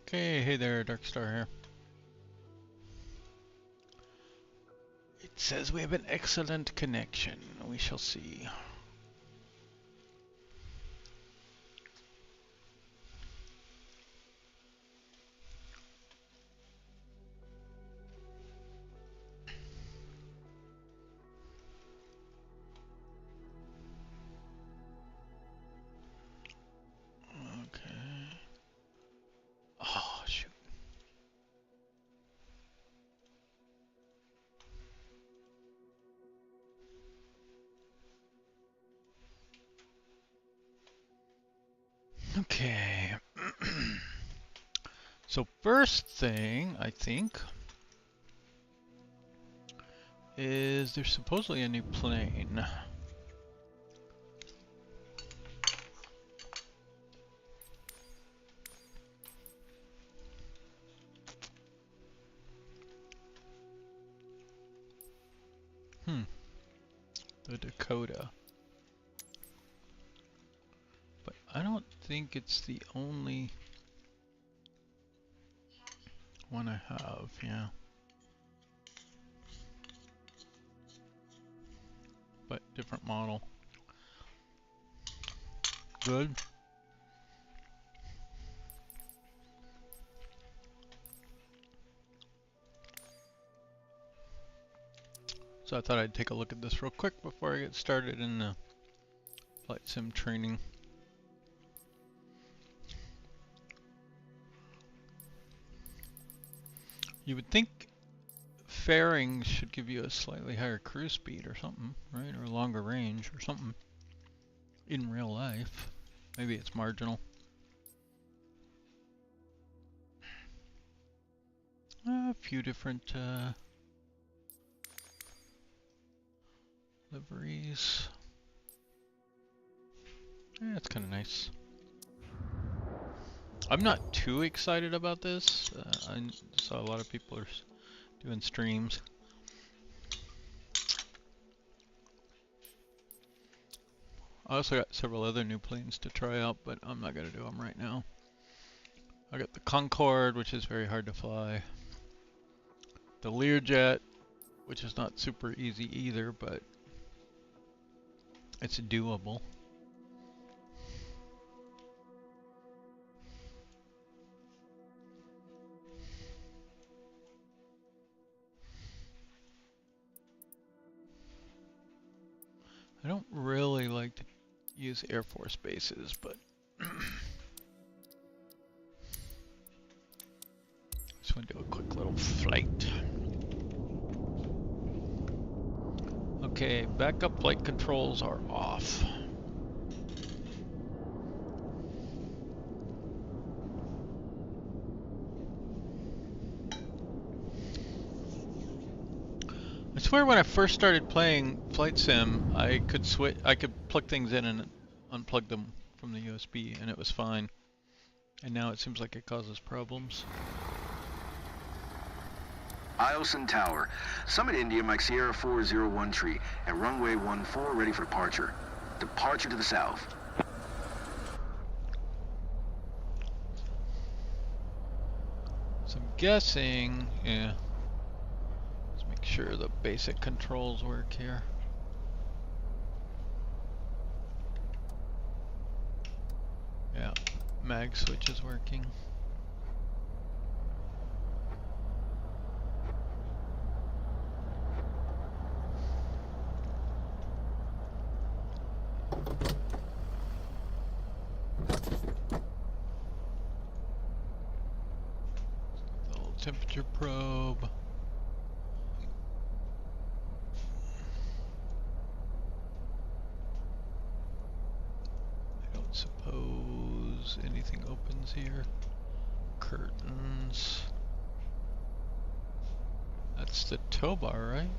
Okay, hey there, Darkstar here. It says we have an excellent connection. We shall see. Okay. Oh, shoot. Okay. So first thing, I think, is there's supposedly a new plane. The Dakota. But I don't think it's the only one I have, yeah. But different model. Good. So I thought I'd take a look at this real quick before I get started in the flight sim training. You would think fairings should give you a slightly higher cruise speed or something, right? Or longer range or something in real life. Maybe it's marginal. A few different liveries. Yeah, it's kind of nice. I'm not too excited about this. I saw a lot of people are doing streams. I also got several other new planes to try out, but I'm not going to do them right now. I got the Concorde, which is very hard to fly. The Learjet, which is not super easy either, but it's doable. I don't really like to use Air Force bases, but just want to do a quick little flight. Okay, backup flight controls are off. I swear when I first started playing Flight Sim, I could plug things in and unplug them from the USB and it was fine. And now it seems like it causes problems. Iosin Tower, Summit India, Mike Sierra 401 tree, and runway 14 ready for departure. Departure to the south. So I'm guessing, yeah. Let's make sure the basic controls work here. Yeah, mag switch is working. Temperature probe. I don't suppose anything opens here. Curtains. That's the tow bar, right?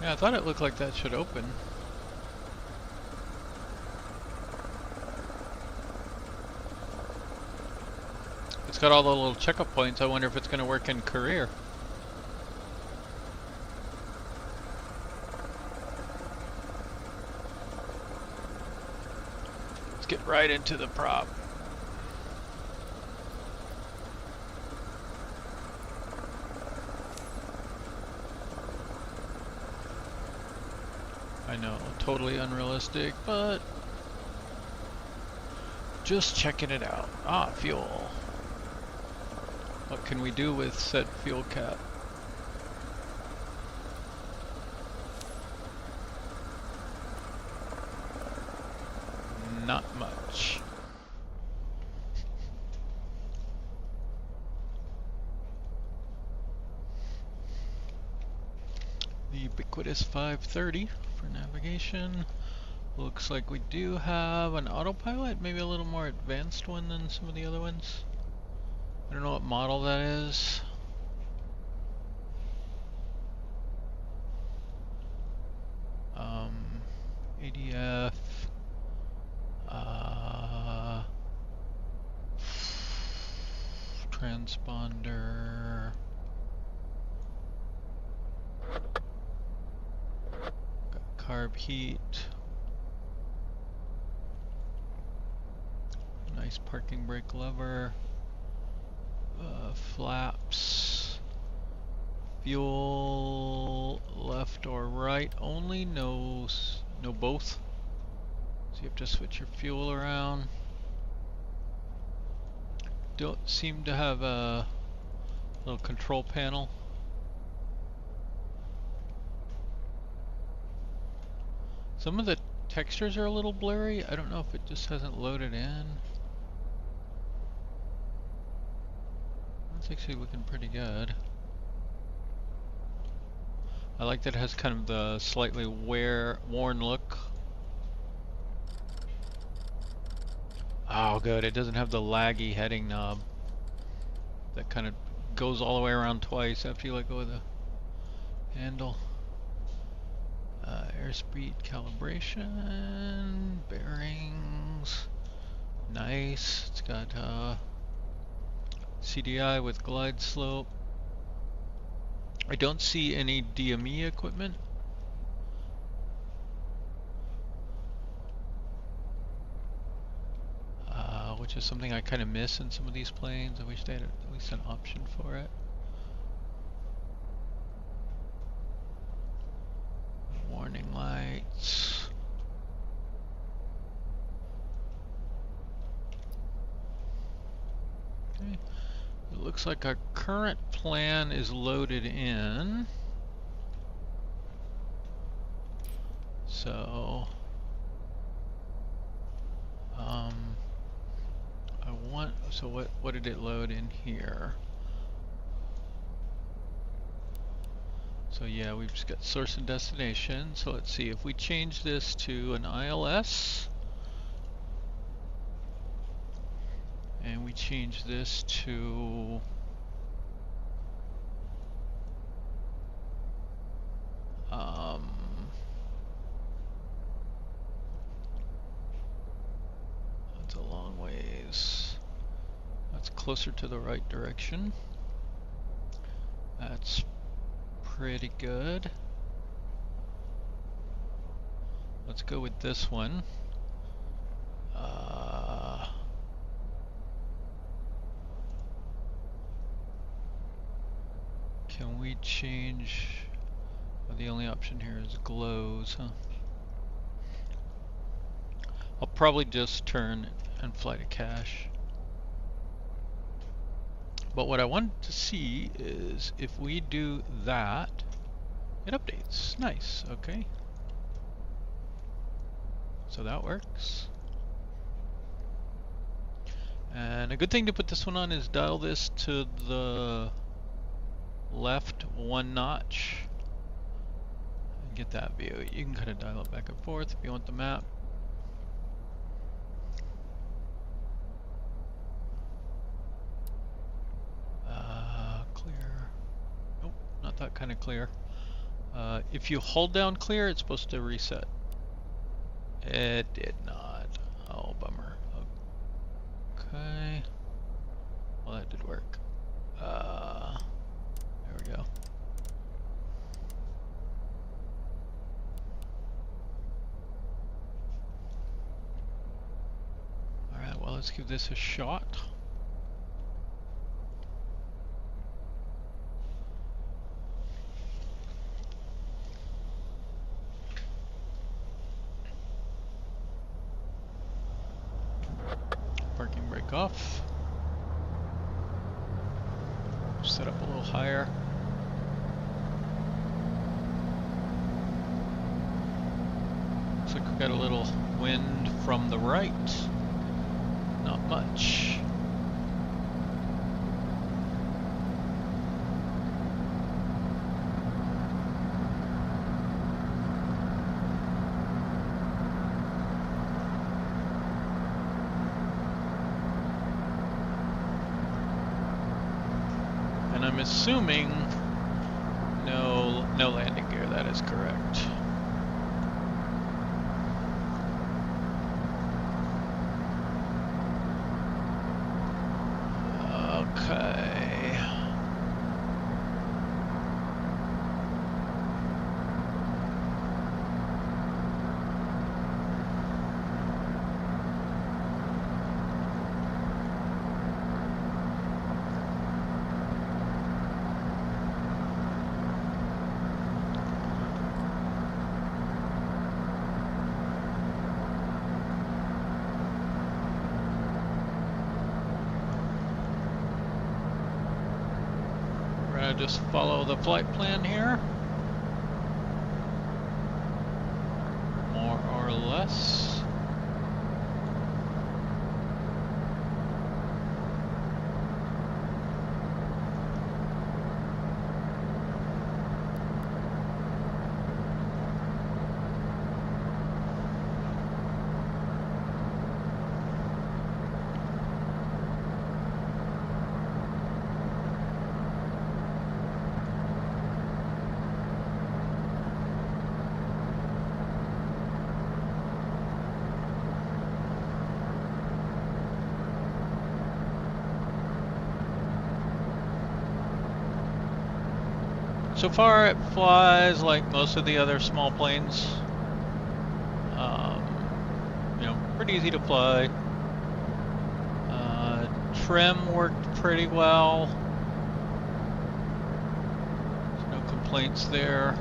Yeah, I thought it looked like that should open. It's got all the little checkup points. I wonder if it's going to work in career. Let's get right into the prop. I know, totally unrealistic, but just checking it out. Ah, fuel. What can we do with said fuel cap? Not much. The ubiquitous 530 for navigation. Looks like we do have an autopilot, maybe a little more advanced one than some of the other ones. I don't know what model that is. ADF. Transponder. Got carb heat. Nice parking brake lever. Flaps. Fuel left or right only, no both. So you have to switch your fuel around. Don't seem to have a little control panel. Some of the textures are a little blurry. I don't know if it just hasn't loaded in. That's actually looking pretty good. I like that it has kind of the slightly worn look. Oh good, it doesn't have the laggy heading knob that kind of goes all the way around twice after you let go of the handle. Airspeed calibration, bearings, nice. It's got CDI with glide slope. I don't see any DME equipment. Which is something I kind of miss in some of these planes. I wish they had at least an option for it. Warning lights. Okay. It looks like our current plan is loaded in. So what did it load in here? So yeah, we've just got source and destination. So let's see if we change this to an ILS and we change this to that's a long ways. That's closer to the right direction. That's pretty good. Let's go with this one. Can we change? Well, the only option here is glows, huh? I'll probably just turn and fly to cache. But what I want to see is if we do that, it updates. Nice, okay. So that works. And a good thing to put this one on is dial this to the left 1 notch and get that view. You can kind of dial it back and forth if you want the map. Clear. Nope, not that kind of clear. If you hold down clear, it's supposed to reset. It did not. Oh, bummer. Okay. Well, let's give this a shot. Parking brake off. Set up a little higher. Looks like we got a little wind from the right. Not much. And I'm assuming no landing gear. That is correct. Okay. Just follow the flight plan here, more or less. So far it flies like most of the other small planes. You know, pretty easy to fly. Trim worked pretty well. There's no complaints there.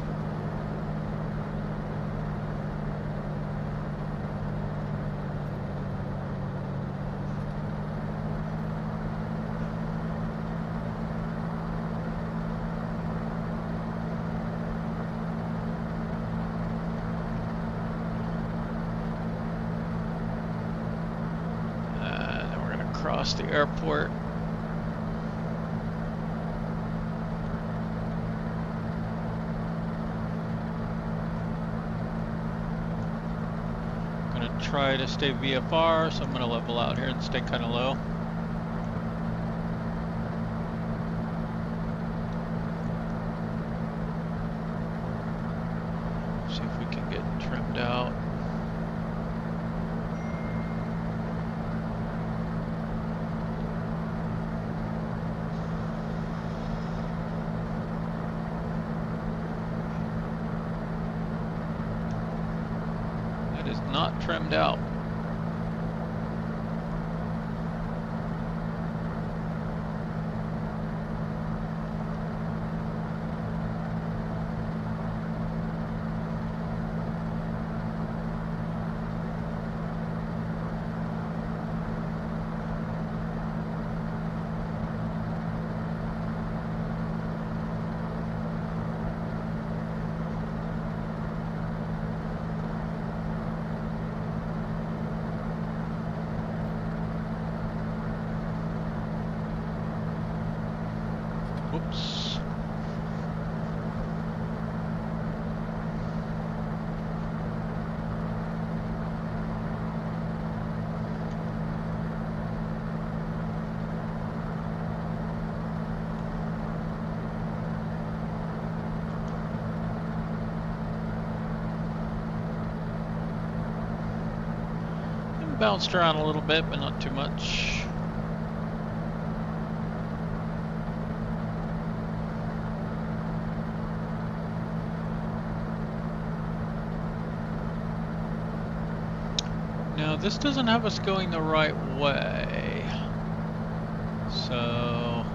Across the airport. Gonna try to stay VFR, so I'm gonna level out here and stay kind of low. See if we can get trimmed out. Not trimmed out. Whoops. Bounced around a little bit, but not too much. Now this doesn't have us going the right way. So...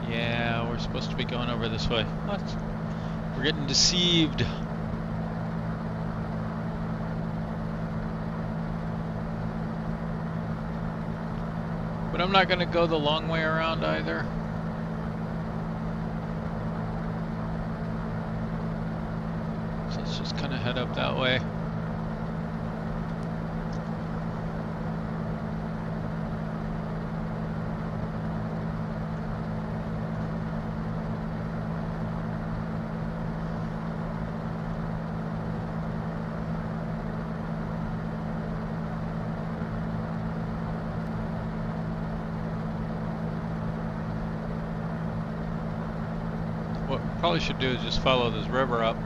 yeah, we're supposed to be going over this way. What? We're getting deceived. But I'm not going to go the long way around either. So let's just kind of head up that way. What we probably should do is just follow this river up.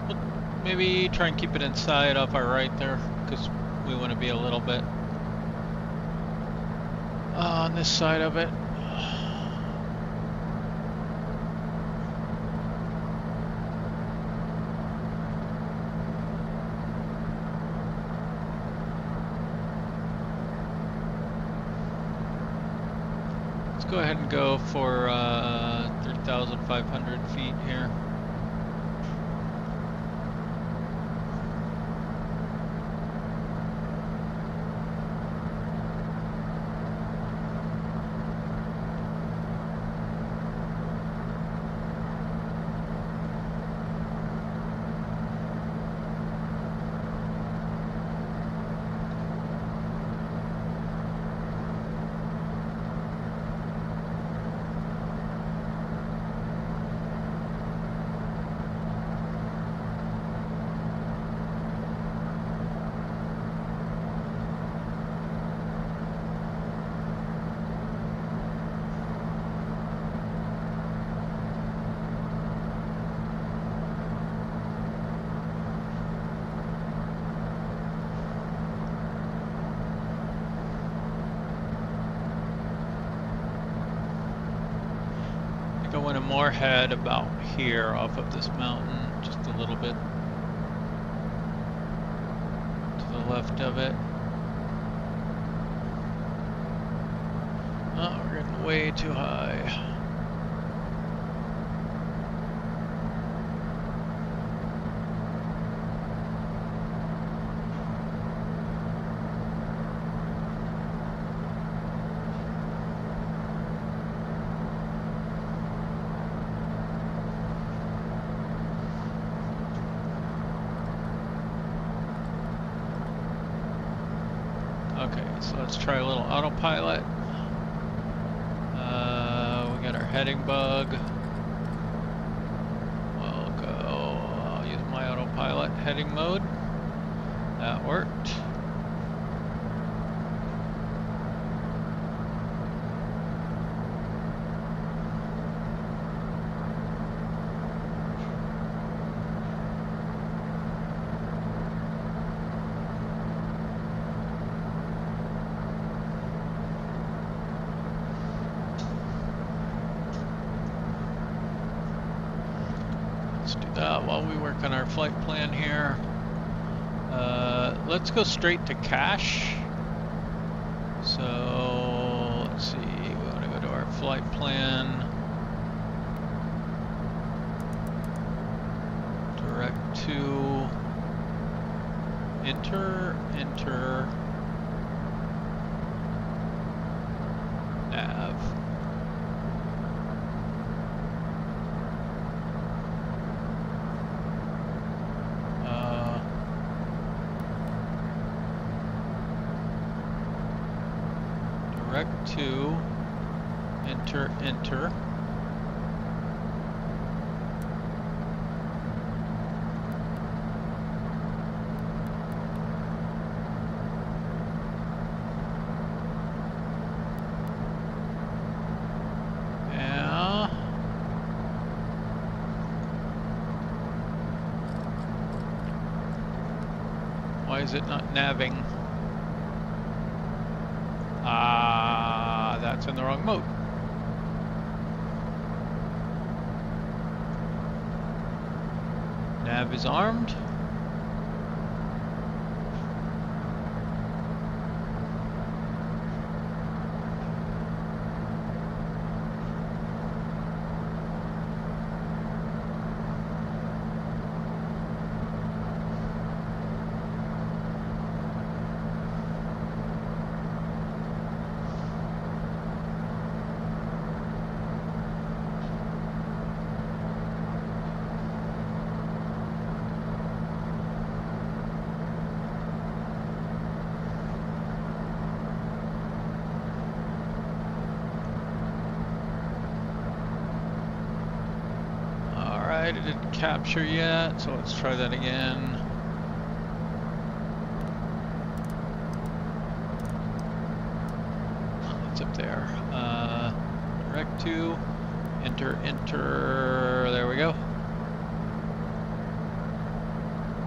We'll maybe try and keep it inside off our right there, because we want to be a little bit on this side of it. Let's go ahead and go for 3,500 feet here. I want to more head about here off of this mountain, just a little bit to the left of it. Oh, we're getting way too high. Okay, so let's try a little autopilot. We got our heading bug. We'll go, I'll use my autopilot heading mode. That worked. While we work on our flight plan here, let's go straight to cache. So let's see, we want to go to our flight plan, direct to enter nav. To enter. Yeah. Why is it not navving? That's in the wrong mode. Nav is armed. It didn't capture yet, so let's try that again. It's up there. Direct to, enter, there we go.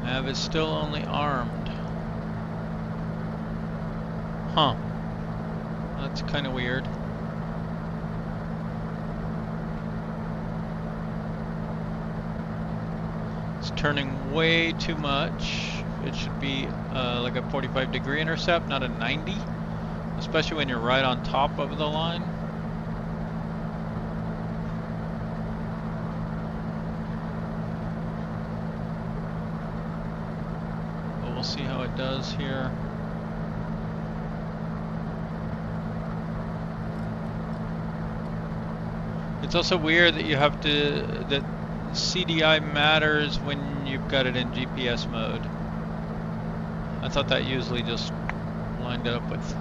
Nav is still only armed. Huh. That's kind of weird. Turning way too much. It should be like a 45-degree intercept, not a 90, especially when you're right on top of the line. But we'll see how it does here. It's also weird that you have to, that CDI matters when you've got it in GPS mode. I thought that usually just lined up with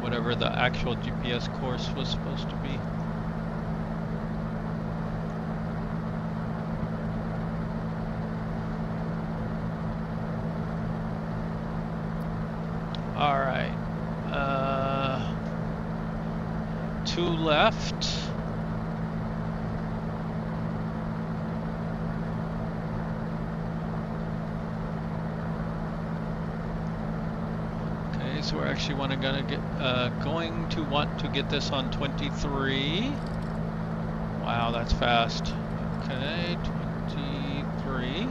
whatever the actual GPS course was supposed to be. All right, 2 left. So we're actually going to get this on 23. Wow, that's fast. Okay, 23.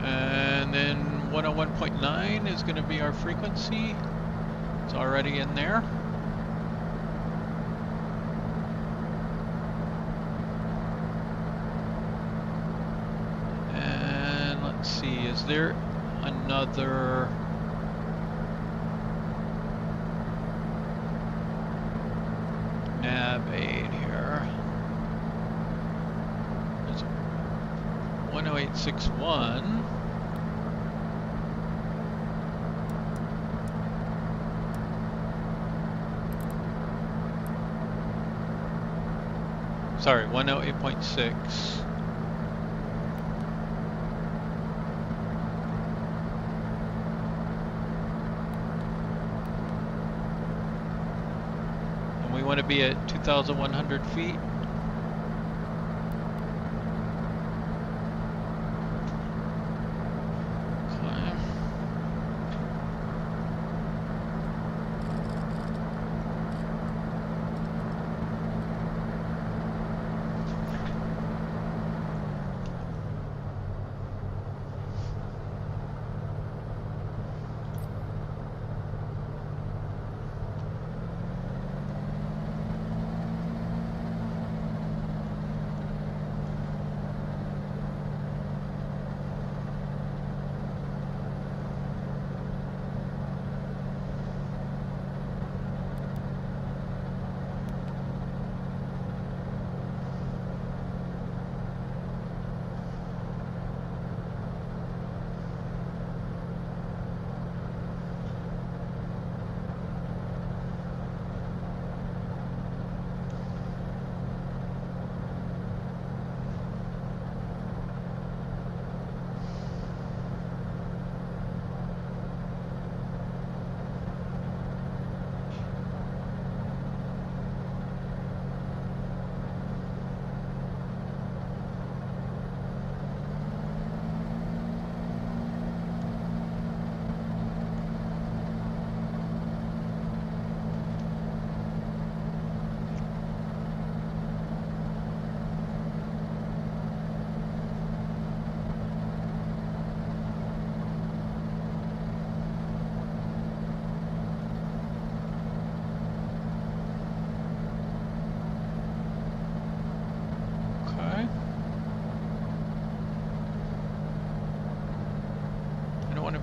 And then 101.9 is going to be our frequency. It's already in there. Is there another nav aid here? There's 10861. Sorry, 108.6. We want to be at 2,100 feet.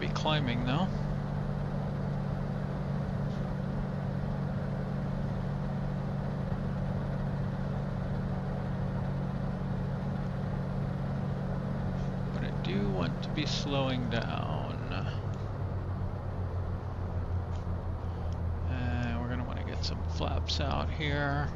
be climbing though. But I do want to be slowing down. And we're going to want to get some flaps out here.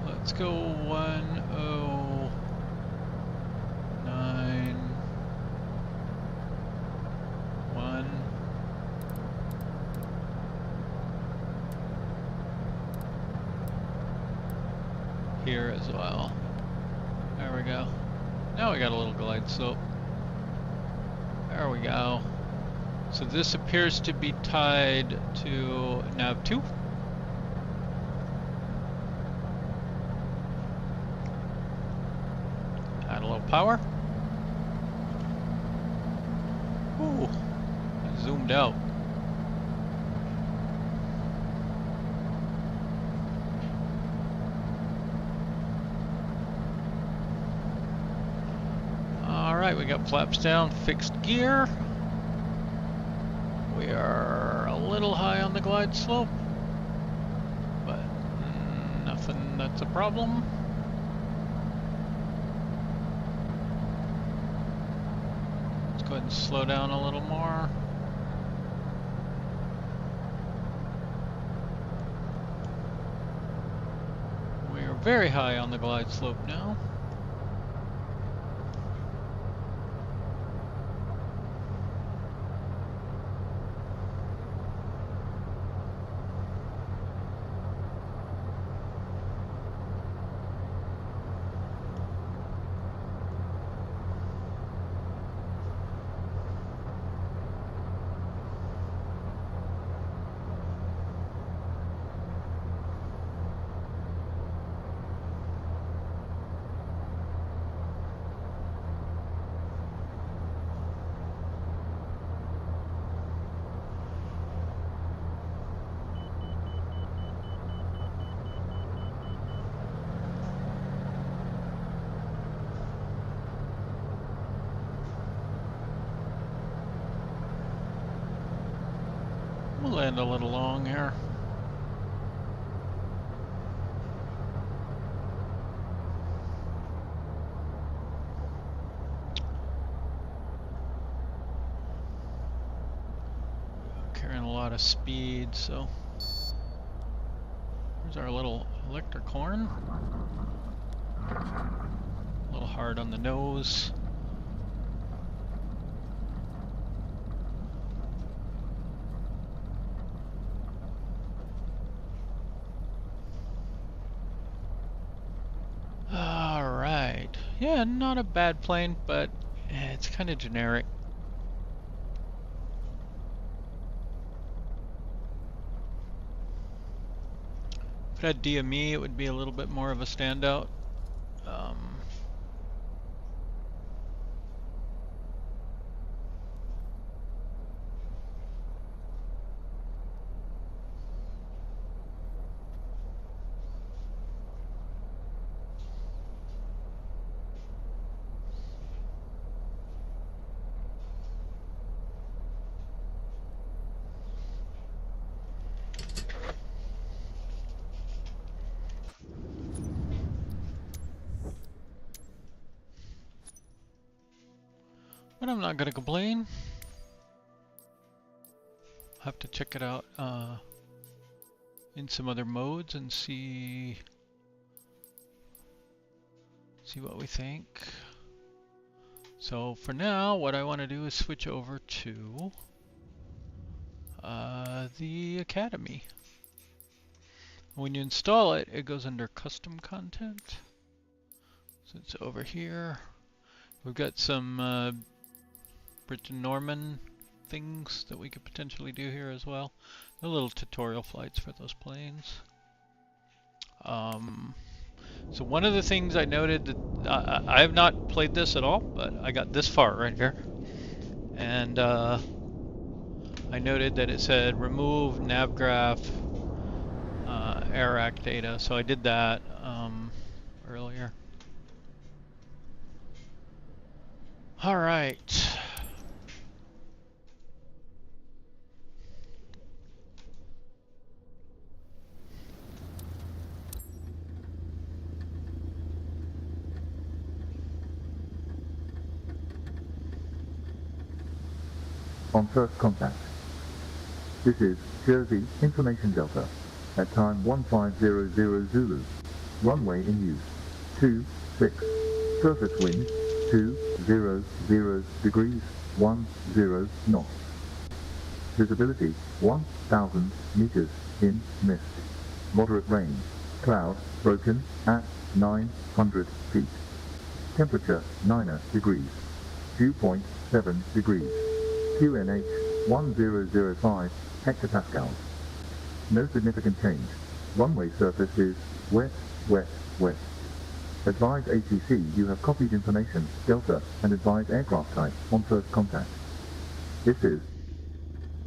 Let's go 109.1 here as well. There we go. Now we got a little glide slope. There we go. So this appears to be tied to nav 2. Add a little power. Ooh, I zoomed out. Alright, we got flaps down, fixed gear. We are a little high on the glide slope, but nothing that's a problem. Let's go ahead and slow down a little more. We are very high on the glide slope now. We'll land a little long here. Carrying a lot of speed, so here's our little electric horn. A little hard on the nose. Alright. Yeah, not a bad plane, but it's kind of generic. If it had DME, it would be a little bit more of a standout. But I'm not gonna complain. Have to check it out in some other modes and see what we think. So for now, what I want to do is switch over to the Academy. When you install it, it goes under custom content. So it's over here. We've got some Britten-Norman things that we could potentially do here as well. A little tutorial flights for those planes. So one of the things I noted that I have not played this at all, but I got this far right here, and I noted that it said remove navgraph AirAct data, so I did that earlier. All right. On first contact. This is Jersey Information Delta at time 1500 Zulu. Runway in use. 26. Surface wind 200 degrees 10 knots. Visibility 1000 meters in mist. Moderate rain. Cloud broken at 900 feet. Temperature 9 degrees. Dew point 7 degrees. QNH 1005 hectopascals. No significant change. Runway surface is wet, wet, wet. Advise ATC you have copied information, Delta, and advise aircraft type on first contact. This is...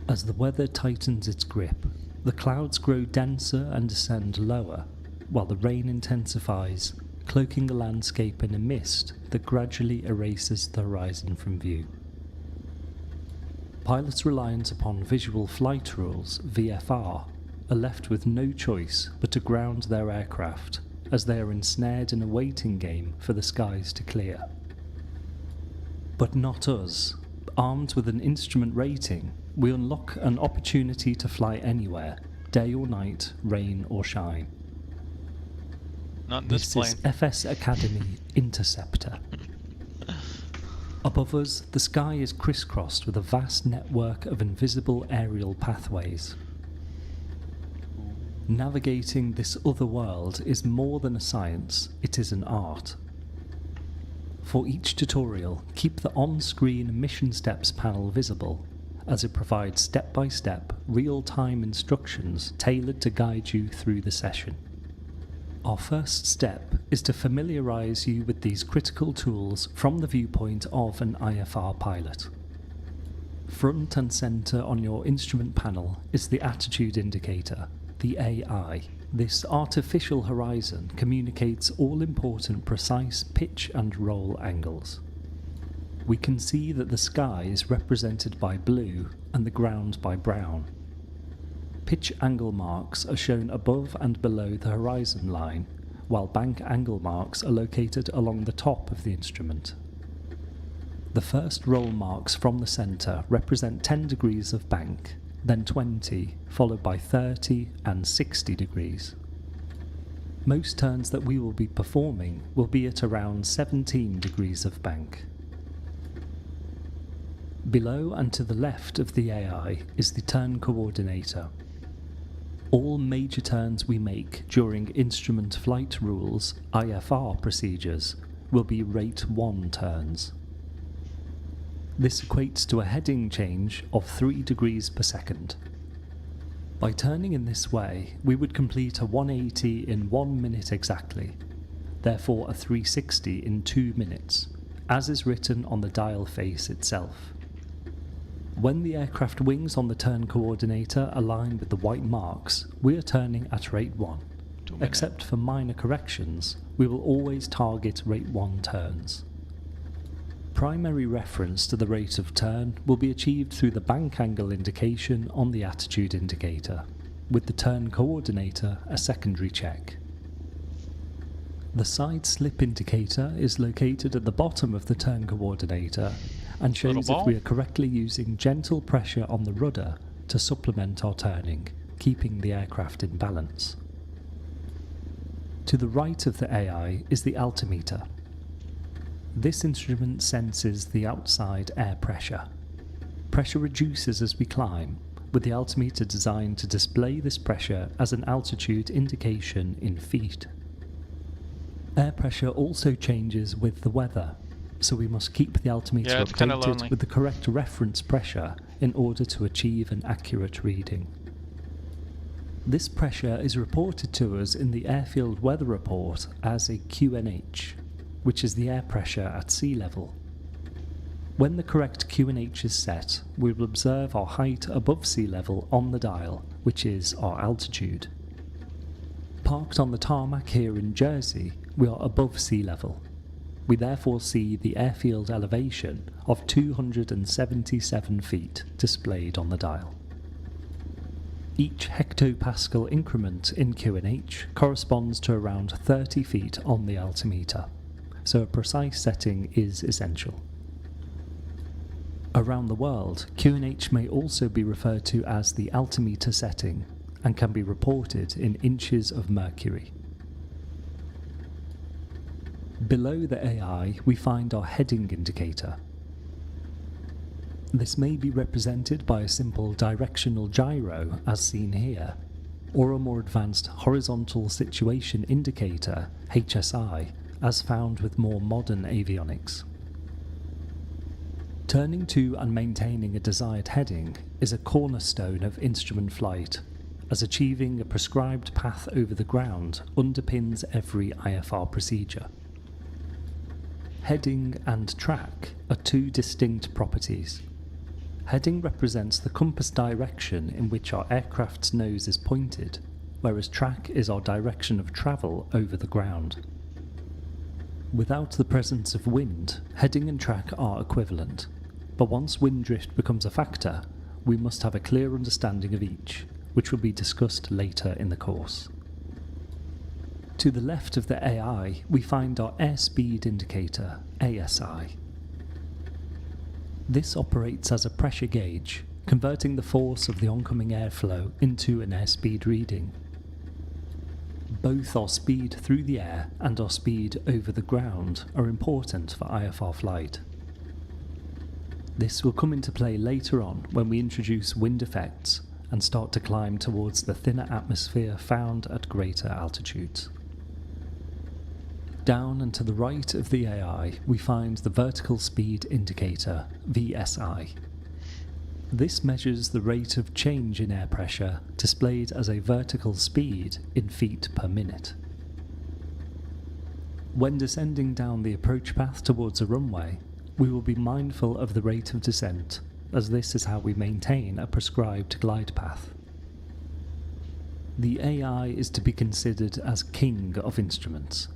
As the weather tightens its grip, the clouds grow denser and descend lower, while the rain intensifies, cloaking the landscape in a mist that gradually erases the horizon from view. Pilots reliant upon visual flight rules, VFR, are left with no choice but to ground their aircraft, as they are ensnared in a waiting game for the skies to clear. But not us. Armed with an instrument rating, we unlock an opportunity to fly anywhere, day or night, rain or shine. Not this plane. Is FS Academy INTERCEPTOR. Above us, the sky is crisscrossed with a vast network of invisible aerial pathways. Navigating this other world is more than a science, it is an art. For each tutorial, keep the on-screen Mission Steps panel visible, as it provides step-by-step, real-time instructions tailored to guide you through the session. Our first step is to familiarise you with these critical tools from the viewpoint of an IFR pilot. Front and centre on your instrument panel is the attitude indicator, the AI. This artificial horizon communicates all-important precise pitch and roll angles. We can see that the sky is represented by blue and the ground by brown. Pitch angle marks are shown above and below the horizon line, while bank angle marks are located along the top of the instrument. The first roll marks from the centre represent 10 degrees of bank, then 20, followed by 30 and 60 degrees. Most turns that we will be performing will be at around 17 degrees of bank. Below and to the left of the AI is the turn coordinator. All major turns we make during Instrument Flight Rules IFR procedures will be rate 1 turns. This equates to a heading change of 3 degrees per second. By turning in this way, we would complete a 180 in 1 minute exactly, therefore a 360 in 2 minutes, as is written on the dial face itself. When the aircraft wings on the turn coordinator align with the white marks, we are turning at rate 1. Except for minor corrections, we will always target rate 1 turns. Primary reference to the rate of turn will be achieved through the bank angle indication on the attitude indicator, with the turn coordinator a secondary check. The side slip indicator is located at the bottom of the turn coordinator and shows if we are correctly using gentle pressure on the rudder to supplement our turning, keeping the aircraft in balance. To the right of the AI is the altimeter. This instrument senses the outside air pressure. Pressure reduces as we climb, with the altimeter designed to display this pressure as an altitude indication in feet. Air pressure also changes with the weather, so we must keep the altimeter updated with the correct reference pressure in order to achieve an accurate reading. This pressure is reported to us in the Airfield Weather Report as a QNH, which is the air pressure at sea level. When the correct QNH is set, we will observe our height above sea level on the dial, which is our altitude. Parked on the tarmac here in Jersey, we are above sea level. We therefore see the airfield elevation of 277 feet displayed on the dial. Each hectopascal increment in QNH corresponds to around 30 feet on the altimeter, so a precise setting is essential. Around the world, QNH may also be referred to as the altimeter setting and can be reported in inches of mercury. Below the AI, we find our heading indicator. This may be represented by a simple directional gyro as seen here, or a more advanced horizontal situation indicator, HSI, as found with more modern avionics. Turning to and maintaining a desired heading is a cornerstone of instrument flight, as achieving a prescribed path over the ground underpins every IFR procedure. Heading and track are two distinct properties. Heading represents the compass direction in which our aircraft's nose is pointed, whereas track is our direction of travel over the ground. Without the presence of wind, heading and track are equivalent, but once wind drift becomes a factor, we must have a clear understanding of each, which will be discussed later in the course. To the left of the AI, we find our airspeed indicator, ASI. This operates as a pressure gauge, converting the force of the oncoming airflow into an airspeed reading. Both our speed through the air and our speed over the ground are important for IFR flight. This will come into play later on when we introduce wind effects and start to climb towards the thinner atmosphere found at greater altitudes. Down and to the right of the AI, we find the vertical speed indicator, VSI. This measures the rate of change in air pressure displayed as a vertical speed in feet per minute. When descending down the approach path towards a runway, we will be mindful of the rate of descent, as this is how we maintain a prescribed glide path. The AI is to be considered as king of instruments.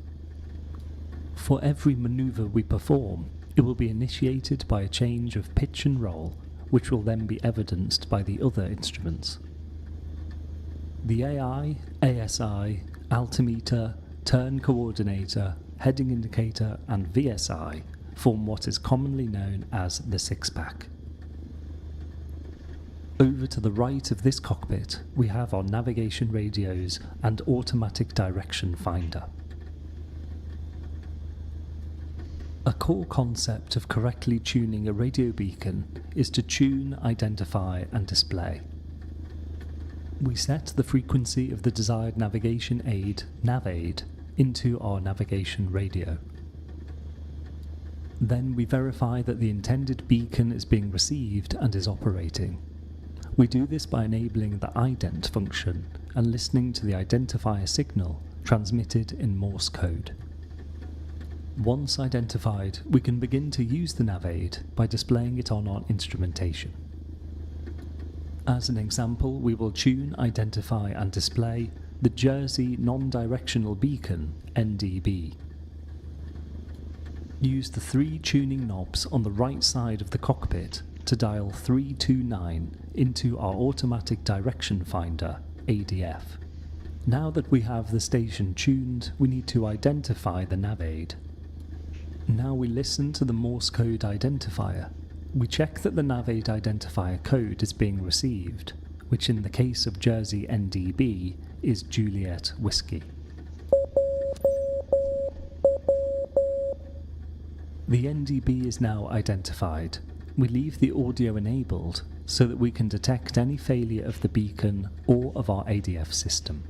For every manoeuvre we perform, it will be initiated by a change of pitch and roll, which will then be evidenced by the other instruments. The AI, ASI, altimeter, turn coordinator, heading indicator and VSI form what is commonly known as the six-pack. Over to the right of this cockpit, we have our navigation radios and automatic direction finder. A core concept of correctly tuning a radio beacon is to tune, identify and display. We set the frequency of the desired navigation aid, NavAid, into our navigation radio. Then we verify that the intended beacon is being received and is operating. We do this by enabling the ident function and listening to the identifier signal transmitted in Morse code. Once identified, we can begin to use the NavAid by displaying it on our instrumentation. As an example, we will tune, identify and display the Jersey Non-Directional Beacon, NDB. Use the three tuning knobs on the right side of the cockpit to dial 329 into our automatic direction finder, ADF. Now that we have the station tuned, we need to identify the NavAid. Now we listen to the Morse code identifier. We check that the NavAid identifier code is being received, which in the case of Jersey NDB is Juliet Whiskey. The NDB is now identified. We leave the audio enabled so that we can detect any failure of the beacon or of our ADF system.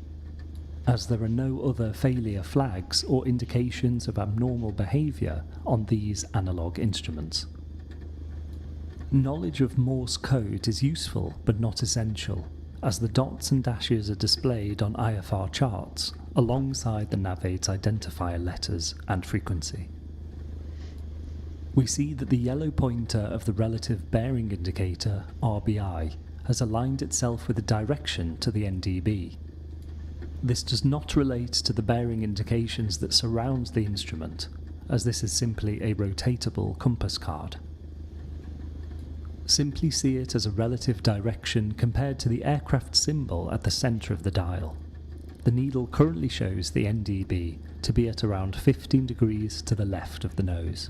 As there are no other failure flags or indications of abnormal behaviour on these analog instruments. Knowledge of Morse code is useful but not essential, as the dots and dashes are displayed on IFR charts alongside the navaid's identifier letters and frequency. We see that the yellow pointer of the relative bearing indicator, RBI, has aligned itself with the direction to the NDB. This does not relate to the bearing indications that surround the instrument, as this is simply a rotatable compass card. Simply see it as a relative direction compared to the aircraft symbol at the centre of the dial. The needle currently shows the NDB to be at around 15 degrees to the left of the nose.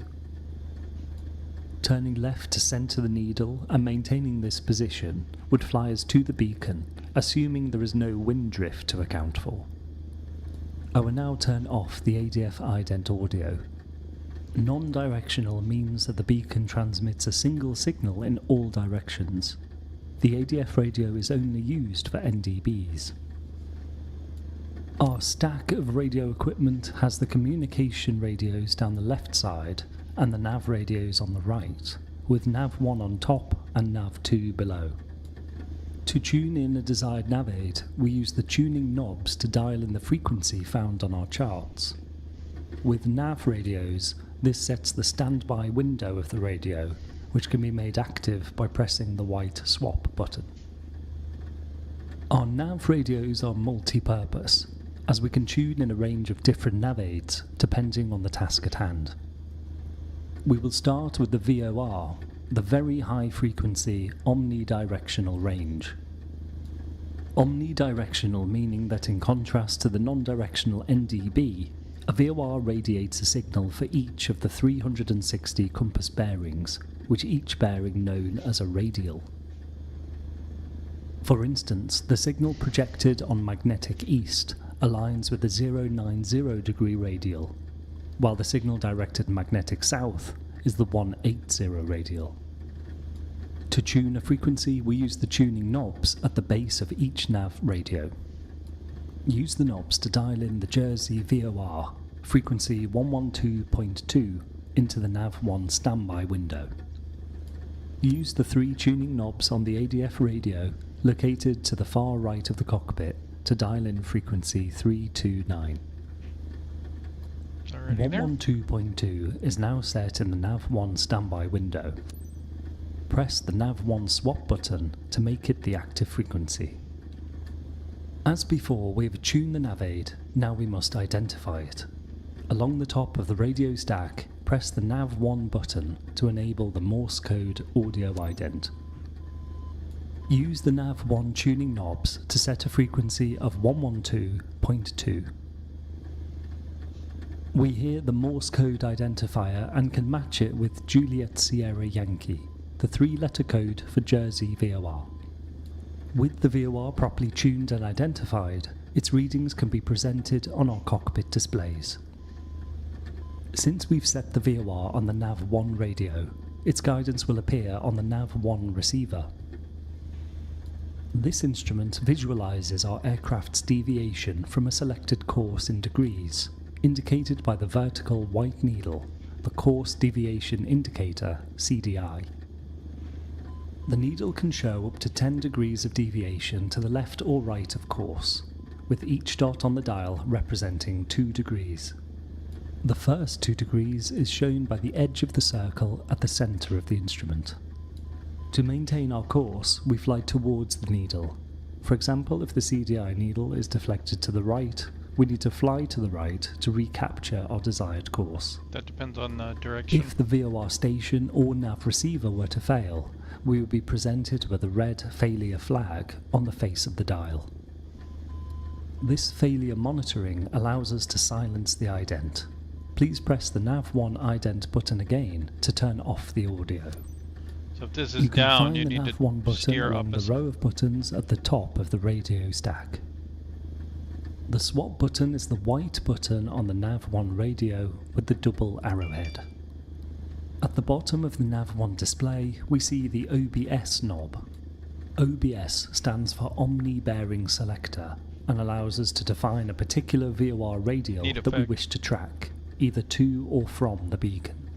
Turning left to centre the needle and maintaining this position would fly us to the beacon, assuming there is no wind drift to account for. I will now turn off the ADF ident audio. Non-directional means that the beacon transmits a single signal in all directions. The ADF radio is only used for NDBs. Our stack of radio equipment has the communication radios down the left side and the nav radios on the right, with nav1 on top and nav2 below. To tune in a desired navaid, we use the tuning knobs to dial in the frequency found on our charts. With nav radios, this sets the standby window of the radio, which can be made active by pressing the white swap button. Our nav radios are multi-purpose, as we can tune in a range of different navaids depending on the task at hand. We will start with the VOR, the very high frequency omnidirectional range. Omnidirectional meaning that in contrast to the non-directional NDB, a VOR radiates a signal for each of the 360 compass bearings, which each bearing known as a radial. For instance, the signal projected on magnetic east aligns with the 090 degree radial, while the signal directed magnetic south is the 180 radial. To tune a frequency, we use the tuning knobs at the base of each nav radio. Use the knobs to dial in the Jersey VOR, frequency 112.2, into the nav1 standby window. Use the 3 tuning knobs on the ADF radio located to the far right of the cockpit to dial in frequency 329. 112.2 is now set in the nav1 standby window. Press the nav1 swap button to make it the active frequency. As before, we have tuned the navaid, now we must identify it. Along the top of the radio stack, press the nav1 button to enable the Morse code audio ident. Use the nav1 tuning knobs to set a frequency of 112.2. We hear the Morse code identifier and can match it with Juliet Sierra Yankee, the 3-letter code for Jersey VOR. With the VOR properly tuned and identified, its readings can be presented on our cockpit displays. Since we've set the VOR on the nav1 radio, its guidance will appear on the nav1 receiver. This instrument visualises our aircraft's deviation from a selected course in degrees, indicated by the vertical white needle, the Course Deviation Indicator, CDI. The needle can show up to 10 degrees of deviation to the left or right of course, with each dot on the dial representing 2 degrees. The first 2 degrees is shown by the edge of the circle at the centre of the instrument. To maintain our course, we fly towards the needle. For example, if the CDI needle is deflected to the right, we need to fly to the right to recapture our desired course. That depends on the direction. If the VOR station or nav receiver were to fail, we would be presented with a red failure flag on the face of the dial. This failure monitoring allows us to silence the ident. Please press the nav1 ident button again to turn off the audio. So if this is down, you need to steer You can find the nav1 button along opposite. the row of buttons at the top of the radio stack. The swap button is the white button on the nav1 radio with the double arrowhead. At the bottom of the nav1 display, we see the OBS knob. OBS stands for Omni Bearing Selector and allows us to define a particular VOR radial that we wish to track, either to or from the beacon.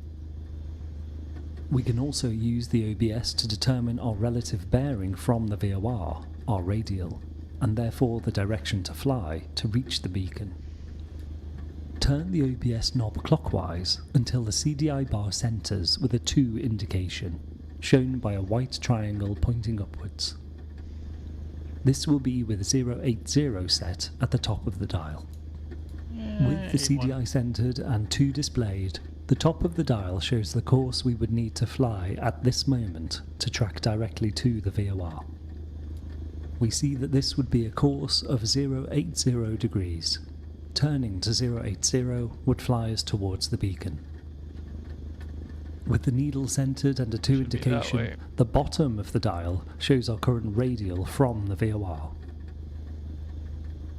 We can also use the OBS to determine our relative bearing from the VOR our radial, and therefore the direction to fly to reach the beacon. Turn the OBS knob clockwise until the CDI bar centres with a 2 indication, shown by a white triangle pointing upwards. This will be with 080 set at the top of the dial. With the CDI centred and 2 displayed, the top of the dial shows the course we would need to fly at this moment to track directly to the VOR. We see that this would be a course of 080 degrees. Turning to 080 would fly us towards the beacon. With the needle centred and a 2 indication, the bottom of the dial shows our current radial from the VOR.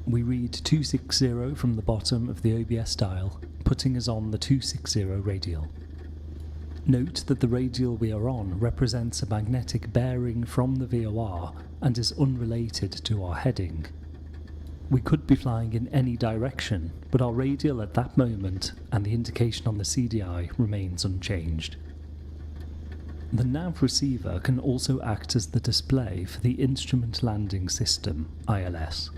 We read 260 from the bottom of the OBS dial, putting us on the 260 radial. Note that the radial we are on represents a magnetic bearing from the VOR and is unrelated to our heading. We could be flying in any direction, but our radial at that moment and the indication on the CDI remains unchanged. The nav receiver can also act as the display for the Instrument Landing System, ILS.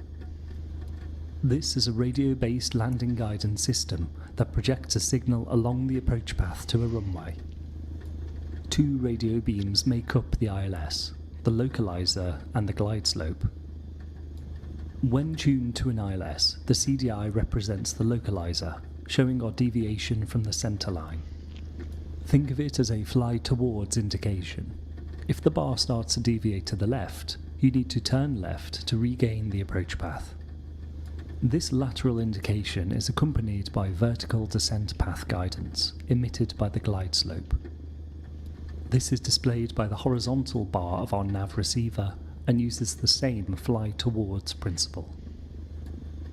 This is a radio-based landing guidance system that projects a signal along the approach path to a runway. 2 radio beams make up the ILS, the localizer and the glide slope. When tuned to an ILS, the CDI represents the localizer, showing our deviation from the centre line. Think of it as a fly towards indication. If the bar starts to deviate to the left, you need to turn left to regain the approach path. This lateral indication is accompanied by vertical descent path guidance, emitted by the glide slope. This is displayed by the horizontal bar of our nav receiver and uses the same fly towards principle.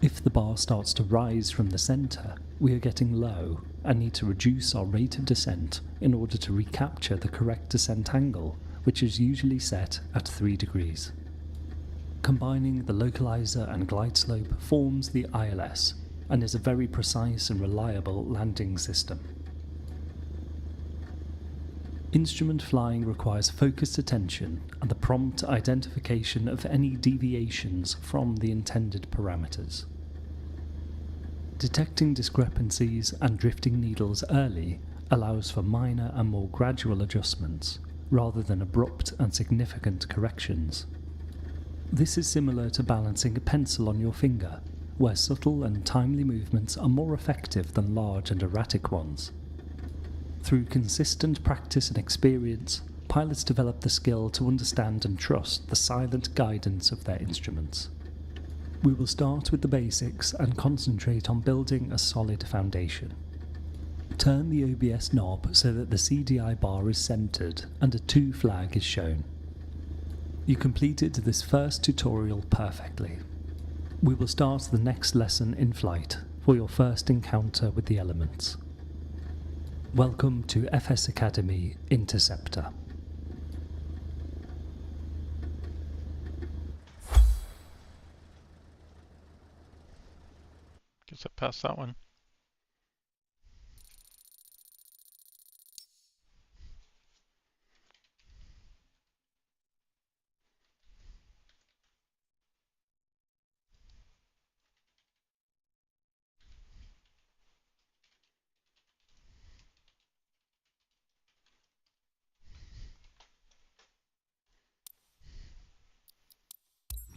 If the bar starts to rise from the centre, we are getting low and need to reduce our rate of descent in order to recapture the correct descent angle, which is usually set at 3 degrees. Combining the localizer and glide slope forms the ILS and is a very precise and reliable landing system. Instrument flying requires focused attention and the prompt identification of any deviations from the intended parameters. Detecting discrepancies and drifting needles early allows for minor and more gradual adjustments, rather than abrupt and significant corrections. This is similar to balancing a pencil on your finger, where subtle and timely movements are more effective than large and erratic ones. Through consistent practice and experience, pilots develop the skill to understand and trust the silent guidance of their instruments. We will start with the basics and concentrate on building a solid foundation. Turn the OBS knob so that the CDI bar is centered and a 2 flag is shown. You completed this first tutorial perfectly. We will start the next lesson in flight for your first encounter with the elements. Welcome to FS Academy Interceptor. Guess I passed that one.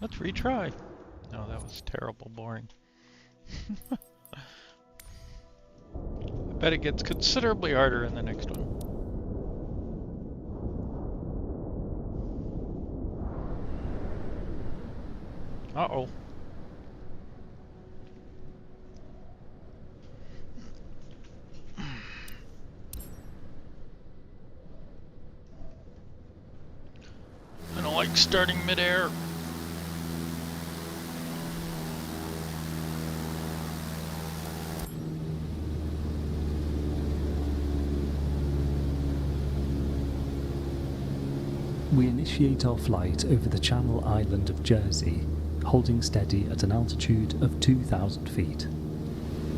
Let's retry. No, that was terrible, boring. I bet it gets considerably harder in the next one. Uh-oh. I don't like starting midair. We initiate our flight over the Channel Island of Jersey, holding steady at an altitude of 2,000 feet.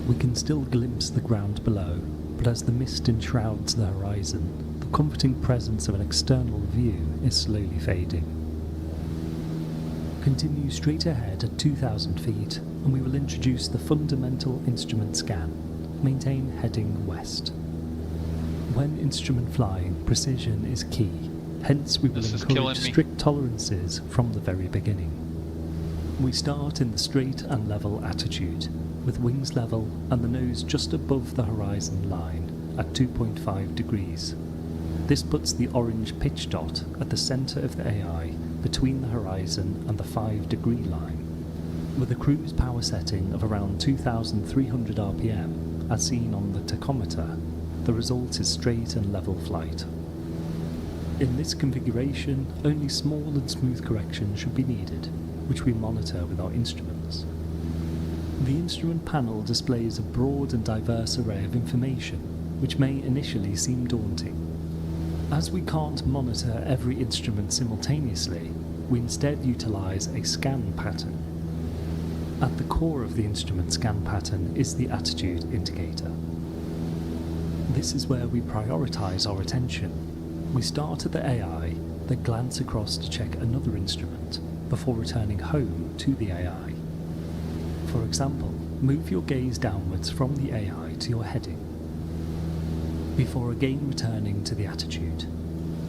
We can still glimpse the ground below, but as the mist enshrouds the horizon, the comforting presence of an external view is slowly fading. Continue straight ahead at 2,000 feet and we will introduce the fundamental instrument scan. Maintain heading west. When instrument flying, precision is key, hence we will encourage strict tolerances from the very beginning. We start in the straight and level attitude, with wings level and the nose just above the horizon line at 2.5 degrees. This puts the orange pitch dot at the centre of the AI between the horizon and the 5-degree line. With a cruise power setting of around 2,300 RPM, as seen on the tachometer, the result is straight and level flight. In this configuration, only small and smooth corrections should be needed, which we monitor with our instruments. The instrument panel displays a broad and diverse array of information, which may initially seem daunting. As we can't monitor every instrument simultaneously, we instead utilise a scan pattern. At the core of the instrument scan pattern is the attitude indicator. This is where we prioritise our attention. We start at the AI, then glance across to check another instrument, before returning home to the AI. For example, move your gaze downwards from the AI to your heading, before again returning to the attitude.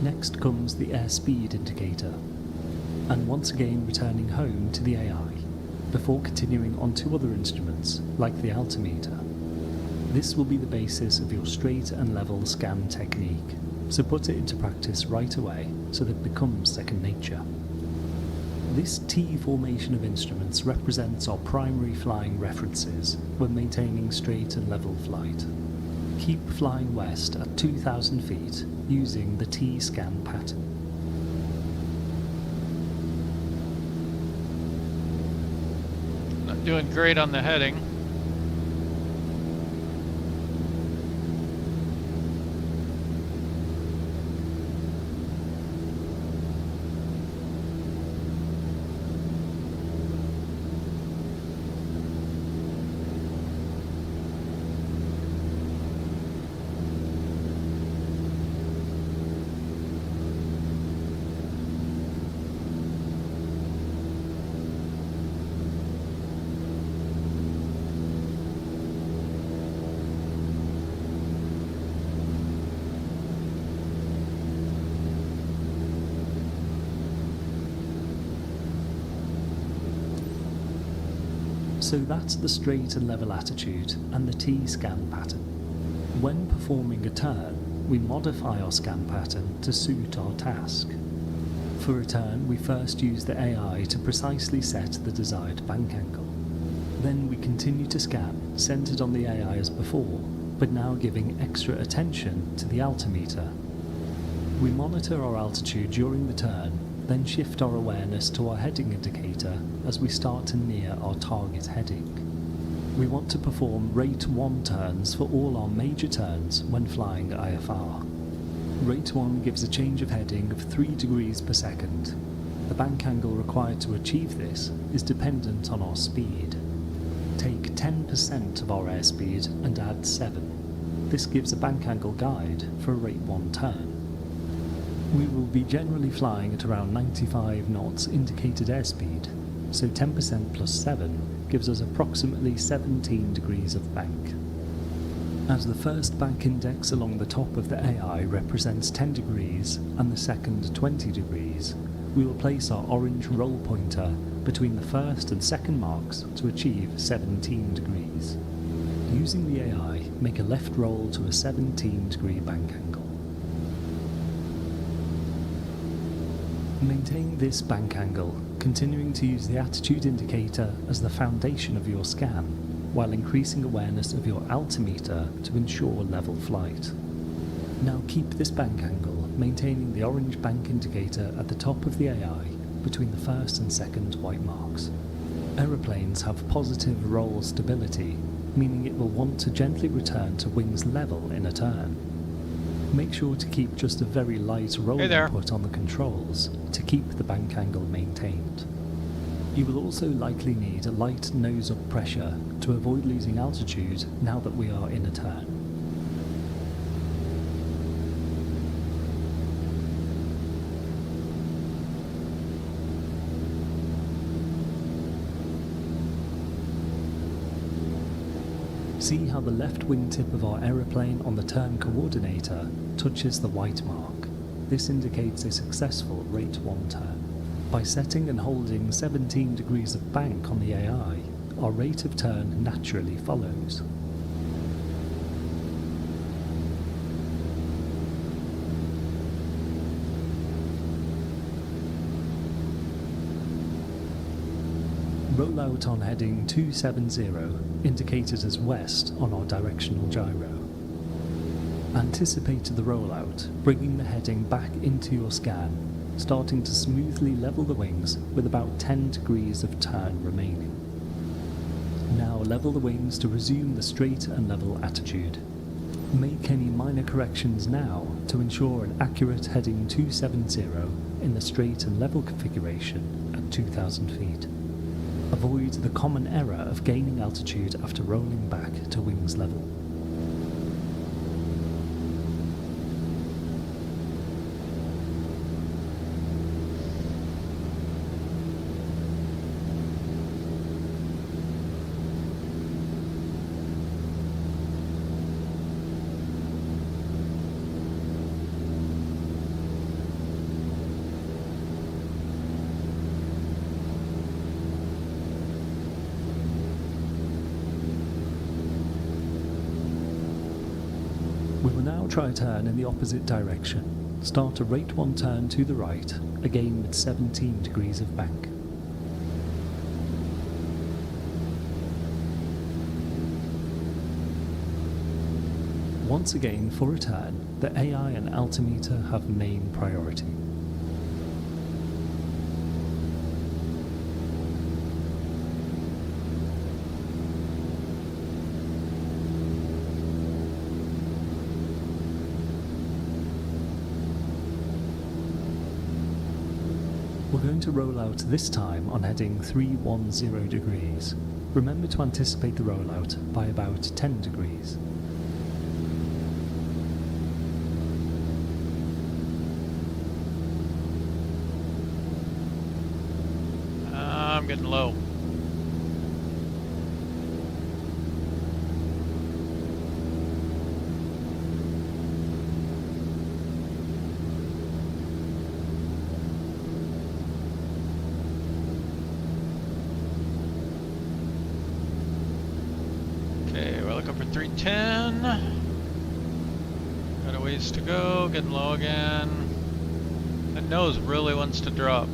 Next comes the airspeed indicator, and once again returning home to the AI, before continuing on to other instruments, like the altimeter. This will be the basis of your straight and level scan technique, so put it into practice right away so that it becomes second nature. This T formation of instruments represents our primary flying references when maintaining straight and level flight. Keep flying west at 2,000 feet using the T-scan pattern. Not doing great on the heading. So that's the straight and level attitude and the T-scan pattern. When performing a turn, we modify our scan pattern to suit our task. For a turn, we first use the AI to precisely set the desired bank angle. Then we continue to scan, centered on the AI as before, but now giving extra attention to the altimeter. We monitor our altitude during the turn, then shift our awareness to our heading indicator as we start to near our target heading. We want to perform rate 1 turns for all our major turns when flying IFR. Rate 1 gives a change of heading of 3 degrees per second. The bank angle required to achieve this is dependent on our speed. Take 10% of our airspeed and add 7. This gives a bank angle guide for a rate 1 turn. We will be generally flying at around 95 knots indicated airspeed, so 10% plus 7 gives us approximately 17 degrees of bank. As the first bank index along the top of the AI represents 10 degrees and the second 20 degrees, we will place our orange roll pointer between the first and second marks to achieve 17 degrees. Using the AI, make a left roll to a 17 degree bank angle. Maintain this bank angle, continuing to use the attitude indicator as the foundation of your scan, while increasing awareness of your altimeter to ensure level flight. Now keep this bank angle, maintaining the orange bank indicator at the top of the AI between the first and second white marks. Aeroplanes have positive roll stability, meaning it will want to gently return to wings level in a turn. Make sure to keep just a very light roll input on the controls to keep the bank angle maintained. You will also likely need a light nose-up pressure to avoid losing altitude now that we are in a turn. See how the left wingtip of our aeroplane on the turn coordinator touches the white mark. This indicates a successful rate 1 turn. By setting and holding 17 degrees of bank on the AI, our rate of turn naturally follows. Rollout on heading 270, indicated as west on our directional gyro. Anticipate the rollout, bringing the heading back into your scan, starting to smoothly level the wings with about 10 degrees of turn remaining. Now level the wings to resume the straight and level attitude. Make any minor corrections now to ensure an accurate heading 270 in the straight and level configuration at 2,000 feet. Avoid the common error of gaining altitude after rolling back to wings level. We will now try a turn in the opposite direction. Start a rate 1 turn to the right, again with 17 degrees of bank. Once again, for a turn, the AI and altimeter have main priority. We're going to roll out this time on heading 310 degrees. Remember to anticipate the rollout by about 10 degrees. I'm getting low. Okay, we're looking for 310. Got a ways to go, getting low again. That nose really wants to drop.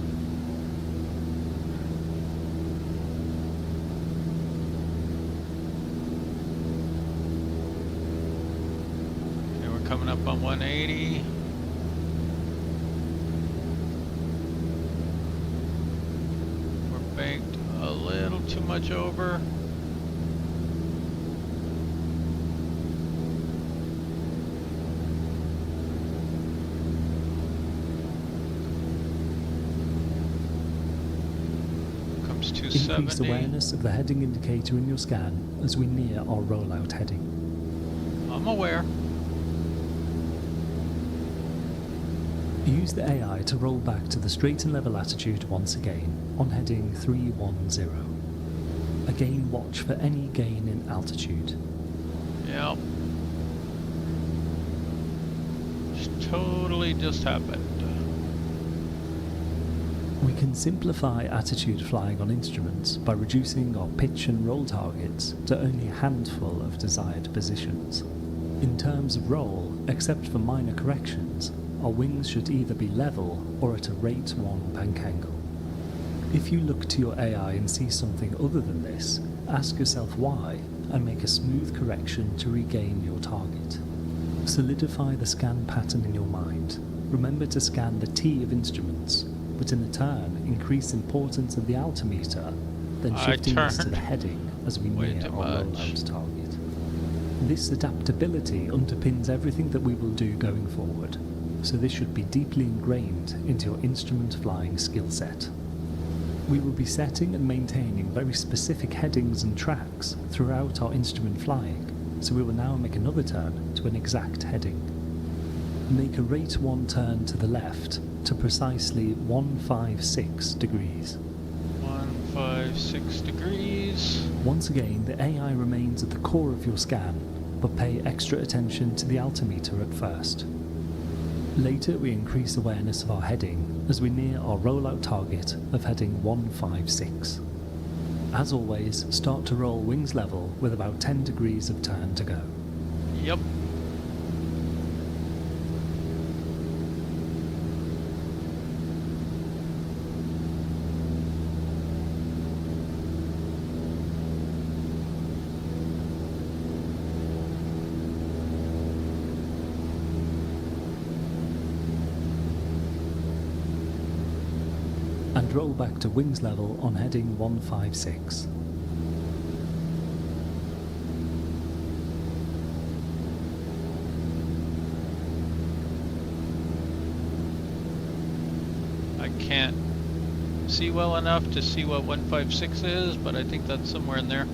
Okay, we're coming up on 180. We're banked a little too much over. Increase awareness of the heading indicator in your scan as we near our rollout heading. I'm aware. Use the AI to roll back to the straight and level attitude once again on heading 310. Again, watch for any gain in altitude. Yep. Totally just happened. We can simplify attitude flying on instruments by reducing our pitch and roll targets to only a handful of desired positions. In terms of roll, except for minor corrections, our wings should either be level or at a rate 1 bank angle. If you look to your AI and see something other than this, ask yourself why and make a smooth correction to regain your target. Solidify the scan pattern in your mind. Remember to scan the T of instruments, but in the turn, increase importance of the altimeter, then shifting us to the heading as we near our rollout target. This adaptability underpins everything that we will do going forward, so this should be deeply ingrained into your instrument flying skill set. We will be setting and maintaining very specific headings and tracks throughout our instrument flying, so we will now make another turn to an exact heading. Make a rate 1 turn to the left to precisely 156 degrees. 156. 156 degrees. Once again, the AI remains at the core of your scan, but pay extra attention to the altimeter at first. Later, we increase awareness of our heading as we near our rollout target of heading 156. As always, start to roll wings level with about 10 degrees of turn to go. Yep. And roll back to wings level on heading 156. I can't see well enough to see what 156 is, but I think that's somewhere in there.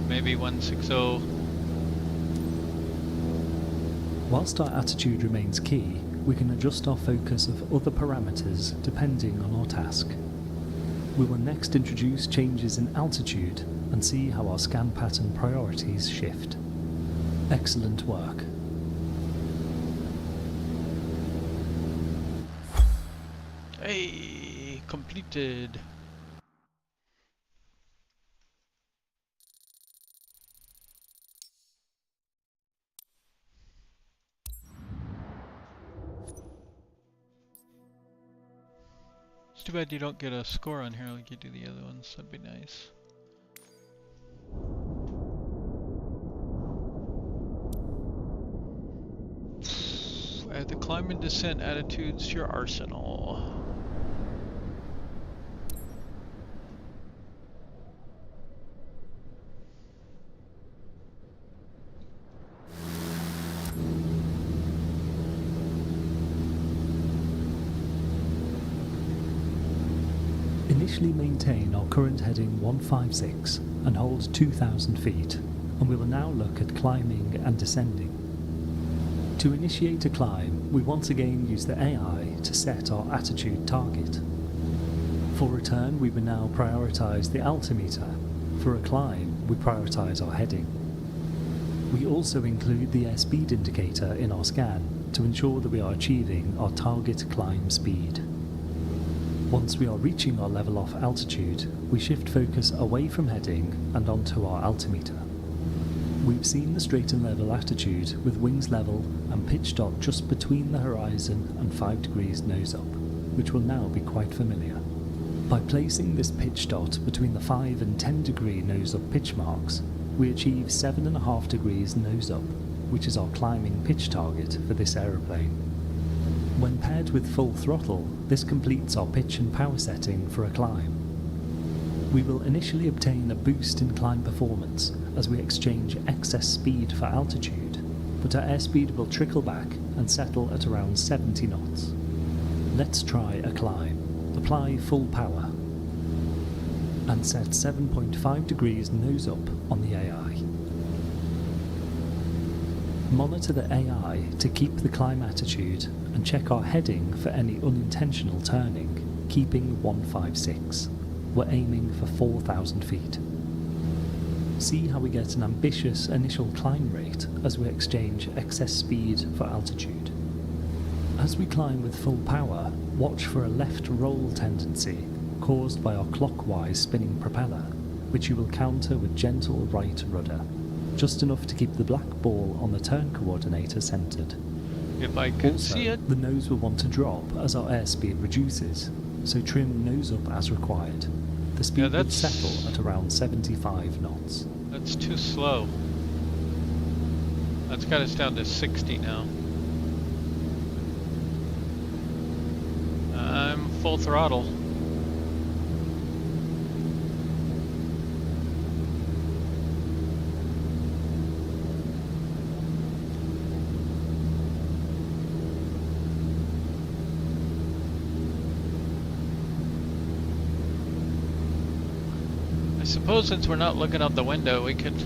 Maybe 160. Whilst our attitude remains key, we can adjust our focus of other parameters depending on our task. We will next introduce changes in altitude and see how our scan pattern priorities shift. Excellent work. Hey, completed. It's too bad you don't get a score on here like you do the other ones. That'd be nice. Add the climb and descent attitudes to your arsenal. Initially maintain our current heading 156 and hold 2,000 feet, and we will now look at climbing and descending. To initiate a climb, we once again use the AI to set our attitude target. For return, we will now prioritise the altimeter. For a climb, we prioritise our heading. We also include the airspeed indicator in our scan to ensure that we are achieving our target climb speed. Once we are reaching our level off altitude, we shift focus away from heading and onto our altimeter. We've seen the straight and level attitude with wings level and pitch dot just between the horizon and 5 degrees nose up, which will now be quite familiar. By placing this pitch dot between the 5 and 10 degree nose up pitch marks, we achieve 7.5 degrees nose up, which is our climbing pitch target for this aeroplane. When paired with full throttle, this completes our pitch and power setting for a climb. We will initially obtain a boost in climb performance as we exchange excess speed for altitude, but our airspeed will trickle back and settle at around 70 knots. Let's try a climb. Apply full power and set 7.5 degrees nose up on the AI. Monitor the AI to keep the climb attitude and check our heading for any unintentional turning, keeping 156. We're aiming for 4,000 feet. See how we get an ambitious initial climb rate as we exchange excess speed for altitude. As we climb with full power, watch for a left roll tendency caused by our clockwise spinning propeller, which you will counter with gentle right rudder, just enough to keep the black ball on the turn coordinator centered. If I can Also, see it. the nose will want to drop as our airspeed reduces, so trim nose up as required. The speed will that's- settle at around 75 knots. That's too slow. That's got us down to 60 now. I'm full throttle. I suppose since we're not looking out the window, we could...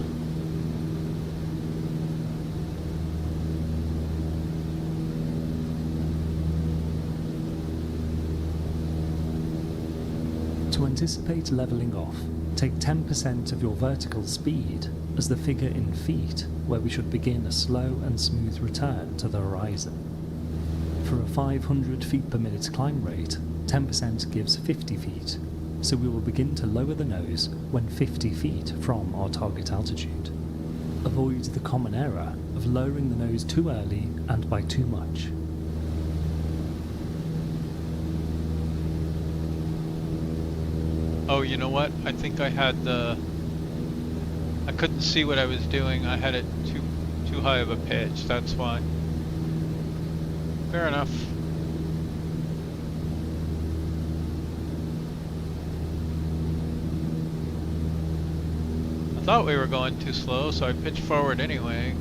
To anticipate levelling off, take 10% of your vertical speed as the figure in feet, where we should begin a slow and smooth return to the horizon. For a 500 feet per minute climb rate, 10% gives 50 feet, so we will begin to lower the nose when 50 feet from our target altitude. Avoid the common error of lowering the nose too early and by too much. Oh, you know what? I think I had I couldn't see what I was doing. I had it too high of a pitch, that's why. Fair enough. I thought we were going too slow, so I pitched forward anyway.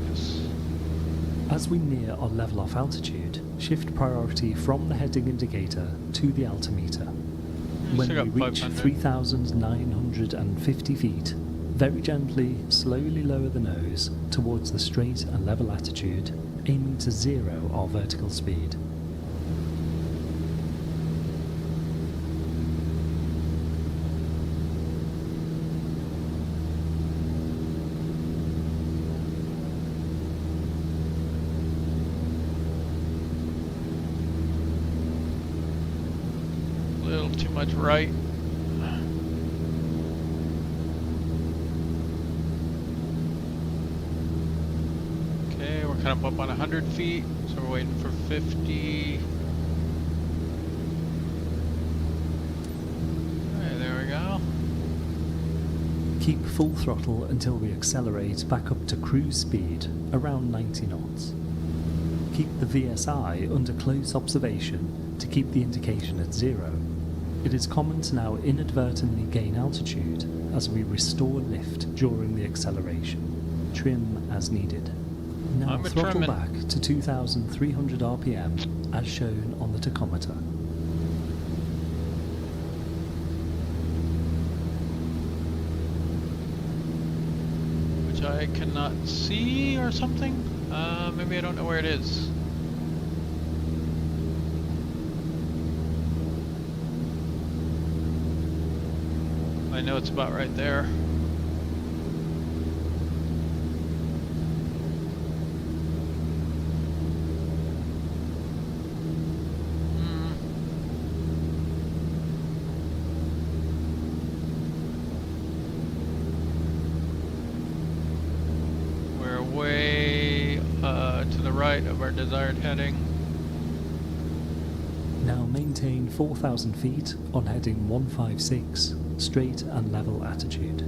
As we near our level off altitude, shift priority from the heading indicator to the altimeter. When we reach 3,950 feet, very gently, slowly lower the nose towards the straight and level attitude, aiming to zero our vertical speed. A little too much right. Okay, we're kind of up on 100 feet, so we're waiting for 50. Alright, there we go. Keep full throttle until we accelerate back up to cruise speed, around 90 knots. Keep the VSI under close observation to keep the indication at 0. It is common to now inadvertently gain altitude as we restore lift during the acceleration. Trim as needed. Now throttle back to 2,300 RPM as shown on the tachometer. Which I cannot see or something. Maybe I don't know where it is. I know it's about right there. We're way to the right of our desired heading. Now maintain 4,000 feet on heading 156, straight and level attitude.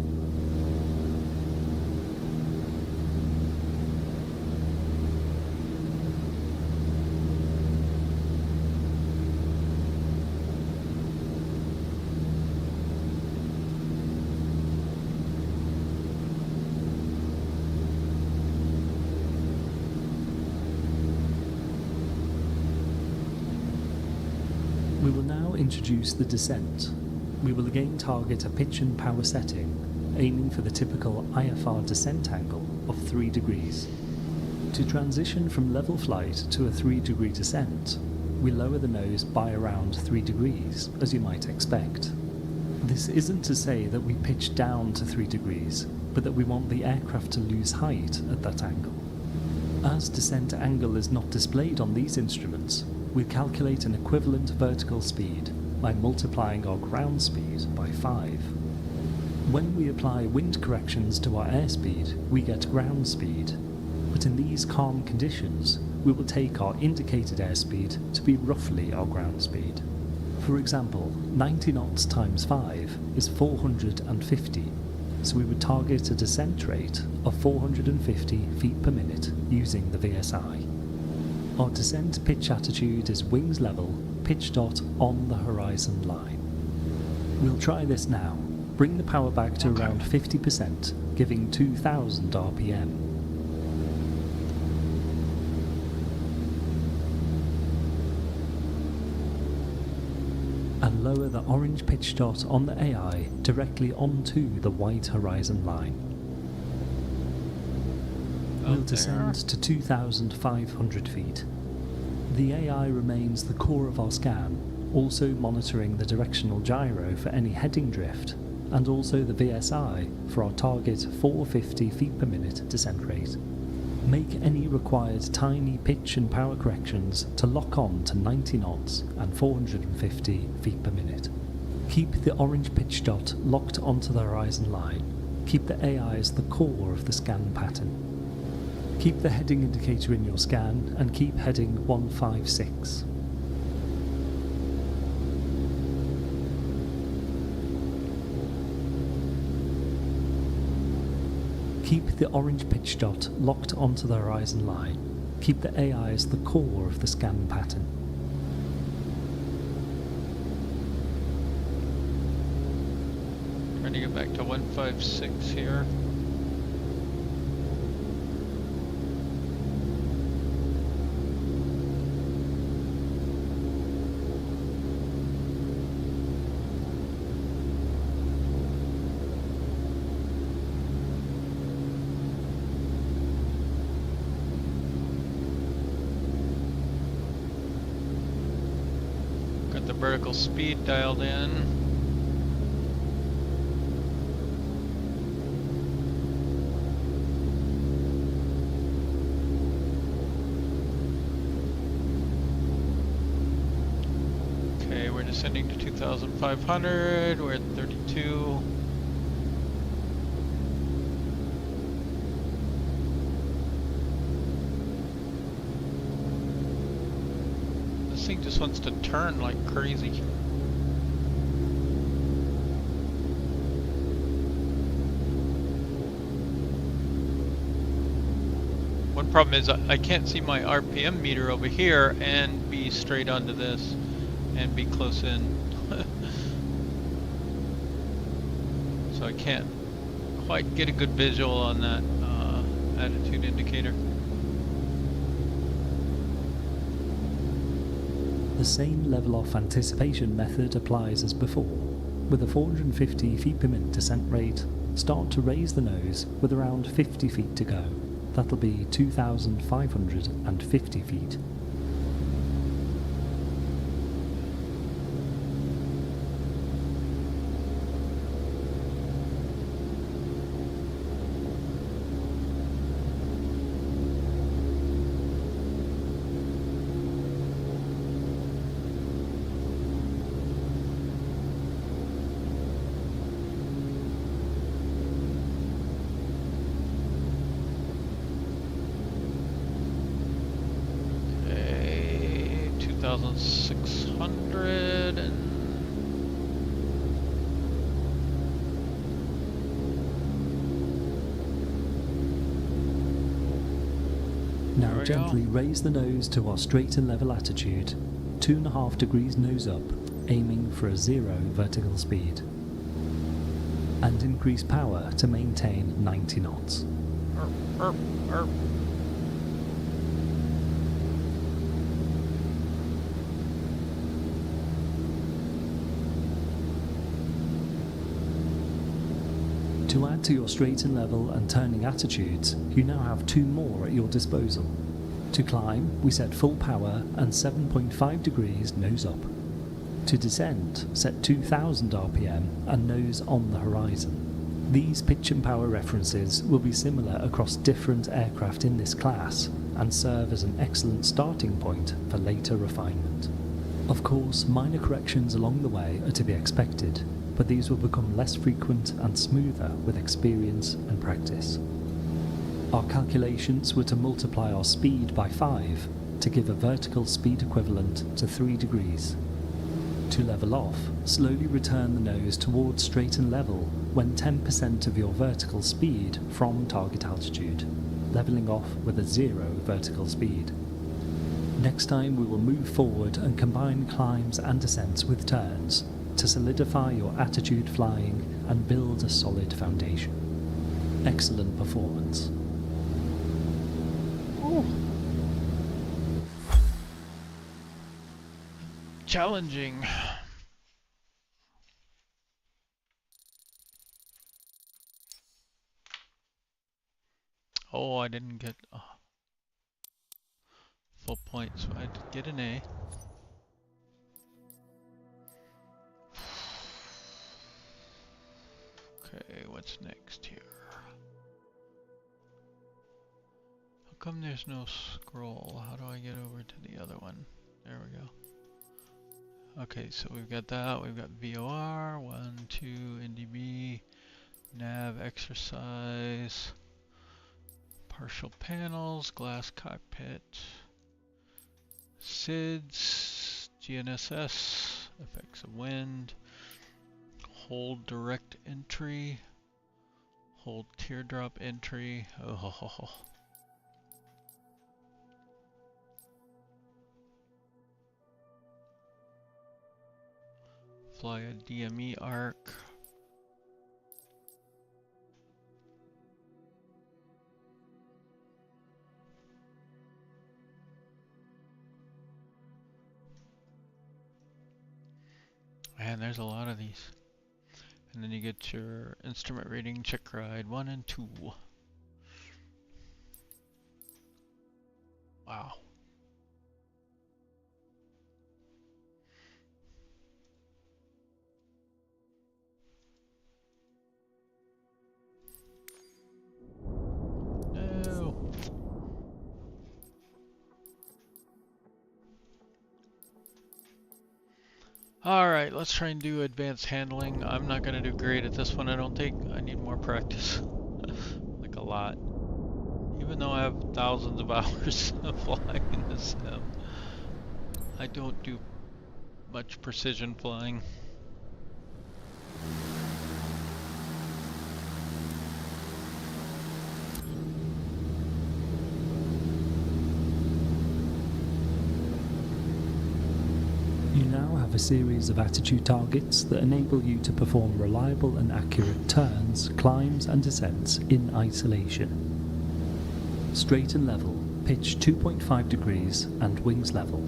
We will now introduce the descent. We will again target a pitch and power setting, aiming for the typical IFR descent angle of 3 degrees. To transition from level flight to a 3-degree descent, we lower the nose by around 3 degrees, as you might expect. This isn't to say that we pitch down to 3 degrees, but that we want the aircraft to lose height at that angle. As descent angle is not displayed on these instruments, we calculate an equivalent vertical speed by multiplying our ground speed by 5. When we apply wind corrections to our airspeed, we get ground speed, but in these calm conditions, we will take our indicated airspeed to be roughly our ground speed. For example, 90 knots times 5 is 450, so we would target a descent rate of 450 feet per minute using the VSI. Our descent pitch attitude is wings level, pitch dot on the horizon line. We'll try this now. Bring the power back to around 50%, giving 2,000 RPM. And lower the orange pitch dot on the AI directly onto the white horizon line. We'll descend to 2,500 feet. The AI remains the core of our scan, also monitoring the directional gyro for any heading drift, and also the VSI for our target 450 feet per minute descent rate. Make any required tiny pitch and power corrections to lock on to 90 knots and 450 feet per minute. Keep the orange pitch dot locked onto the horizon line. Keep the AI as the core of the scan pattern. Keep the heading indicator in your scan and keep heading 156. Keep the orange pitch dot locked onto the horizon line. Keep the AI as the core of the scan pattern. Trying to get back to 156 here. Got the vertical speed dialed in. Descending to 2,500, we're at 32. This thing just wants to turn like crazy. One problem is I can't see my RPM meter over here and be straight onto this and be close in. So I can't quite get a good visual on that attitude indicator. The same level off anticipation method applies as before. With a 450 feet per minute descent rate, start to raise the nose with around 50 feet to go. That'll be 2,550 feet. Okay, 2,600 and now gently raise the nose to our straight and level attitude, 2.5 degrees nose up, aiming for a 0 vertical speed. And increase power to maintain 90 knots. Erp. To add to your straight and level and turning attitudes, you now have 2 more at your disposal. To climb, we set full power and 7.5 degrees nose up. To descend, set 2000 RPM and nose on the horizon. These pitch and power references will be similar across different aircraft in this class and serve as an excellent starting point for later refinement. Of course, minor corrections along the way are to be expected, but these will become less frequent and smoother with experience and practice. Our calculations were to multiply our speed by 5 to give a vertical speed equivalent to 3 degrees. To level off, slowly return the nose towards straight and level when 10% of your vertical speed from target altitude, leveling off with a 0 vertical speed. Next time we will move forward and combine climbs and descents with turns to solidify your attitude flying and build a solid foundation. Excellent performance. Ooh. Challenging. Oh, I didn't get full points, so I did get an A. Okay, what's next here? How come there's no scroll? How do I get over to the other one? There we go. Okay, so we've got that. We've got VOR, 1, 2, NDB, nav exercise, partial panels, glass cockpit, SIDS, GNSS, effects of wind, hold direct entry, hold teardrop entry. Oh, ho, ho, ho. Fly a DME arc. Man, there's a lot of these. And then you get your instrument rating, check ride 1 and 2. Wow. No. Alright, let's try and do advanced handling. I'm not going to do great at this one, I don't think. I need more practice. Like a lot. Even though I have thousands of hours of flying in the sim, I don't do much precision flying. You now have a series of attitude targets that enable you to perform reliable and accurate turns, climbs and descents in isolation. Straight and level, pitch 2.5 degrees and wings level.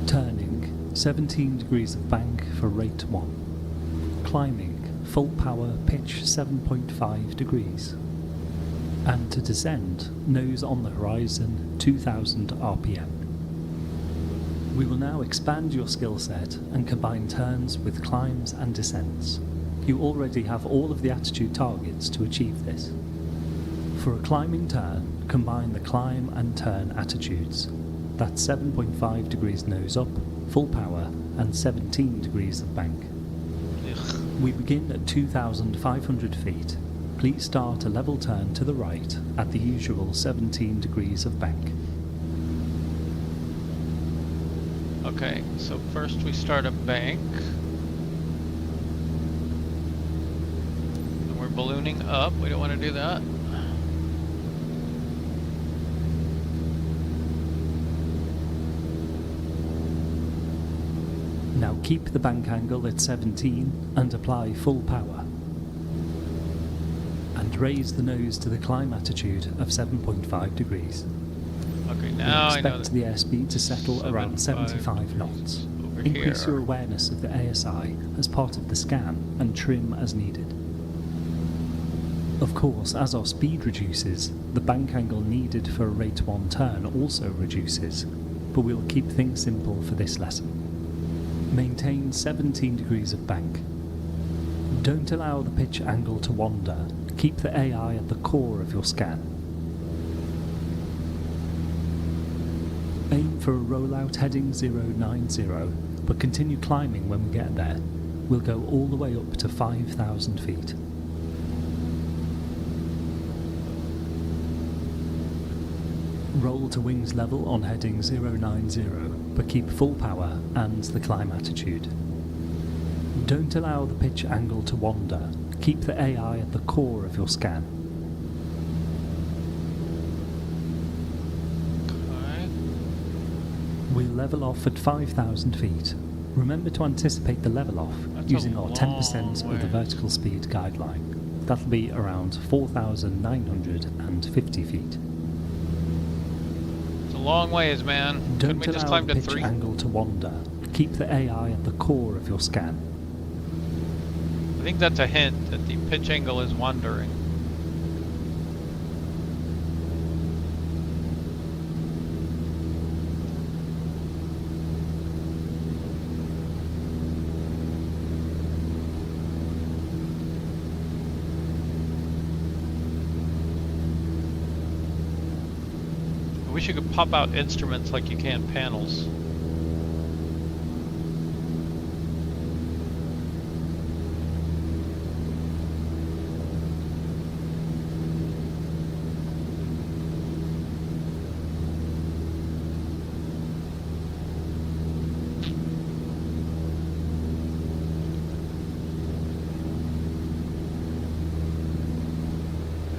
Turning, 17 degrees of bank for rate 1. Climbing, full power, pitch 7.5 degrees. And to descend, nose on the horizon, 2000 RPM. We will now expand your skill set and combine turns with climbs and descents. You already have all of the attitude targets to achieve this. For a climbing turn, combine the climb and turn attitudes. That's 7.5 degrees nose up, full power, and 17 degrees of bank. Ugh. We begin at 2,500 feet. Please start a level turn to the right at the usual 17 degrees of bank. Okay, so first we start a bank. And we're ballooning up, we don't want to do that. Now keep the bank angle at 17 and apply full power. And raise the nose to the climb attitude of 7.5 degrees. Okay, now I know Expect the airspeed to settle around 75 knots. over Increase here. your awareness of the ASI as part of the scan and trim as needed. Of course, as our speed reduces, the bank angle needed for a rate 1 turn also reduces, but we'll keep things simple for this lesson. Maintain 17 degrees of bank. Don't allow the pitch angle to wander. Keep the AI at the core of your scan. Aim for a rollout heading 090, but continue climbing when we get there. We'll go all the way up to 5,000 feet. Roll to wings level on heading 090, but keep full power and the climb attitude. Don't allow the pitch angle to wander. Keep the AI at the core of your scan. Okay. We'll level off at 5,000 feet. Remember to anticipate the level off That's using a our 10% long of the way. vertical speed guideline. That'll be around 4,950 feet. It's a long ways, man. Couldn't Don't we just allow climb the to pitch 3? angle to wander. Keep the AI at the core of your scan. I think that's a hint that the pitch angle is wandering. wish you could pop out instruments like you can panels.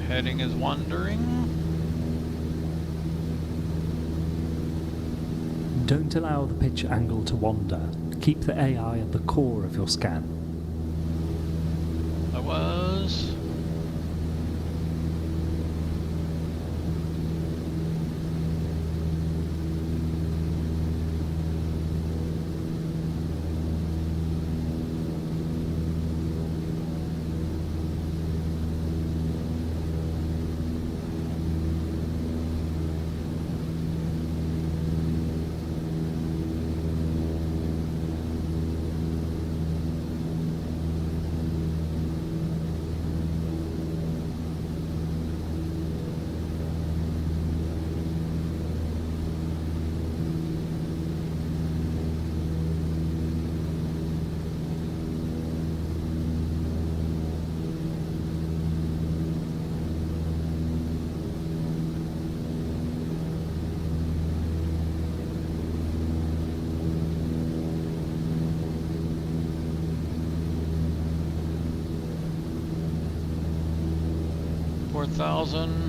Heading is wandering. Don't allow the pitch angle to wander. Keep the AI at the core of your scan. I was. $4,000.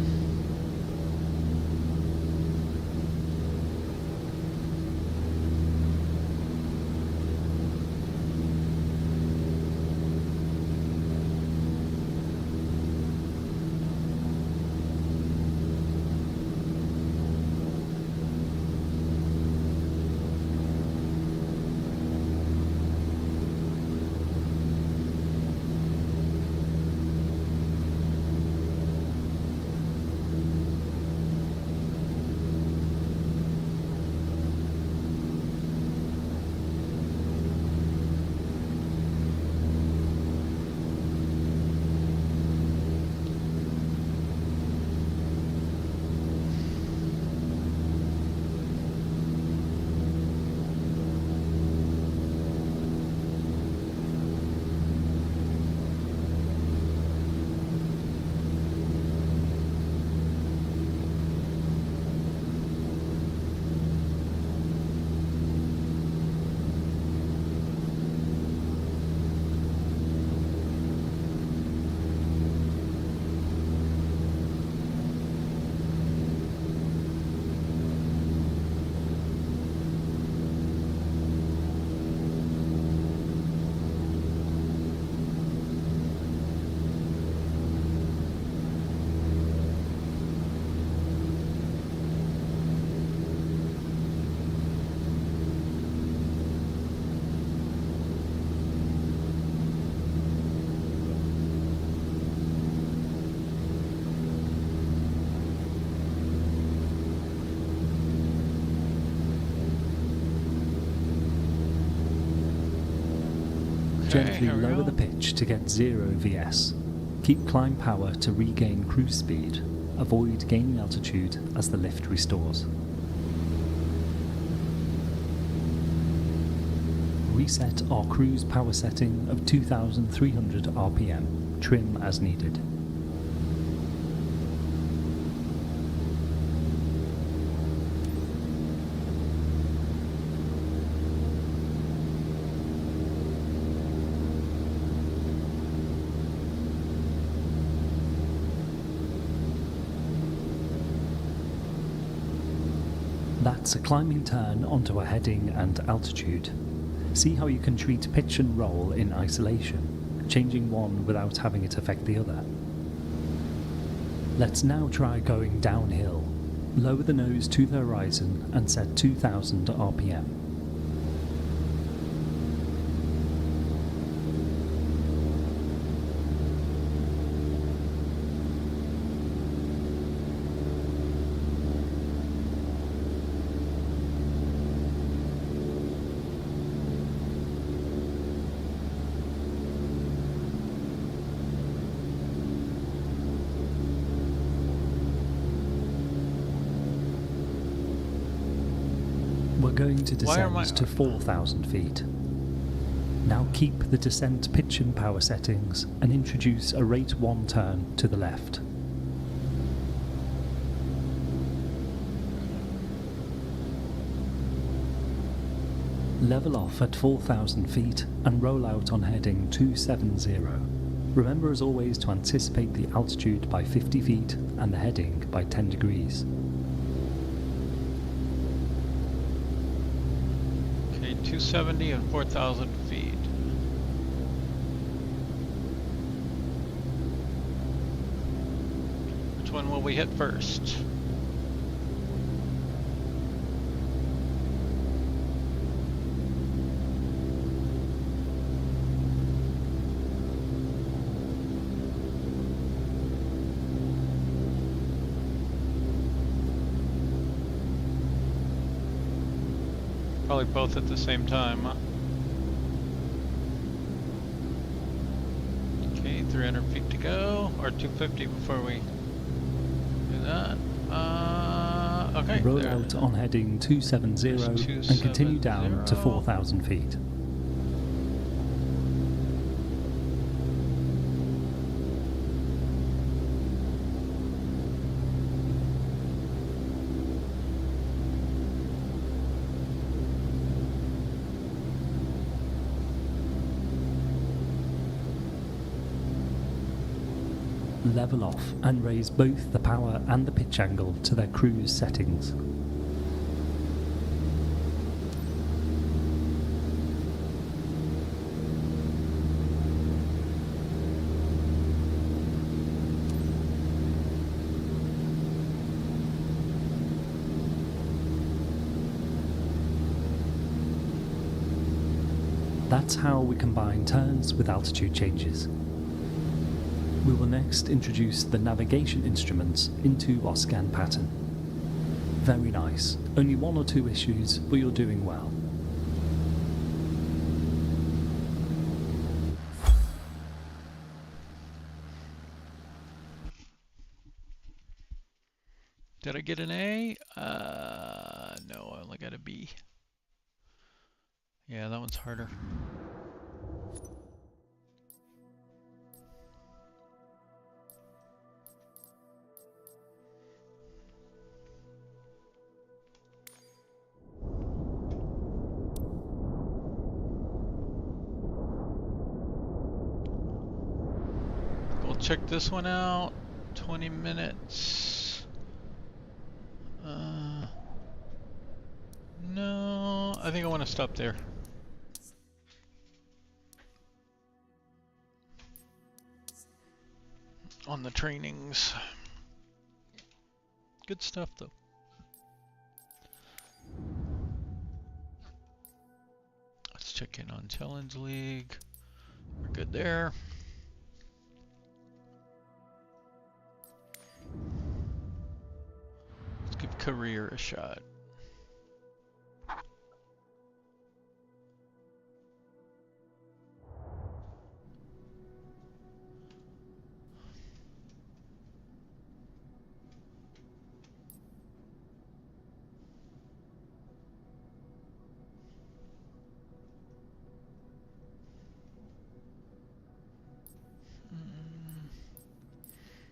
Gently here we lower go. the pitch to get 0 VS. Keep climb power to regain cruise speed. Avoid gaining altitude as the lift restores. Reset our cruise power setting of 2,300 RPM. Trim as needed. That's a climbing turn onto a heading and altitude. See how you can treat pitch and roll in isolation, changing one without having it affect the other. Let's now try going downhill. Lower the nose to the horizon and set 2,000 RPM. We're going to Why am I- descend to 4,000 feet. Now keep the descent pitch and power settings and introduce a rate 1 turn to the left. Level off at 4,000 feet and roll out on heading 270. Remember as always to anticipate the altitude by 50 feet and the heading by 10 degrees. Okay, 270 and 4,000 feet. Which one will we hit first? Probably both at the same time, huh? Okay, 300 feet to go, or 250 before we do that. Okay. Roll there. out on heading 270 and continue down to 4,000 feet. Level off and raise both the power and the pitch angle to their cruise settings. That's how we combine turns with altitude changes. We will next introduce the navigation instruments into our scan pattern. Very nice. Only 1 or 2 issues, but you're doing well. Did I get an A? No, I only got a B. Yeah, that one's harder. We'll check this one out. 20 minutes. No, I think I want to stop there. On the trainings. Good stuff though. Let's check in on Challenge League. We're good there. Let's give career a shot.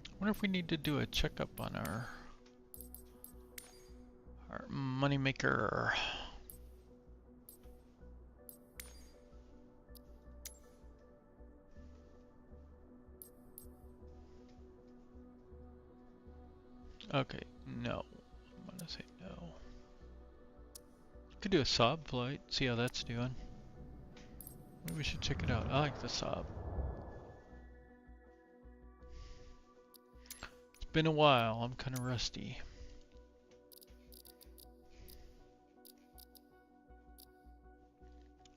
I wonder if we need to do a checkup on our moneymaker. Okay, no. I'm gonna say no. Could do a Saab flight, see how that's doing. Maybe we should check it out. I like the Saab. It's been a while, I'm kind of rusty.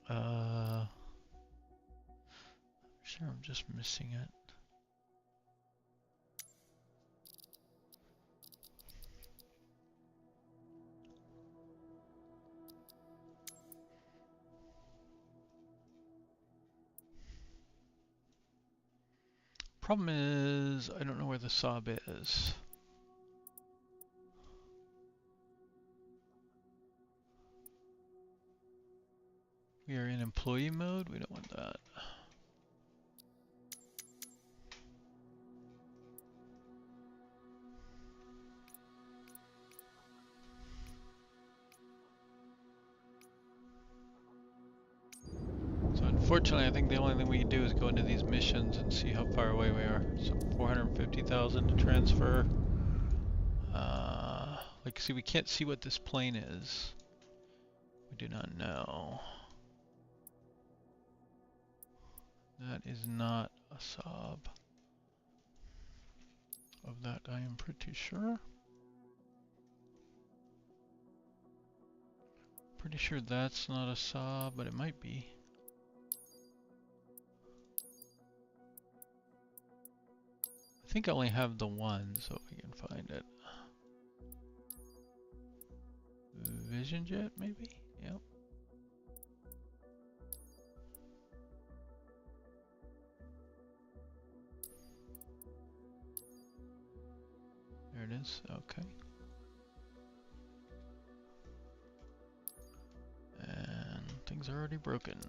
I'm sure I'm just missing it. Problem is, I don't know where the Saab is. We are in employee mode. We don't want that. So unfortunately, I think the only thing we can do is go into these missions and see how far away we are. So 450,000 to transfer. Like, see, we can't see what this plane is. We do not know. That is not a Saab. Of that, I am pretty sure. Pretty sure that's not a Saab, but it might be. I think I only have the one, so we can find it. Vision jet, maybe? Yep. There it is, okay. And things are already broken.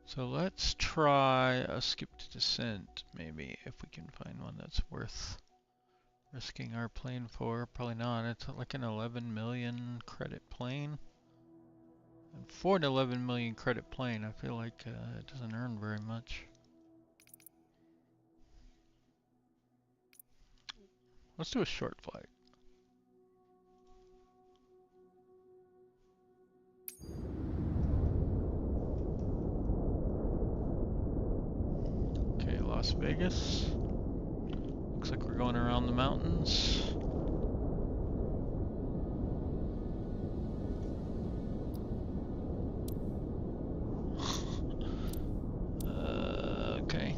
So let's try a skip to descent, maybe, if we can find one that's worth risking our plane for. Probably not. It's like an 11 million credit plane. And for an 11 million credit plane, I feel like it doesn't earn very much. Let's do a short flight. Okay, Las Vegas. Looks like we're going around the mountains. Okay.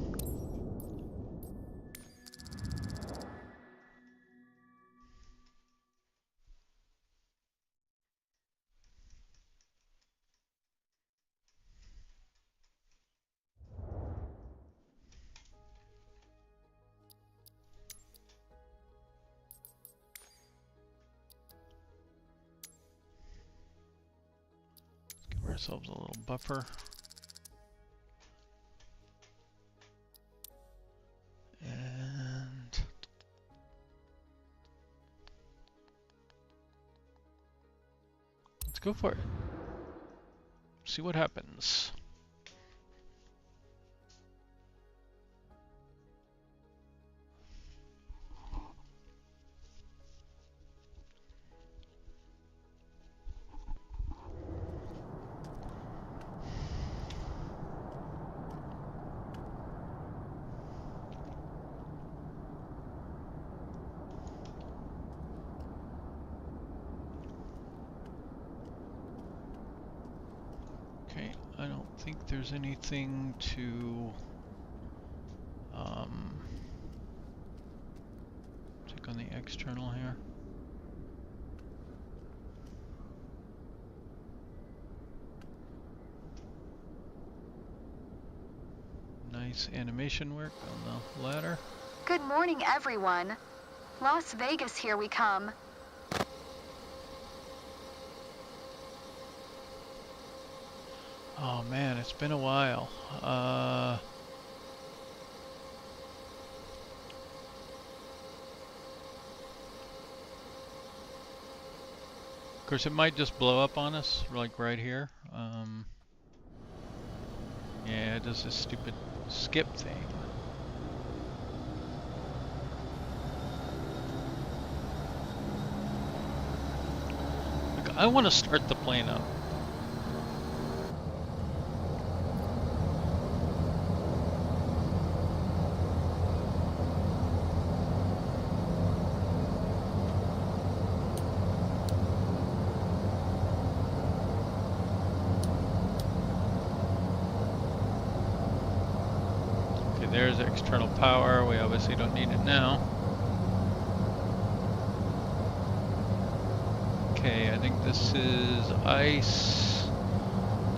Give ourselves a little buffer. And let's go for it. See what happens. Okay, I don't think there's anything to check on the external here. Nice animation work on the ladder. Good morning, everyone. Las Vegas, here we come. Oh man, it's been a while. Of course, it might just blow up on us, like right here. Yeah, it does this stupid skip thing. Like, I want to start the plane up. There's external power. We obviously don't need it now. Okay, I think this is ice.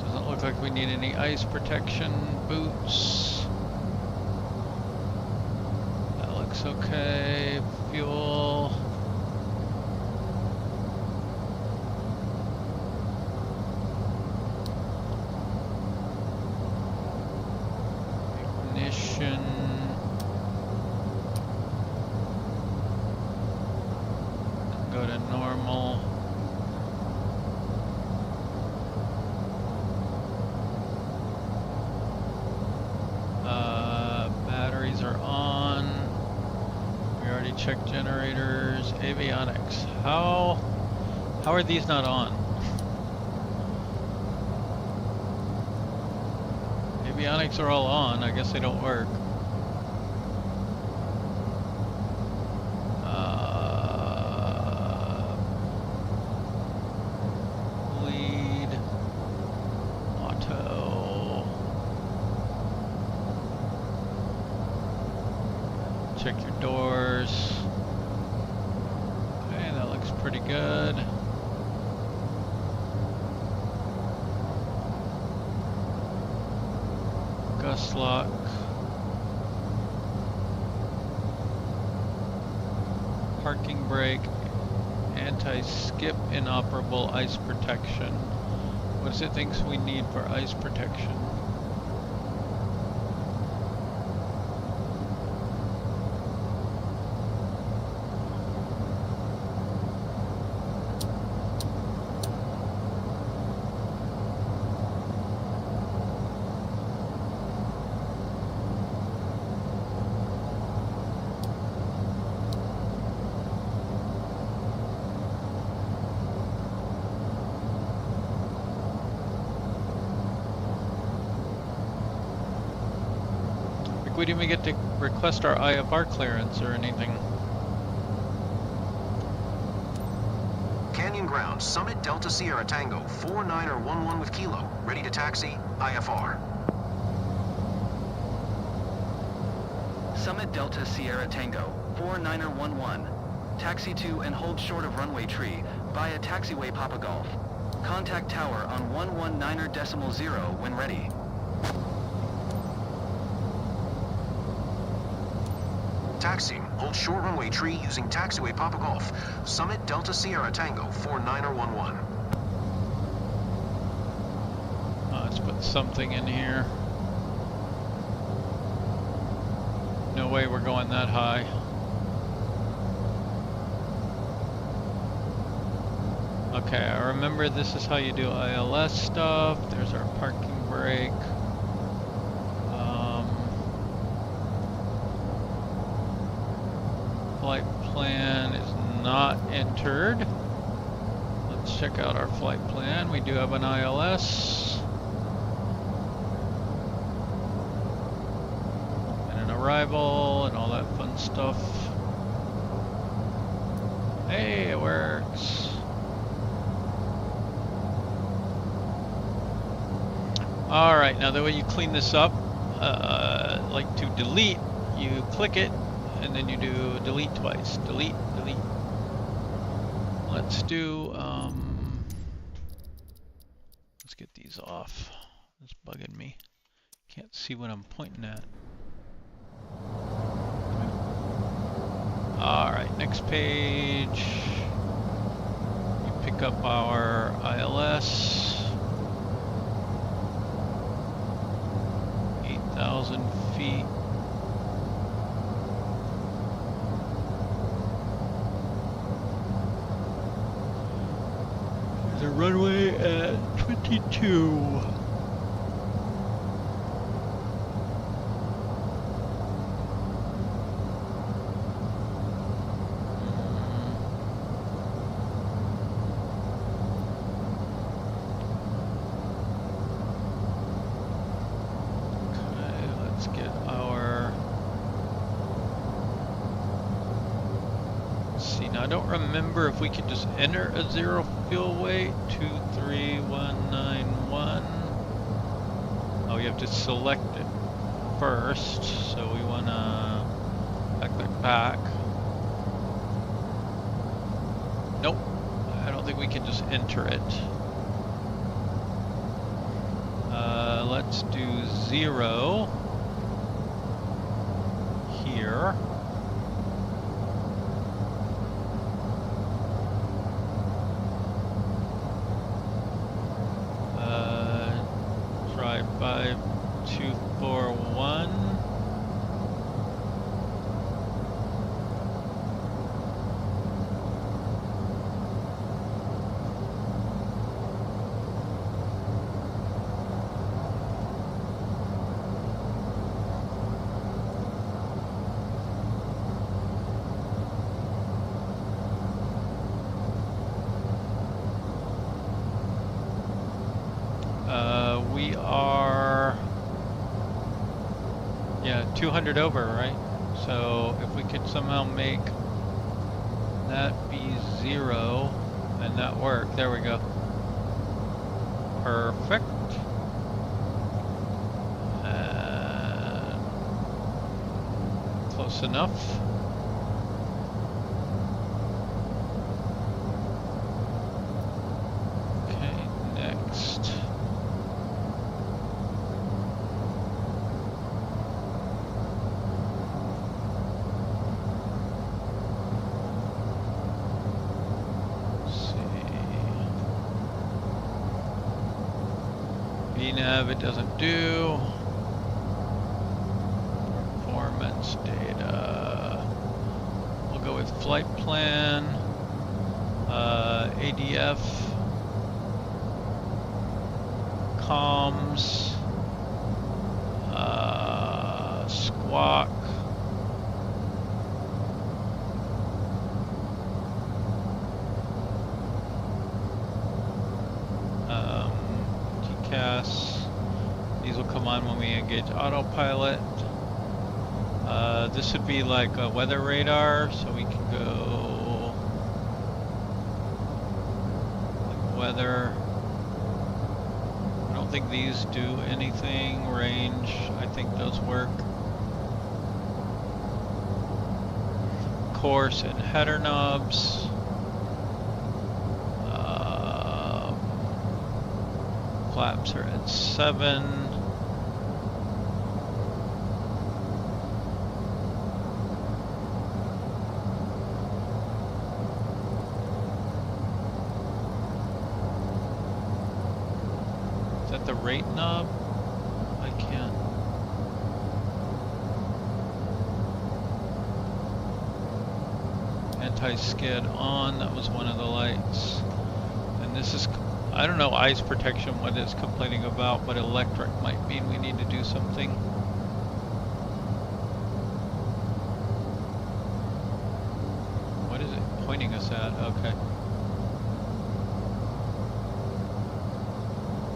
Doesn't look like we need any ice protection boots. That looks okay. Fuel. Ignition. Go to normal. Batteries are on. We already checked generators. Avionics. How are these not on? Avionics are all on. I guess they don't work. Lead. Auto. Check your doors. Okay, that looks pretty good. Gust lock. Parking brake. Anti-skip inoperable ice protection. What does it think we need for ice protection? We didn't even get to request our IFR clearance or anything. Canyon Ground, Summit Delta Sierra Tango, 49er11 with Kilo, ready to taxi, IFR. Summit Delta Sierra Tango, 49er11. Taxi to and hold short of runway tree via taxiway Papa Golf. Contact tower on 119.0 when ready. Taxiing, hold short runway tree using taxiway Papa Golf. Summit Delta Sierra Tango, 49er11. Let's put something in here. No way we're going that high. Okay, I remember this is how you do ILS stuff. There's our parking brake. Flight plan is not entered. Let's check out our flight plan. We do have an ILS. And an arrival and all that fun stuff. Hey, it works. Alright, now the way you clean this up, like to delete, you click it, and then you do delete twice. Delete, delete. Let's do, let's get these off. It's bugging me. Can't see what I'm pointing at. Alright, next page. You pick up our ILS. 8,000 feet. The runway at 22. Okay, let's get our... Let's see, now I don't remember if we could just enter a zero fuel weight. 23191. Oh, you have to select it first, so we wanna click back. Nope, I don't think we can just enter it. Let's do 0 here. Try 5241. We are, yeah, 200 over, right? So if we could somehow make that be 0 and that work, there we go. Perfect. Close enough. Okay, next. VNav, it doesn't do. Performance data. We'll go with flight plan, ADF, comms, squawk. These will come on when we engage autopilot. This would be like a weather radar, so we can go like weather. I don't think these do anything. Range, I think those work. Course and header knobs. Flaps are at 7. Is that the rate knob? I can't. Anti-skid on, that was one of the lights. And this is, I don't know, ice protection, what it's complaining about, but electric might mean we need to do something. What is it pointing us at? Okay.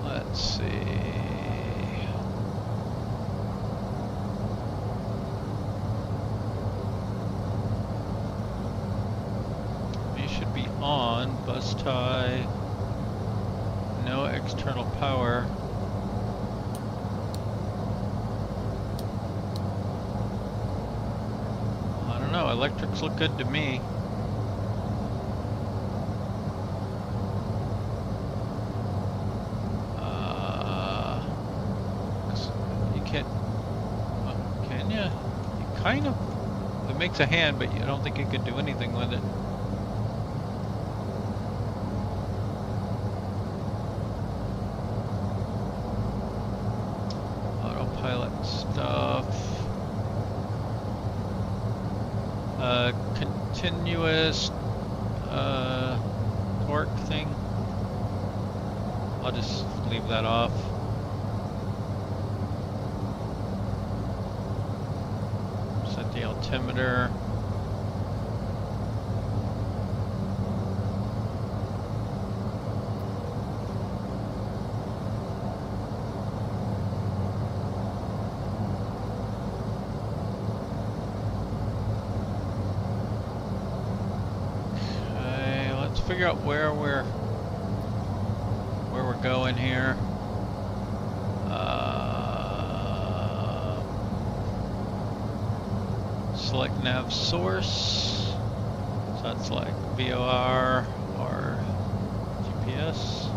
Let's see. We should be on, bus tie. No external power. I don't know, electrics look good to me. You can't, well, can you? You kind of, it makes a hand, but you don't think you could do anything with it. Stuff. Continuous torque thing. I'll just leave that off. Set the altimeter. Figure out where we're going here. Select nav source. So that's like VOR or GPS.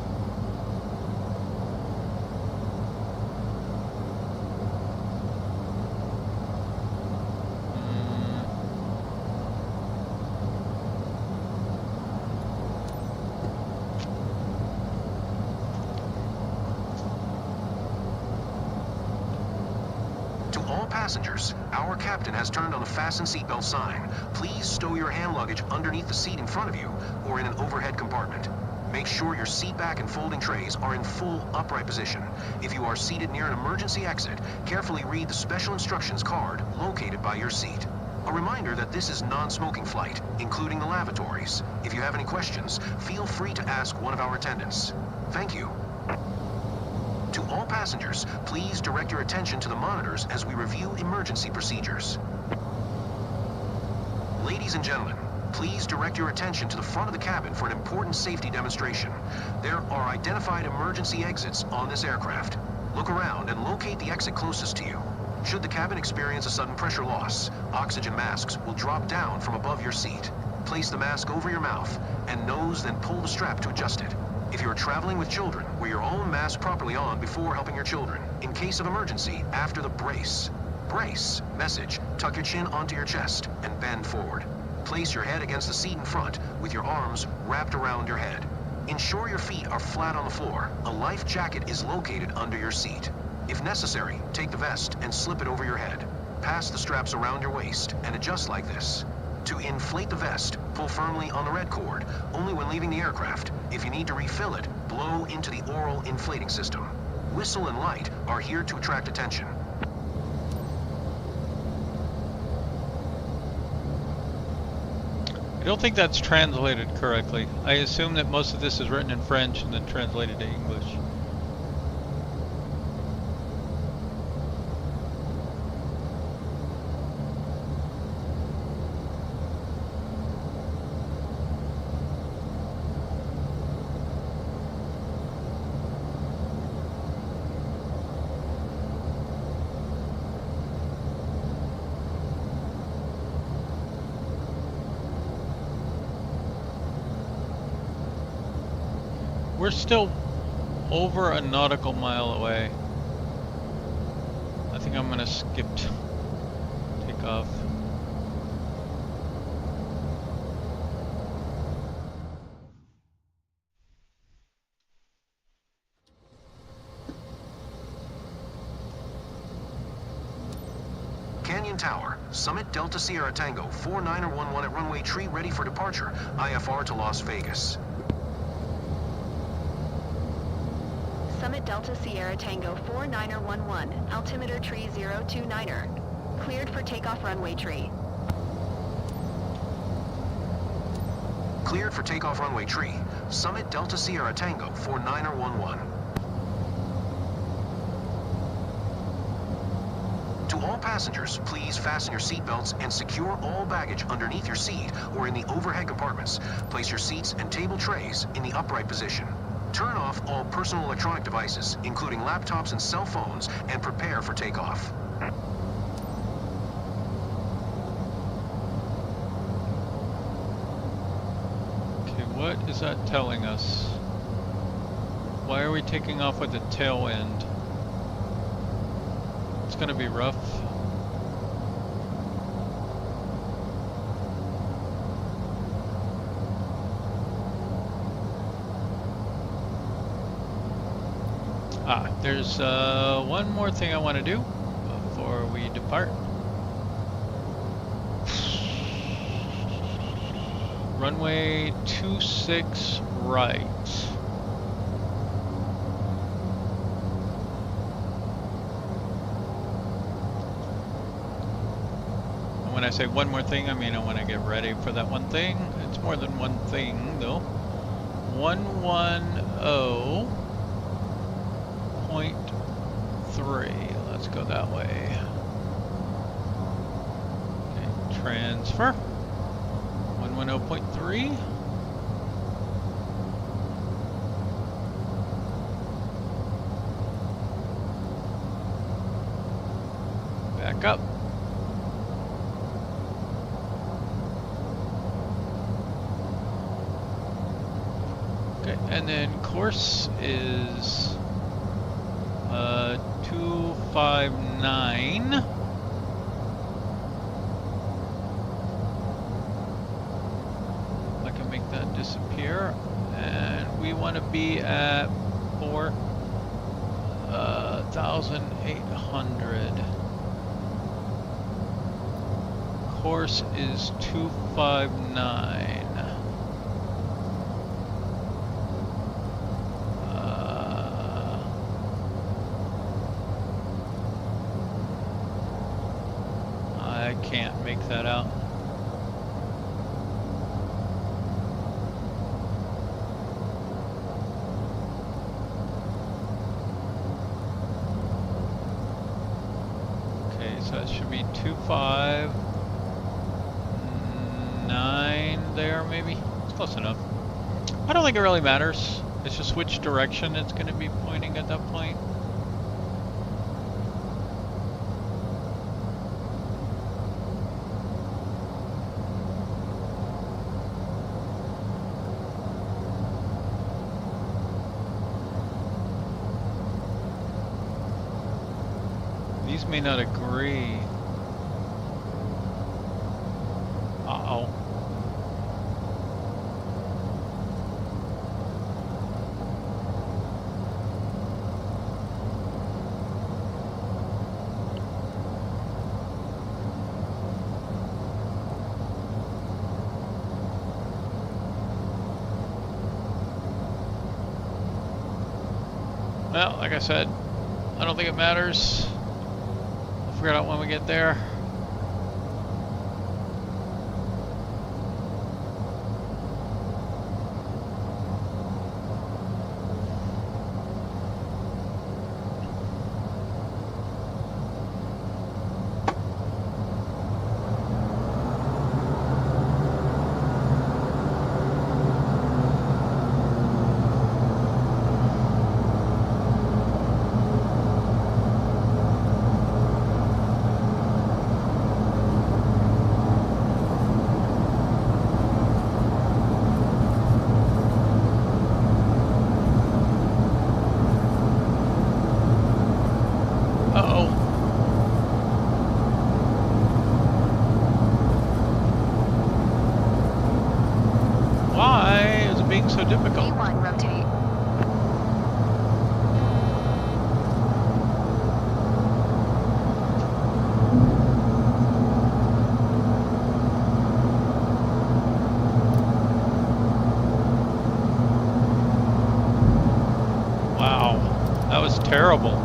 passengers, our captain has turned on the fasten seatbelt sign. Please stow your hand luggage underneath the seat in front of you or in an overhead compartment. Make sure your seat back and folding trays are in full upright position. If you are seated near an emergency exit, carefully read the special instructions card located by your seat. A reminder that this is non-smoking flight, including the lavatories. If you have any questions, feel free to ask one of our attendants. Thank you. To all passengers, please direct your attention to the monitors as we review emergency procedures. Ladies and gentlemen, please direct your attention to the front of the cabin for an important safety demonstration. There are identified emergency exits on this aircraft. Look around and locate the exit closest to you. Should the cabin experience a sudden pressure loss, oxygen masks will drop down from above your seat. Place the mask over your mouth and nose, then pull the strap to adjust it. If you are traveling with children, wear your own mask properly on before helping your children. In case of emergency, after the brace. Brace. Message. Tuck your chin onto your chest and bend forward. Place your head against the seat in front with your arms wrapped around your head. Ensure your feet are flat on the floor. A life jacket is located under your seat. If necessary, take the vest and slip it over your head. Pass the straps around your waist and adjust like this. To inflate the vest, pull firmly on the red cord, only when leaving the aircraft. If you need to refill it, blow into the oral inflating system. Whistle and light are here to attract attention. I don't think that's translated correctly. I assume that most of this is written in French and then translated to English. We're still over a nautical mile away. I think I'm gonna skip takeoff. Canyon Tower, Summit Delta Sierra Tango 4911 at runway tree ready for departure, IFR to Las Vegas. Summit Delta Sierra Tango 4911, altimeter tree 029er. Cleared for takeoff runway tree. Cleared for takeoff runway tree, Summit Delta Sierra Tango 4911. To all passengers, please fasten your seatbelts and secure all baggage underneath your seat or in the overhead compartments. Place your seats and table trays in the upright position. Turn off all personal electronic devices, including laptops and cell phones, and prepare for takeoff. Okay, what is that telling us? Why are we taking off with a tailwind? It's gonna be rough. There's one more thing I want to do before we depart. Runway 26 right. And when I say one more thing, I mean I want to get ready for that one thing. It's more than one thing though. 110.3. Let's go that way. Okay, transfer. 110.3. Back up. Okay, and then course is 259. I can make that disappear, and we want to be at 4,800. course is 259. I can't make that out. Okay, so that should be 259 there, maybe? It's close enough. I don't think it really matters. It's just which direction it's going to be pointing at that point. These may not agree. Uh-oh. Well, like I said, I don't think it matters. We'll figure it out when we get there. So difficult. V1 rotate. Wow, that was terrible.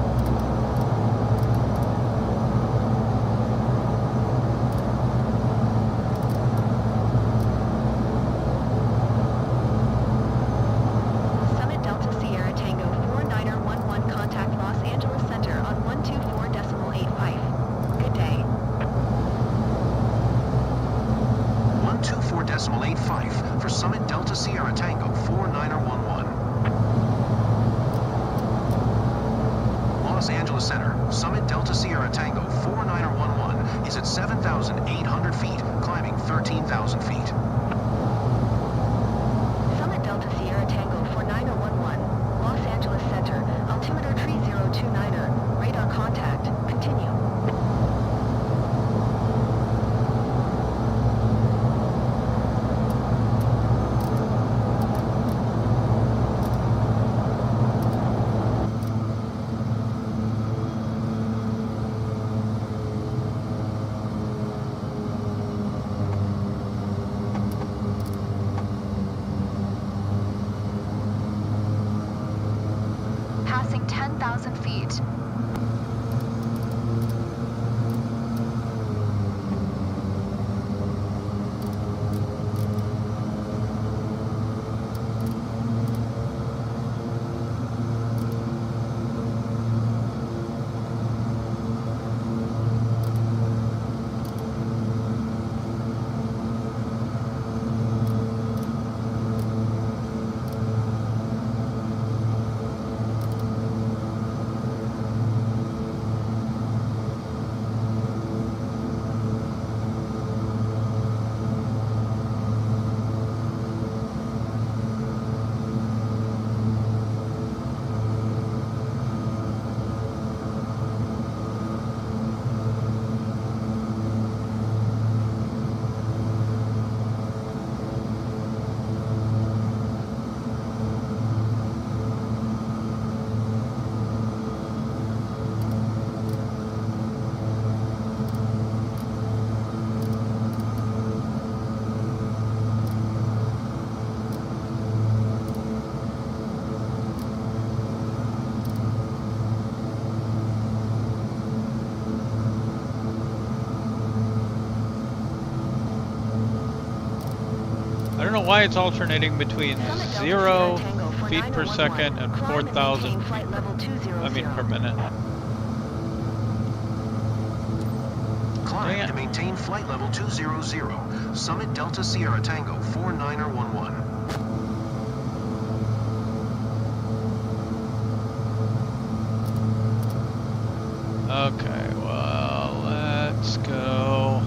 For Summit Delta Sierra Tango 4911. Los Angeles Center, Summit Delta Sierra Tango 4911 is at 7,800 feet, climbing 13,000 feet. Summit Delta Sierra Tango 4911, Los Angeles Center, altimeter tree 029er, radar contact, continue. Passing 10,000 feet. why it's alternating between Summit Delta 0 Sierra Tango feet per 4911. second and Climb and 4,000 maintain flight feet level 200. I mean per minute. Climb Dang to it. maintain flight level 200. Summit Delta Sierra Tango 4911. Okay, well, let's go.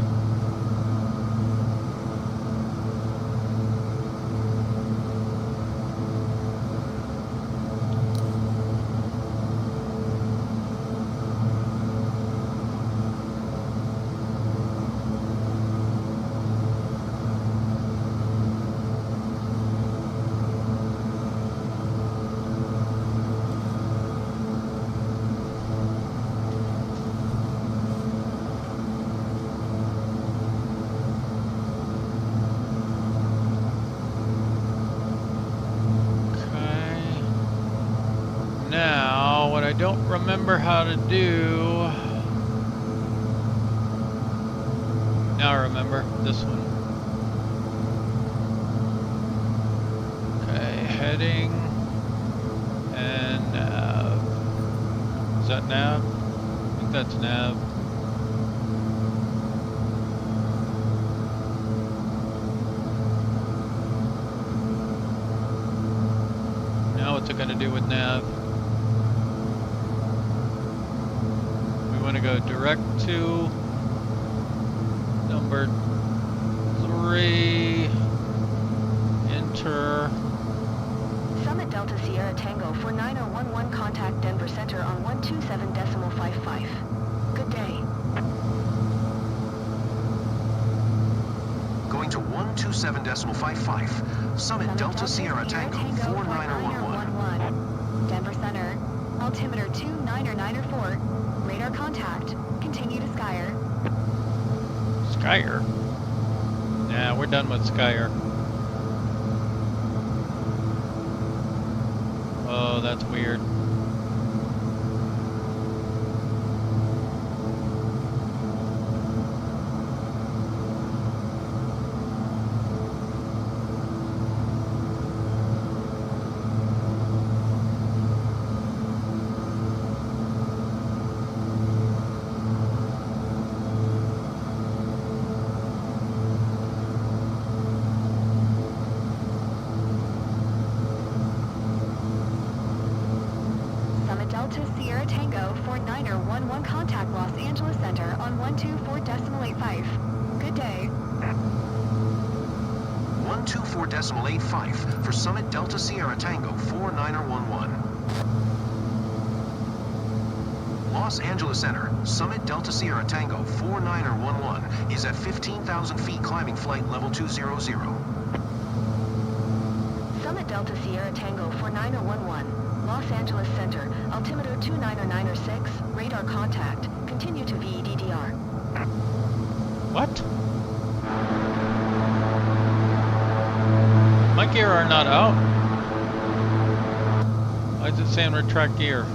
Okay. Now, what I don't remember how to do. Now I remember this one. Okay, heading and nav. Is that nav? I think that's nav. Now what's it going to do with nav? We want to go direct to number 3, enter. Summit Delta Sierra Tango 4911, contact Denver Center on 127.55. Good day. Going to 127.55. Summit Delta Sierra Tango 4911. Denver Center, altimeter 2994, radar contact, continue to Skyer. Skyer? Nah, we're done with Skyer. Oh, that's weird. Summit Delta Sierra Tango 4911, contact Los Angeles Center on 124.85. Good day. 124.85 for Summit Delta Sierra Tango 4911. Los Angeles Center, Summit Delta Sierra Tango 4911 is at 15,000 feet climbing flight level 200. Summit Delta Sierra Tango 4911, Los Angeles Center, altimeter 29906, radar contact, continue to VEDDR. What? My gear are not out. Why is it saying retract gear?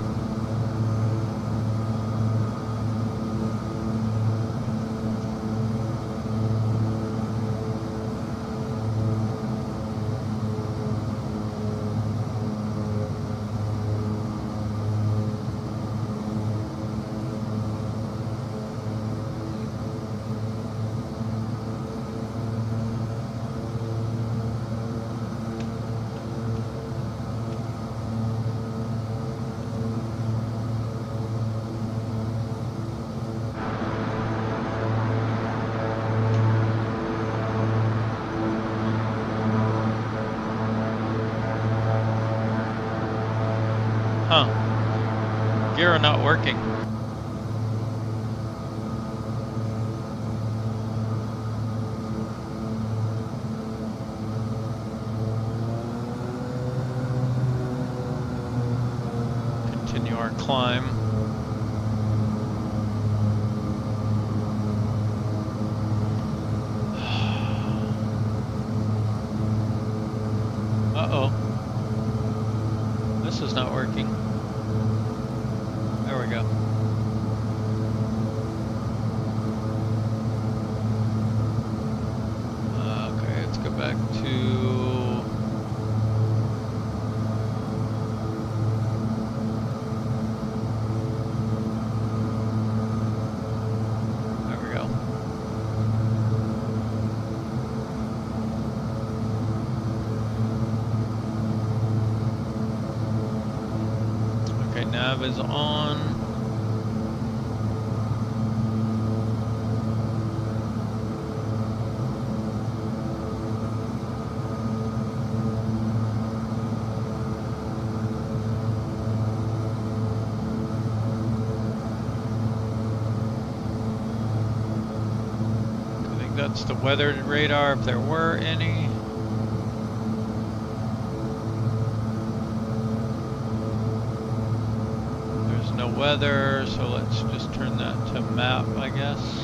Huh. Gear are not working. Continue our climb. Uh-oh. This is not working. There we go. Okay, let's go back to Okay, nav is on. I think that's the weather radar if there were any. No weather, so let's just turn that to map, I guess.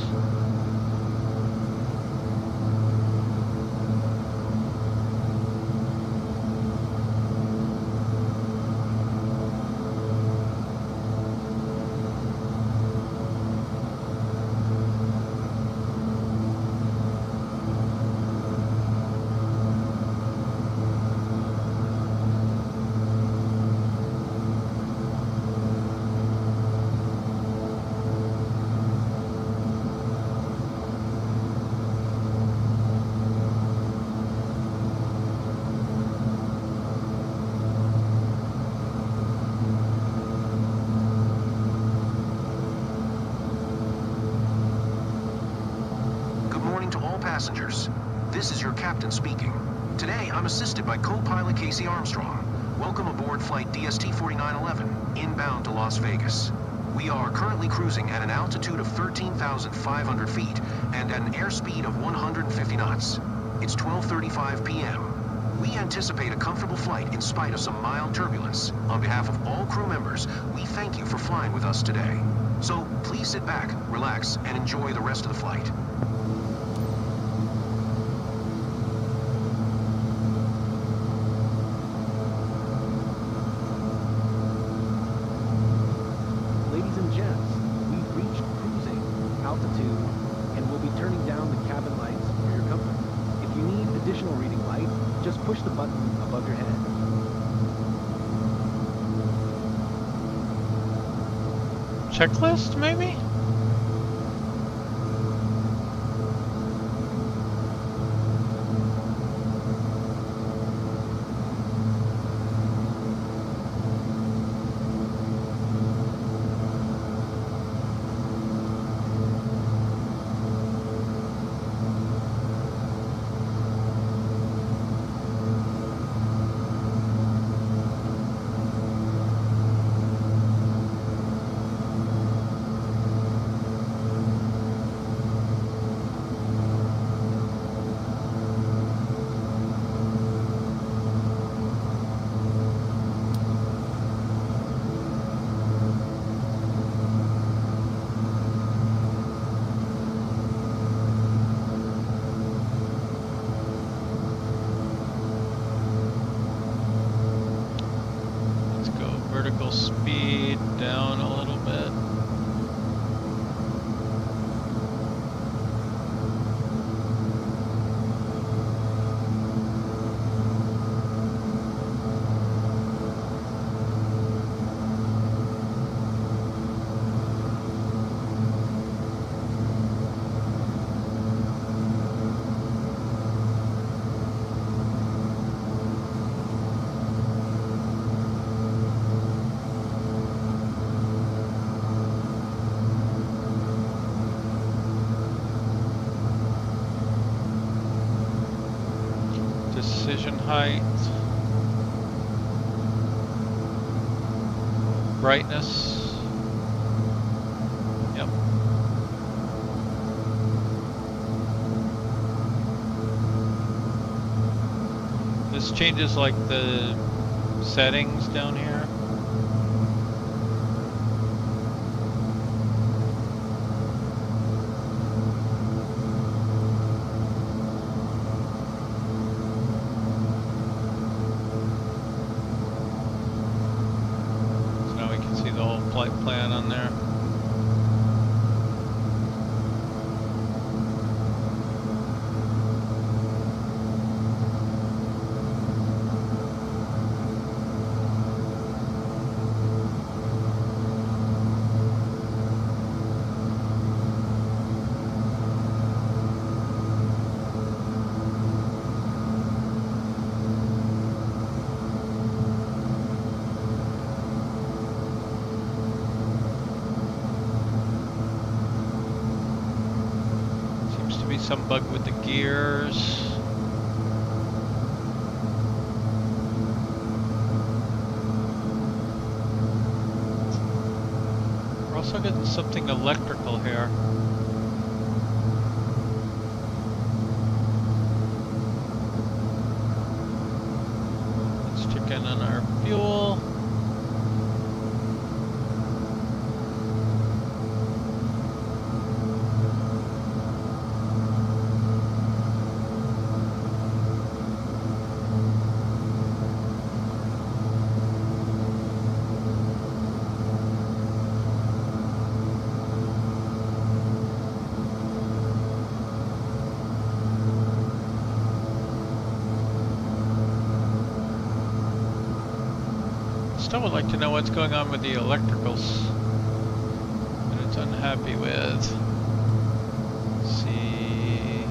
Passengers, this is your captain speaking. Today, I'm assisted by co-pilot Casey Armstrong. Welcome aboard flight DST-4911, inbound to Las Vegas. We are currently cruising at an altitude of 13,500 feet and at an airspeed of 150 knots. It's 12:35 p.m. We anticipate a comfortable flight in spite of some mild turbulence. On behalf of all crew members, we thank you for flying with us today. So please sit back, relax, and enjoy the rest of the flight. Push the button above your head. Checklist, maybe? Vertical speed down a little bit. Decision height, brightness, yep. This changes like the settings down here. Flight plan on there. some bug with the gears. We're also getting something electrical here. Let's check in on our fuel. Still would like to know what's going on with the electricals that it's unhappy with. Let's see.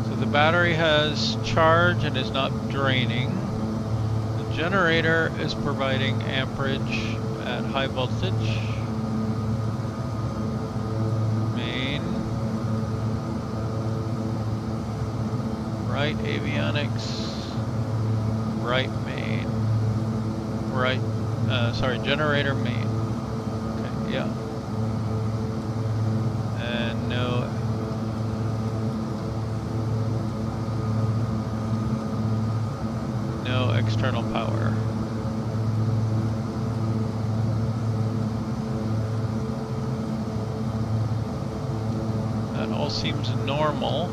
So the battery has charge and is not draining. The generator is providing amperage at high voltage. Main. Right avionics. Right main. Right, sorry, generator main. Okay, yeah. And no external power. That all seems normal.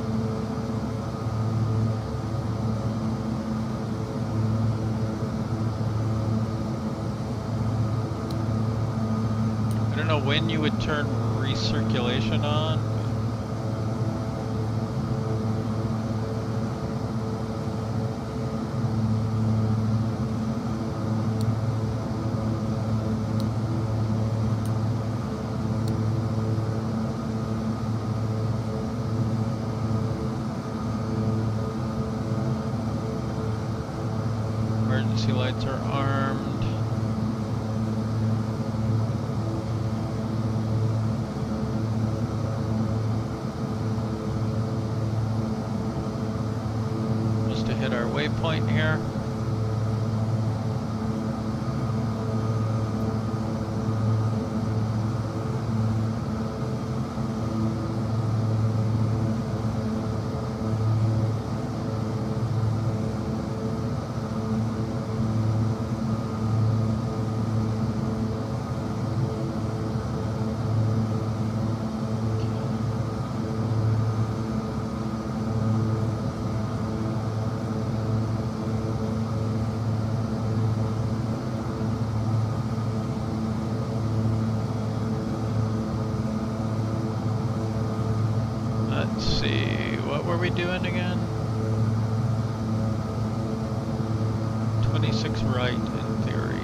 When you would turn recirculation on. Emergency lights are armed. Waypoint here. Let's see, what were we doing again? 26 right in theory.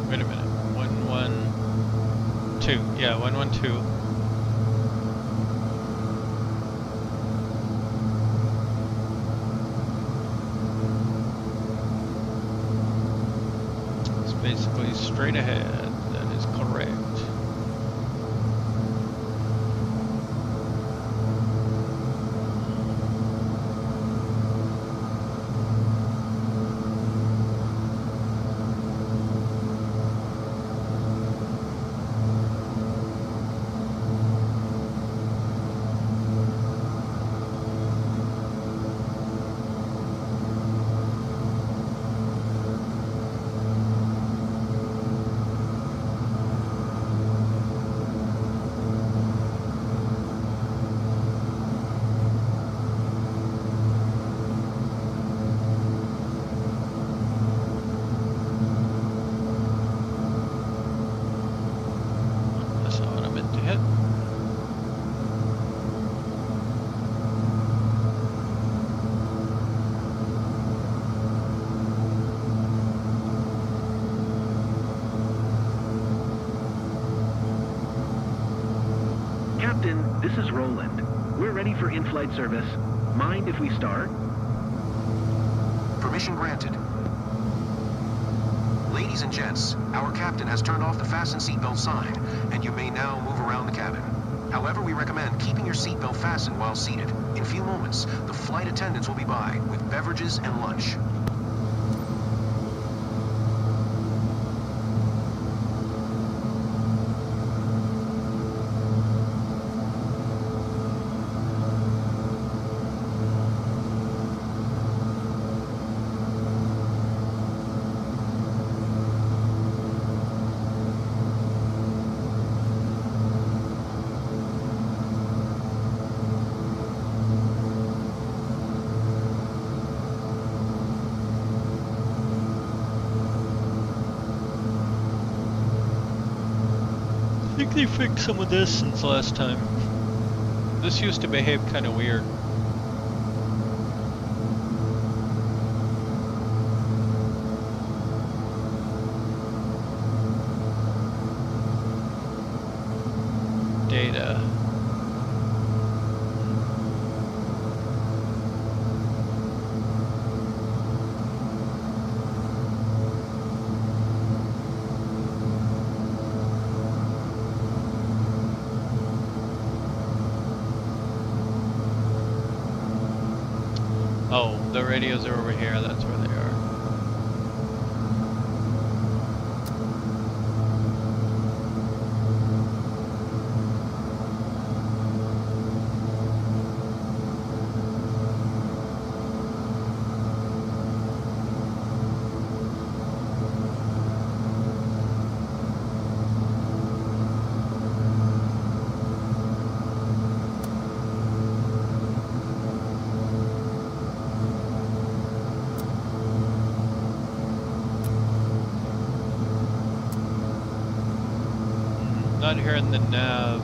Wait a minute. 112. Yeah, 112. It's basically straight ahead. That is correct. Houston, this is Roland. We're ready for in-flight service. Mind if we start? Permission granted. Ladies and gents, our captain has turned off the fasten seatbelt sign, and you may now move around the cabin. However, we recommend keeping your seatbelt fastened while seated. In a few moments, the flight attendants will be by with beverages and lunch. I think they fixed some of this since last time. This used to behave kind of weird. Data. Oh, the radios are over here, that's where they are. Not hearing the nav.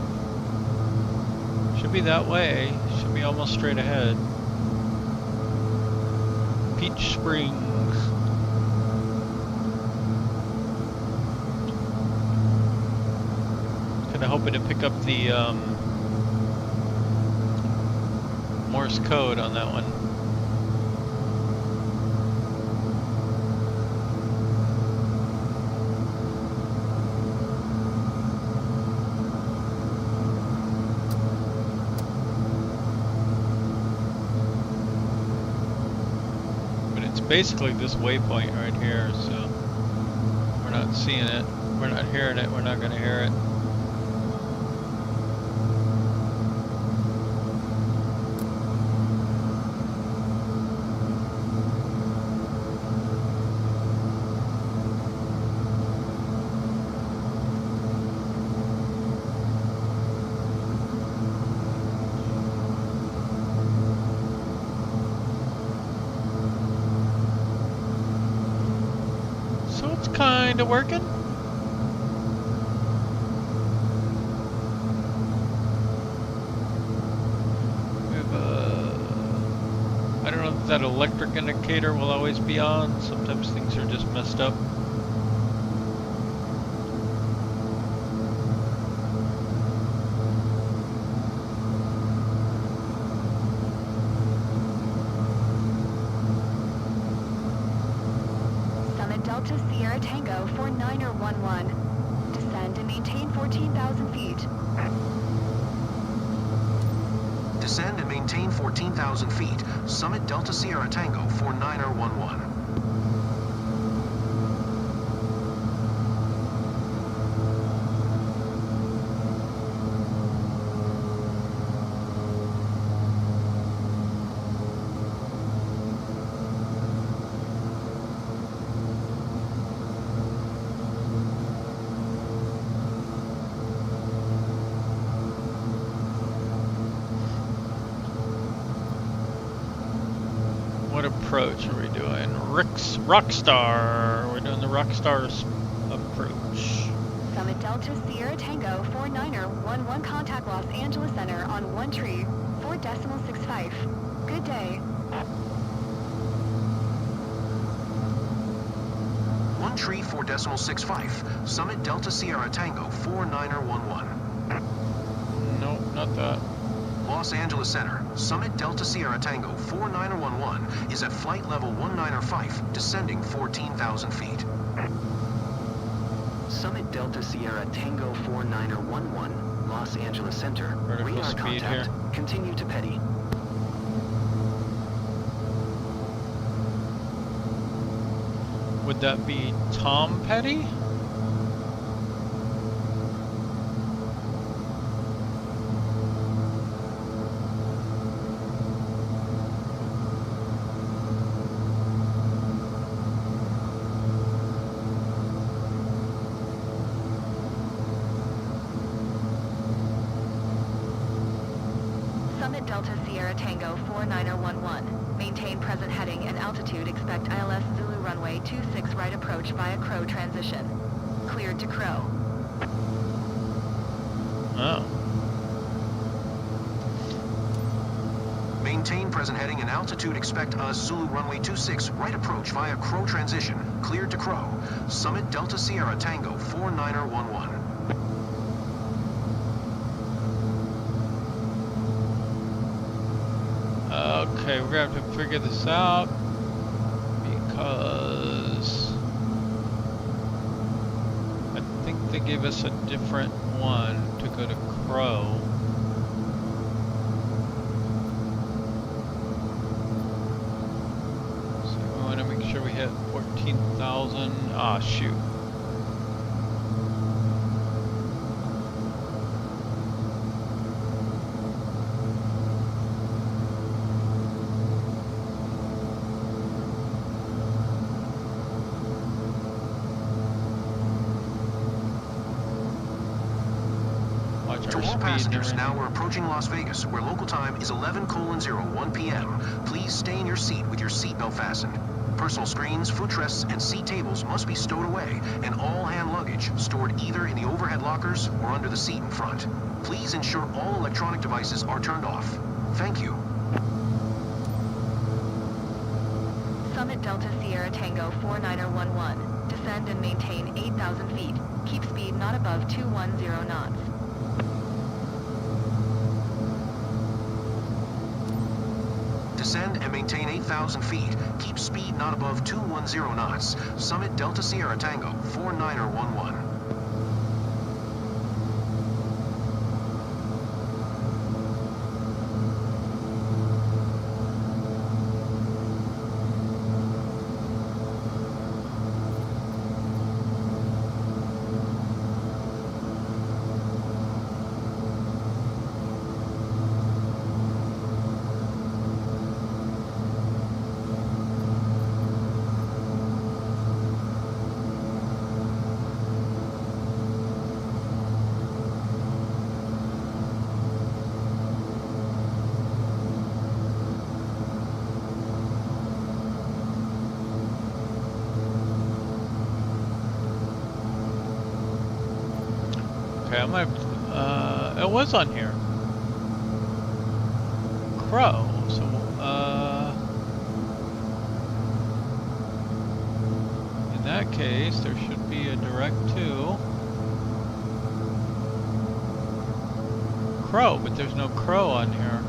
Should be that way. Should be almost straight ahead. Peach Springs. Kinda hoping to pick up the Morse code on that one. Basically this waypoint right here, so we're not seeing it, we're not hearing it, we're not going to hear it. Kinda working. We have I don't know if that electric indicator will always be on. Sometimes things are just messed up. Delta Sierra Tango 4911. Descend and maintain 14,000 feet. Descend and maintain 14,000 feet. Summit Delta Sierra Tango 4911. What approach are we doing? Rockstar. We're doing the Rockstar's approach. Summit Delta Sierra Tango 4911 contact Los Angeles Center on 1 tree 4.65. Good day. 1 tree 4.65. Summit Delta Sierra Tango 4911. Nope, not that. Los Angeles Center, Summit Delta Sierra Tango 4911 is at flight level 195, descending 14,000 feet. Summit Delta Sierra Tango 4911, Los Angeles Center. Vertical Radar speed contact. here. Continue to Petty. Would that be Tom Petty? Summit Delta Sierra Tango 4911. Maintain present heading and altitude. Expect ILS Zulu runway 26 right approach via Crow transition. Cleared to Crow. Oh. Maintain present heading and altitude. Expect Zulu runway 26 right approach via Crow transition. Cleared to Crow. Summit Delta Sierra Tango 4911. Okay, we're gonna have to figure this out because I think they gave us a different one to go to Crow. So we want to make sure we hit 14,000. Ah, shoot. To all passengers, now we're approaching Las Vegas, where local time is 11:01 p.m. Please stay in your seat with your seatbelt fastened. Personal screens, footrests, and seat tables must be stowed away, and all hand luggage stored either in the overhead lockers or under the seat in front. Please ensure all electronic devices are turned off. Thank you. Summit Delta Sierra Tango 4911. Descend and maintain 8,000 feet. Keep speed not above 210 knots. Descend and maintain 8,000 feet. Keep speed not above 210 knots. Summit Delta Sierra Tango 4911. Okay, I might. It was on here. Crow. So, in that case, there should be a direct to Crow, but there's no Crow on here.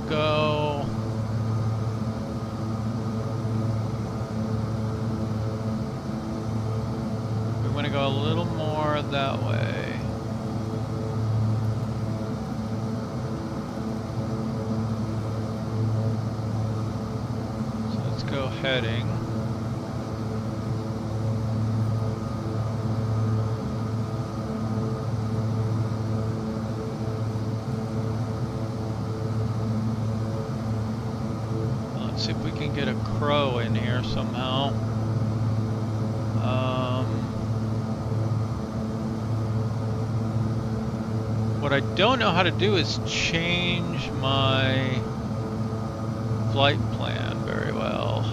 Go. We want to go a little more that way. So let's go heading. me get a crow in here somehow. What I don't know how to do is change my flight plan very well.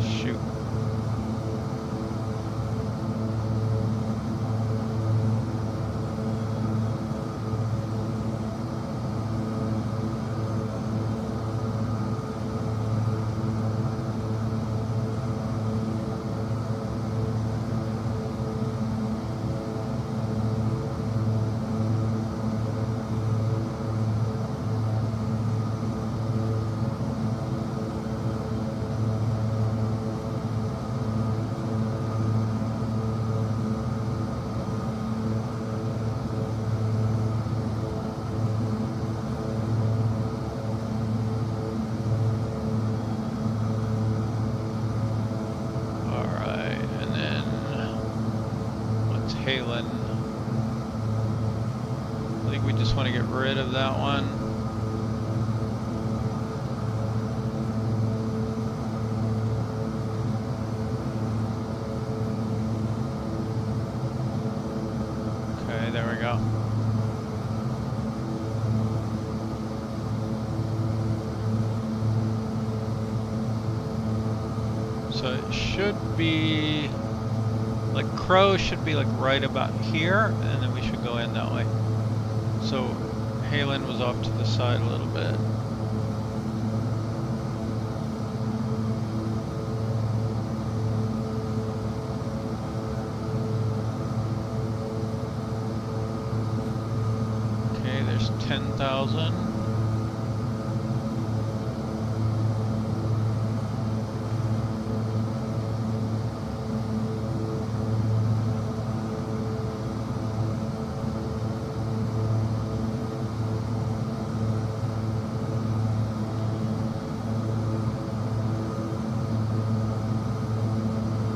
Shoot. Halen. I think we just want to get rid of that one. Okay, there we go. So it should be like Crow should be like right about here, and then we should go in that way. So Halen was off to the side a little bit. Okay, there's 10,000.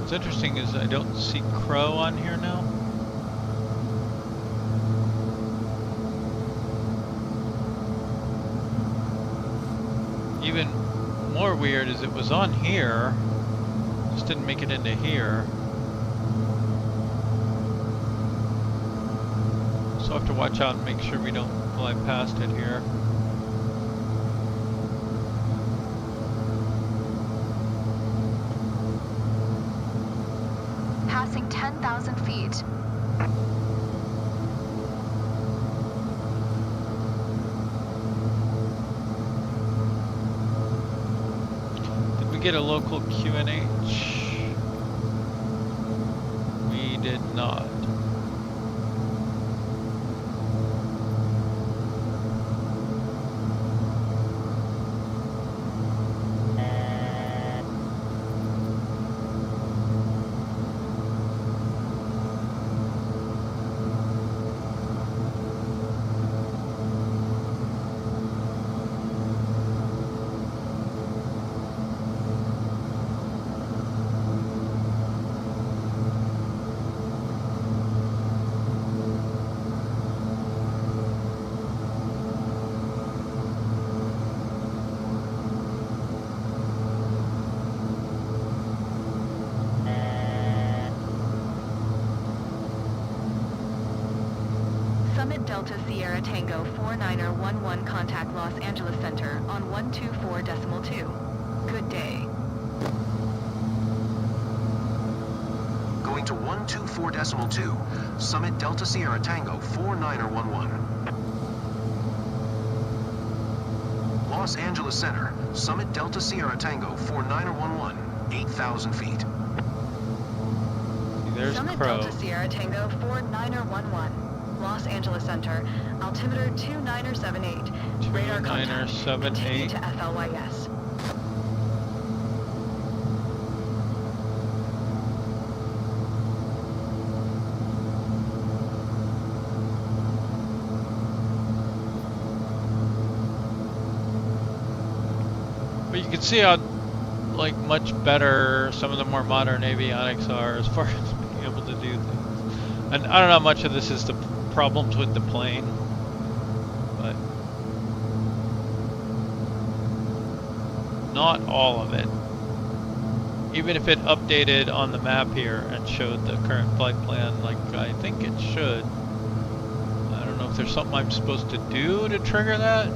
What's interesting is I don't see Crow on here now. Even more weird is it was on here, just didn't make it into here. So I have to watch out and make sure we don't fly past it here. Passing 10,000 feet. Did we get a local QNH? We did not. Summit Delta Sierra Tango 49er11 contact Los Angeles Center on 124.2. Good day. Going to 124.2, Summit Delta Sierra Tango 49er11. Los Angeles Center, Summit Delta Sierra Tango 49er11, 8,000 feet. There's Summit Crow. Delta Sierra Tango 49er11. Los Angeles Center, altimeter 2978. Radar contact. Continue 2978. to FLYS. But you can see how like much better some of the more modern avionics are as far as being able to do things. And I don't know how much of this is the problems with the plane, but not all of it. Even if it updated on the map here and showed the current flight plan like I think it should. I don't know if there's something I'm supposed to do to trigger that.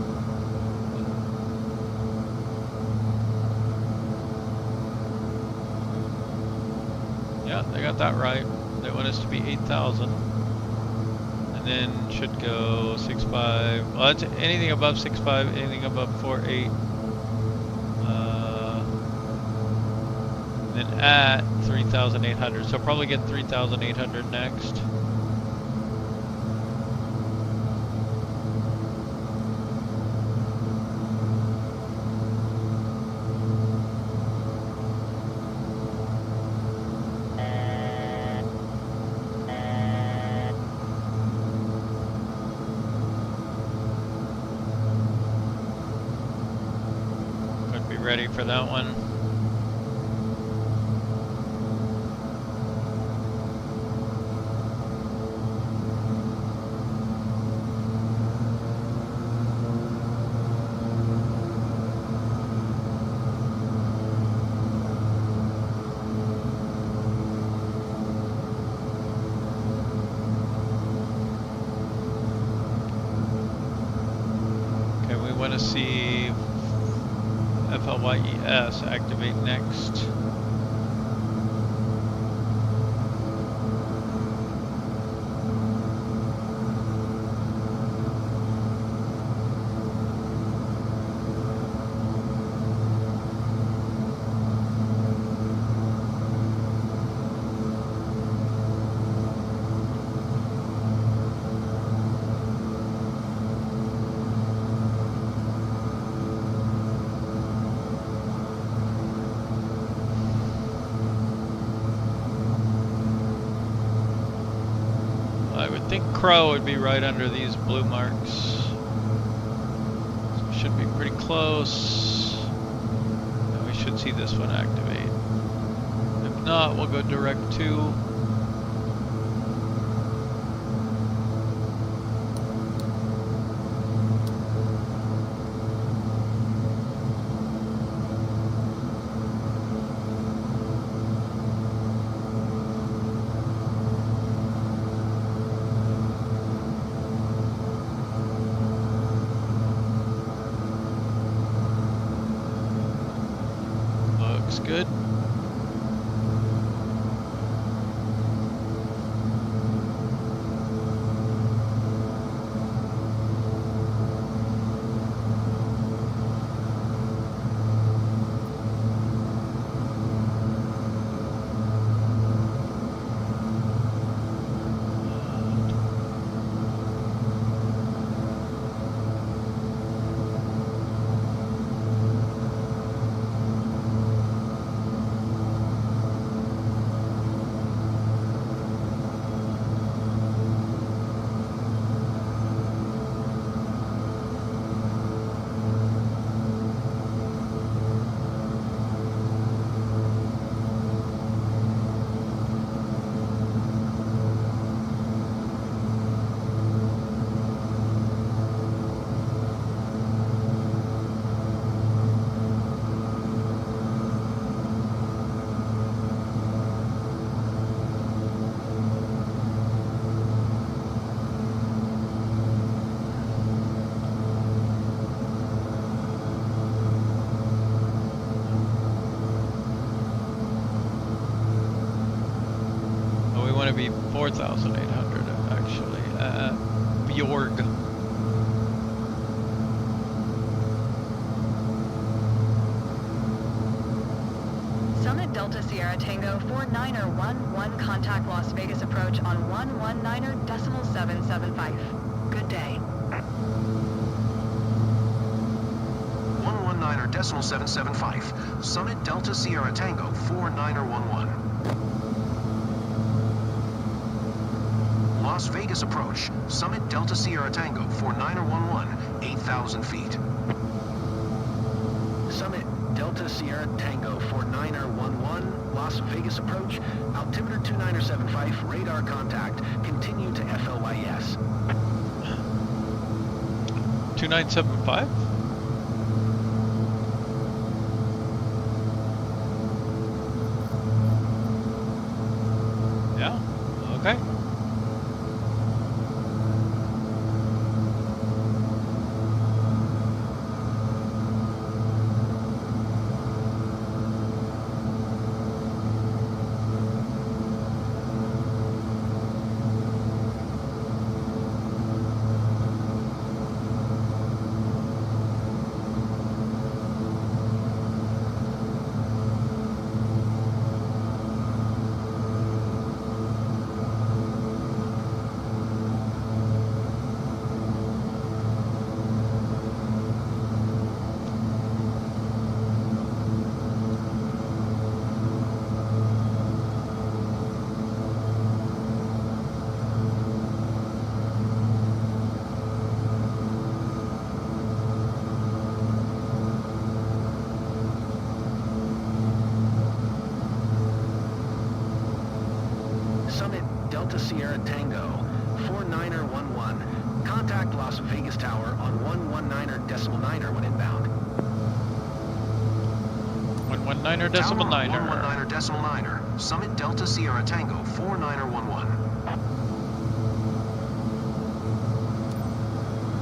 Yeah, they got that right. They want us to be 8,000. And then should go 6.5. Well, that's anything above 6.5, anything above 4.8. Then at 3,800. So probably get 3,800 next. Could be ready for that one. Want to see FLYES activate next. I would think Crow would be right under these blue marks. So we should be pretty close. And we should see this one activate. If not, we'll go direct to. Good. To be 4,800 actually at Bjorg. Summit Delta Sierra Tango 49er11, contact Las Vegas approach on 119.775. Good day. 119.775. Summit Delta Sierra Tango 49er11. Las Vegas approach, Summit Delta Sierra Tango 49er11, 8,000 feet. Summit Delta Sierra Tango 49er11, Las Vegas approach, altimeter 29er75, radar contact, continue to FLYS. 2975? Yeah, okay. Summit Delta Sierra Tango 49er11, contact Las Vegas Tower on 119er.9er when inbound. 119er.9er. Tower 119er.9er, Summit Delta Sierra Tango 49er11.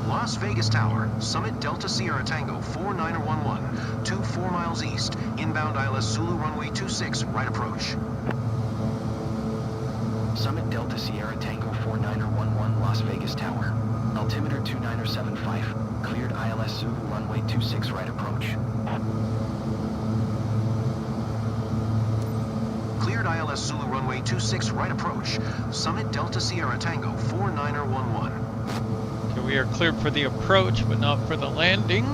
Las Vegas Tower, Summit Delta Sierra Tango 49er11, 4 miles east, inbound ILS Zulu runway 26, right approach. Summit Delta Sierra Tango 49er11, Las Vegas Tower, altimeter 29er75, cleared ILS Zulu runway 26, right approach. Cleared ILS Zulu runway 26, right approach. Summit Delta Sierra Tango 49er11. Okay, we are cleared for the approach, but not for the landing.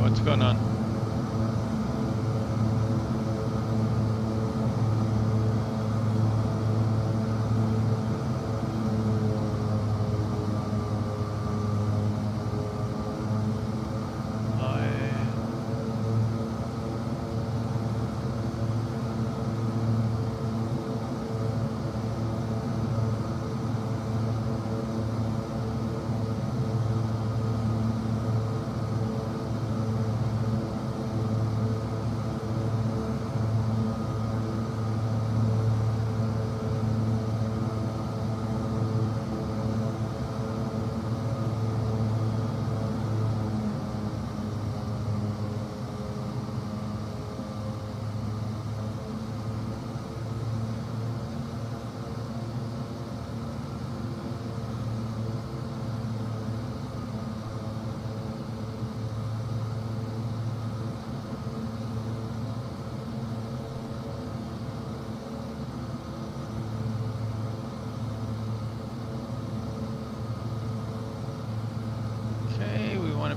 What's going on?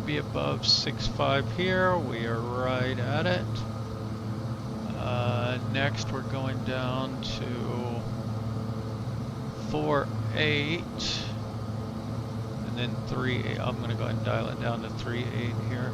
Be above 6.5 here. We are right at it. Next we're going down to 4.8 and then 3.8. I'm going to go ahead and dial it down to 3.8 here.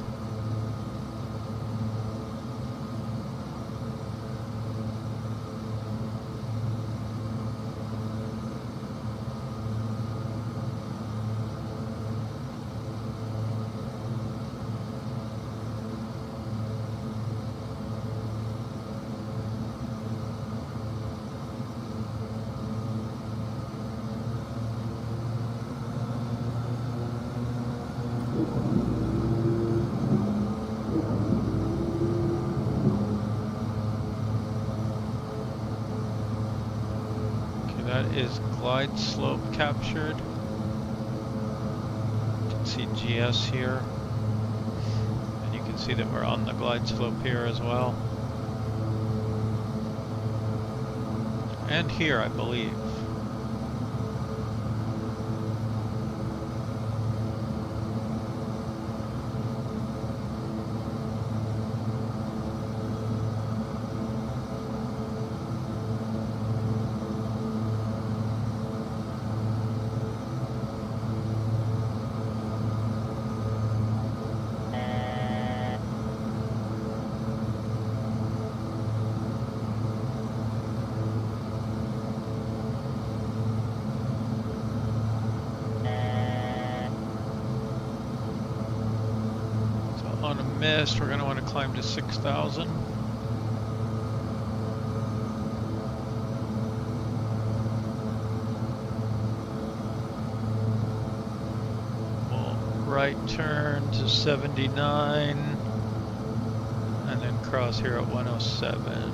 That is glide slope captured. see GS here. And you can see that we're on the glide slope here as well. And here, I believe. On a mist, we're going to want to climb to 6,000. We'll right turn to 79 and then cross here at 107.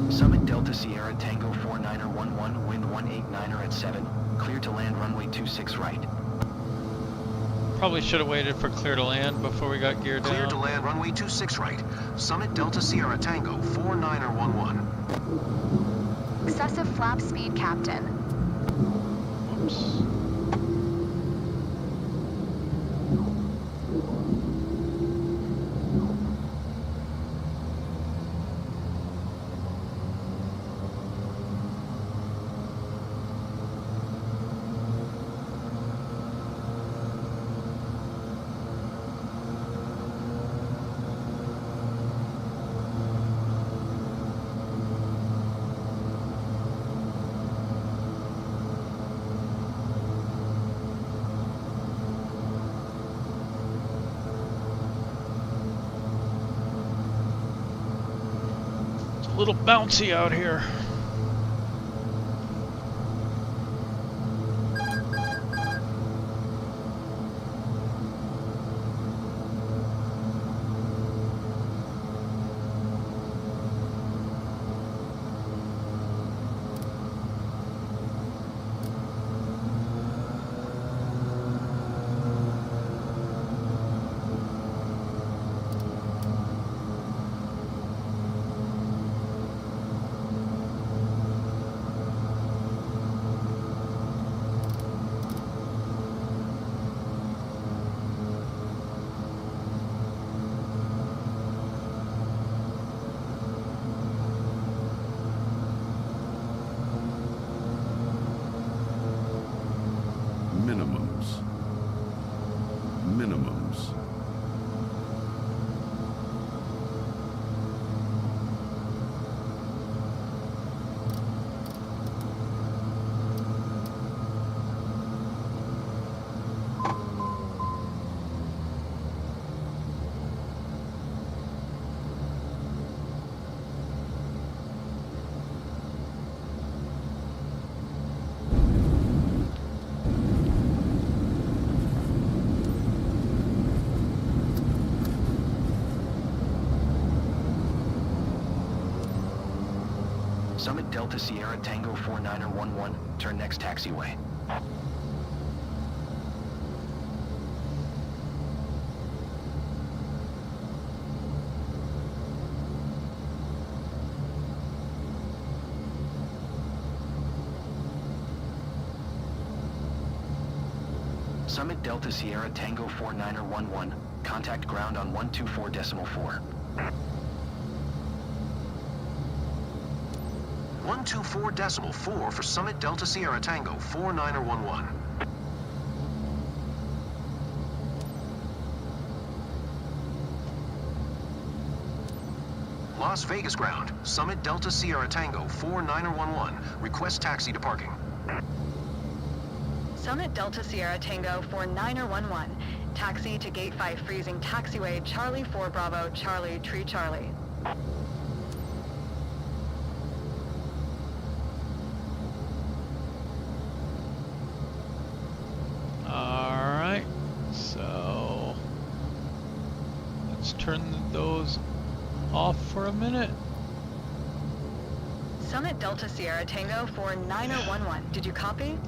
Summit Delta Sierra Tango 49er11, wind 189er at 7, clear to land runway 26 right. Probably should have waited for clear to land before we got geared down. Clear to land runway 26 right. Summit Delta Sierra Tango 49er11. Excessive flap speed, Captain. Whoops. A little bouncy out here. Minimums. Summit Delta Sierra Tango 49er11, turn next taxiway. Summit Delta Sierra Tango 49er11. Contact ground on 124.4. 124.4 for Summit Delta Sierra Tango 49er11. Las Vegas ground, Summit Delta Sierra Tango 49er11. Request taxi to parking. Summit Delta Sierra Tango 49er11. Taxi to Gate 5 freezing taxiway Charlie 4 Bravo Charlie Tree Charlie. Alright, so let's turn those off for a minute. Summit Delta Sierra Tango 49er11. Did you copy?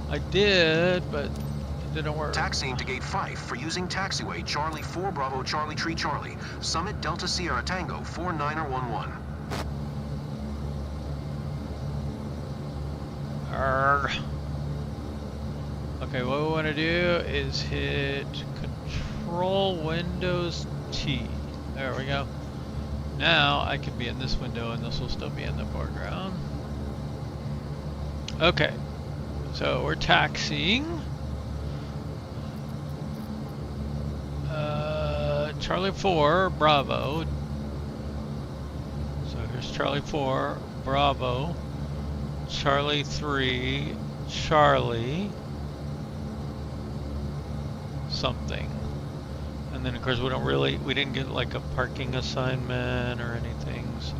I did, but it didn't work. Taxiing to Gate 5 for using taxiway Charlie 4 Bravo Charlie Tree Charlie. Summit Delta Sierra Tango 49er11. Arrgh. Okay, what we want to do is hit Control Windows T. There we go. Now I can be in this window and this will still be in the foreground. Okay, so we're taxiing. Charlie 4 Bravo. So here's Charlie 4 Bravo. Charlie 3 Charlie something. And then of course we didn't get like a parking assignment or anything. So.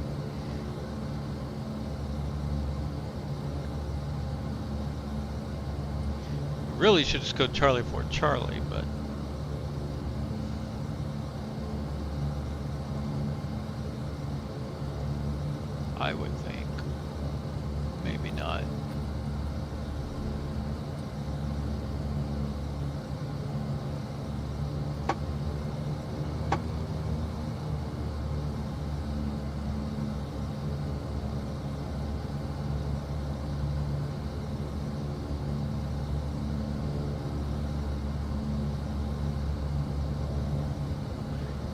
We really should just go Charlie 4 Charlie, but I would think maybe not.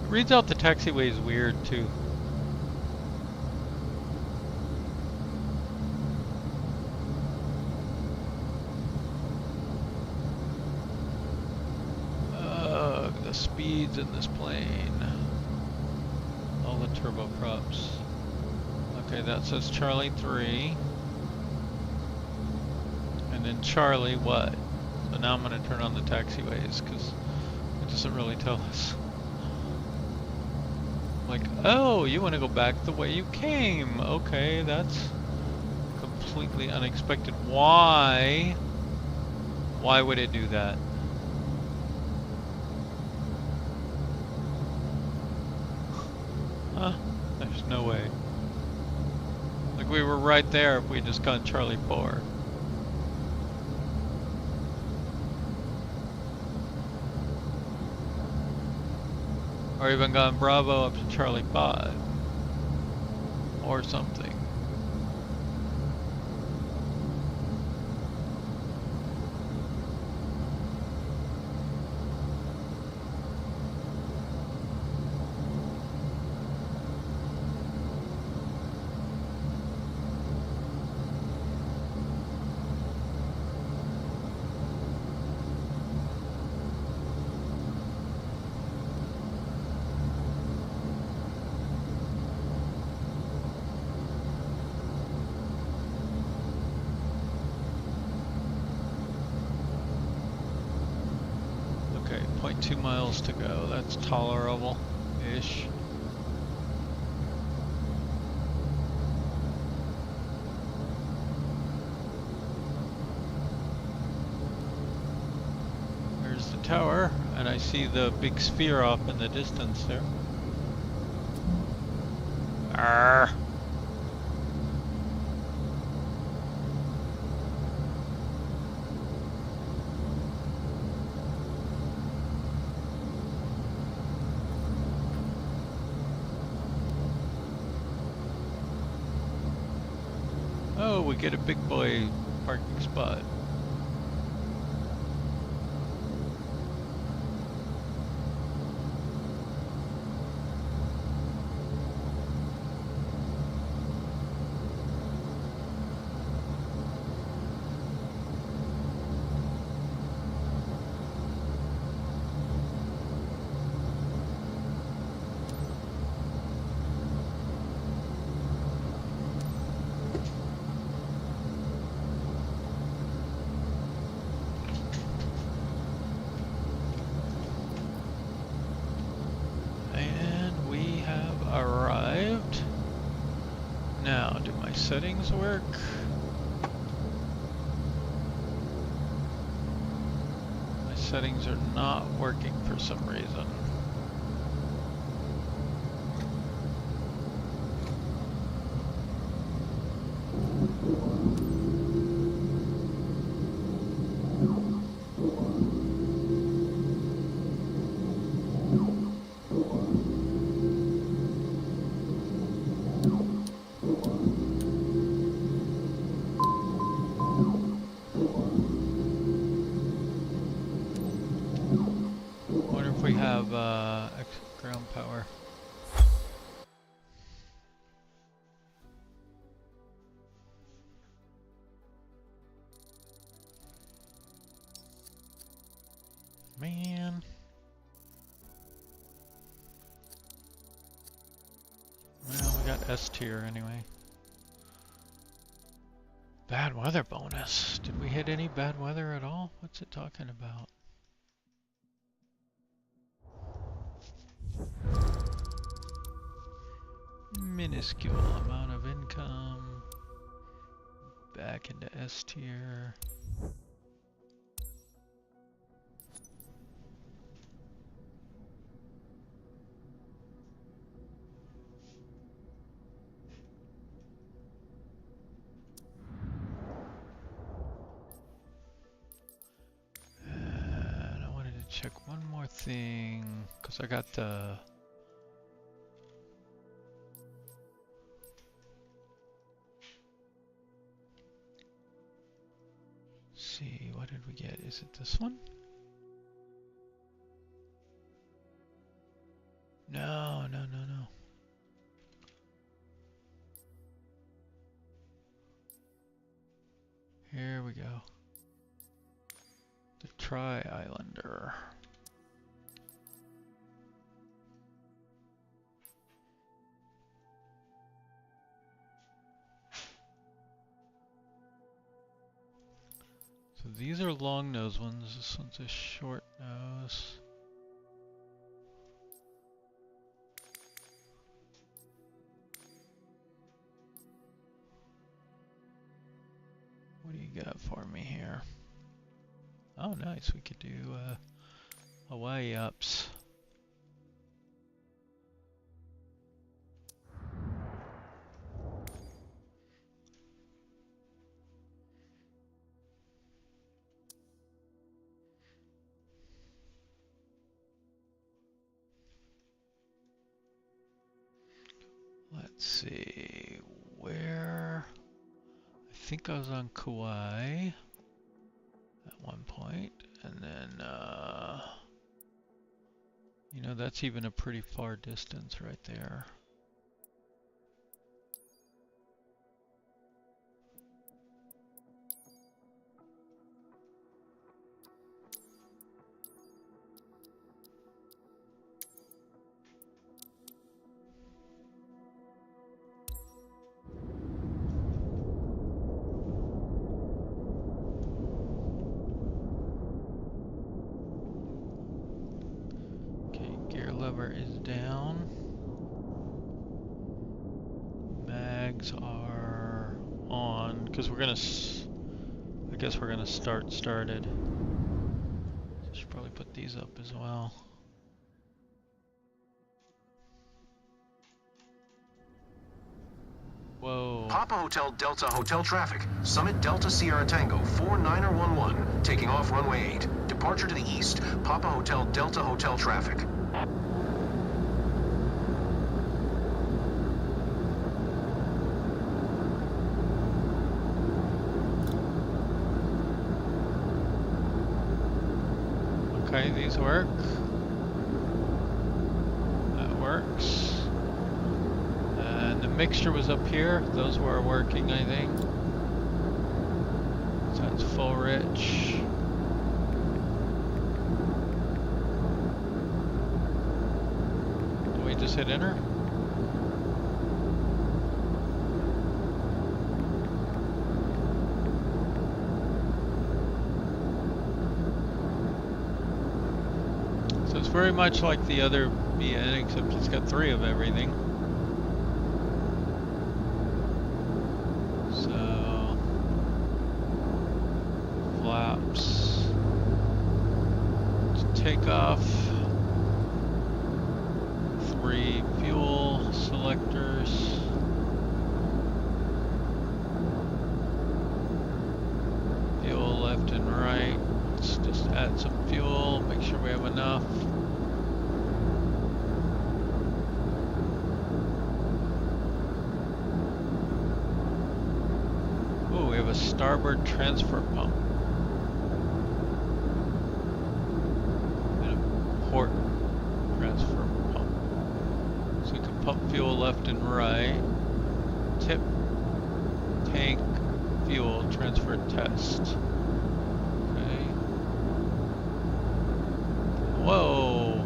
Reads out the taxiway is weird too. The speeds in this plane. All the turboprops. Okay, that says Charlie 3. And then Charlie what? So now I'm going to turn on the taxiways because it doesn't really tell us. Like, oh, you want to go back the way you came. Okay, that's completely unexpected. Why? Why would it do that? Huh? There's no way. Like, we were right there if we just gone Charlie 4. Or even gone Bravo up to Charlie 5. Or something. Okay, 0.2 miles to go. That's tolerable-ish. There's the tower, and I see the big sphere off in the distance there. Arrgh. Oh, we get a big boy parking spot. settings work? My settings are not working for some reason. Wonder if we have ground power. Man. Well, we got S tier anyway. Bad weather bonus. Did we hit any bad weather at all? What's it talking about? Minuscule amount of income. Back into S tier. And I wanted to check one more thing, because I got the see, what did we get? Is it this one? No, no, no, no. Here we go. The Tri-Islander. So these are long nose ones. This one's a short nose. What do you got for me here? Oh, nice. We could do Hawaii ups. Let's see, where, I think I was on Kauai at one point, and then, you know, that's even a pretty far distance right there. Lever is down. Mags are on because we're gonna. I guess we're gonna started. So I should probably put these up as well. Whoa. Papa Hotel Delta Hotel traffic. Summit Delta Sierra Tango 49er11 taking off runway 8. Departure to the east. Papa Hotel Delta Hotel traffic. Okay, these work. That works. And the mixture was up here. Those were working, I think. So that's full rich. Do we just hit enter? It's very much like the other BN, except it's got 3 of everything. takeoff. 3 fuel selectors. Fuel left and right. Let's just add some fuel, make sure we have enough. Ooh, we have a starboard transfer pump. And a port transfer pump. So we can pump fuel left and right. Tip, tank, fuel, transfer test. Okay. Whoa!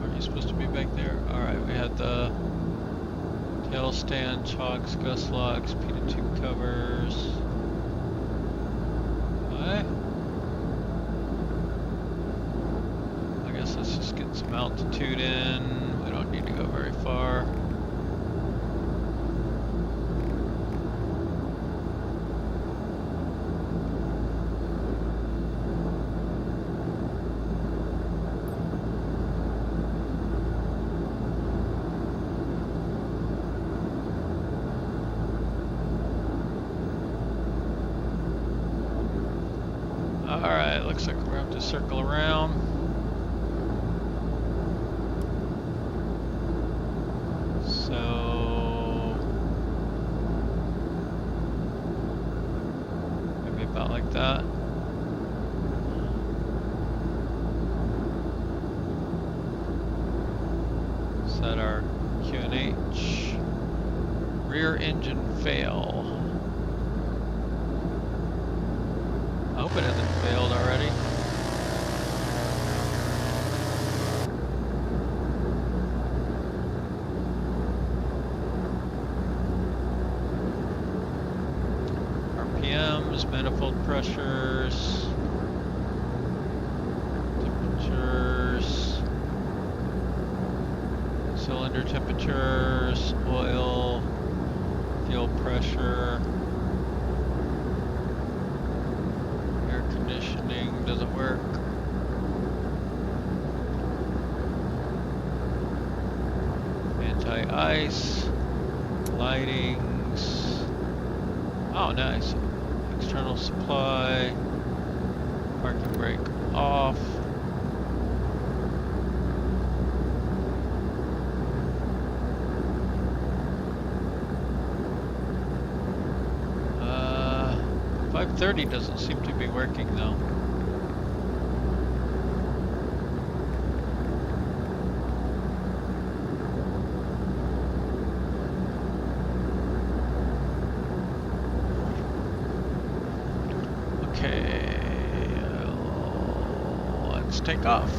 Are you supposed to be back there? Alright, we had the tail stand, chocks, gust locks, P2 covers. Okay. I guess let's just get some altitude in. We don't need to go very far. Alright, looks like we're going to have to circle around. So maybe about like that. Set our QNH. Rear engine fail. I hope it hasn't failed already. RPMs, manifold pressures, temperatures, cylinder temperatures, oil, fuel pressure. Conditioning doesn't work. Anti-ice, lightings. Oh, nice. External supply. Parking brake off. Uh, 530 doesn't seem to be working though. Okay, let's take off.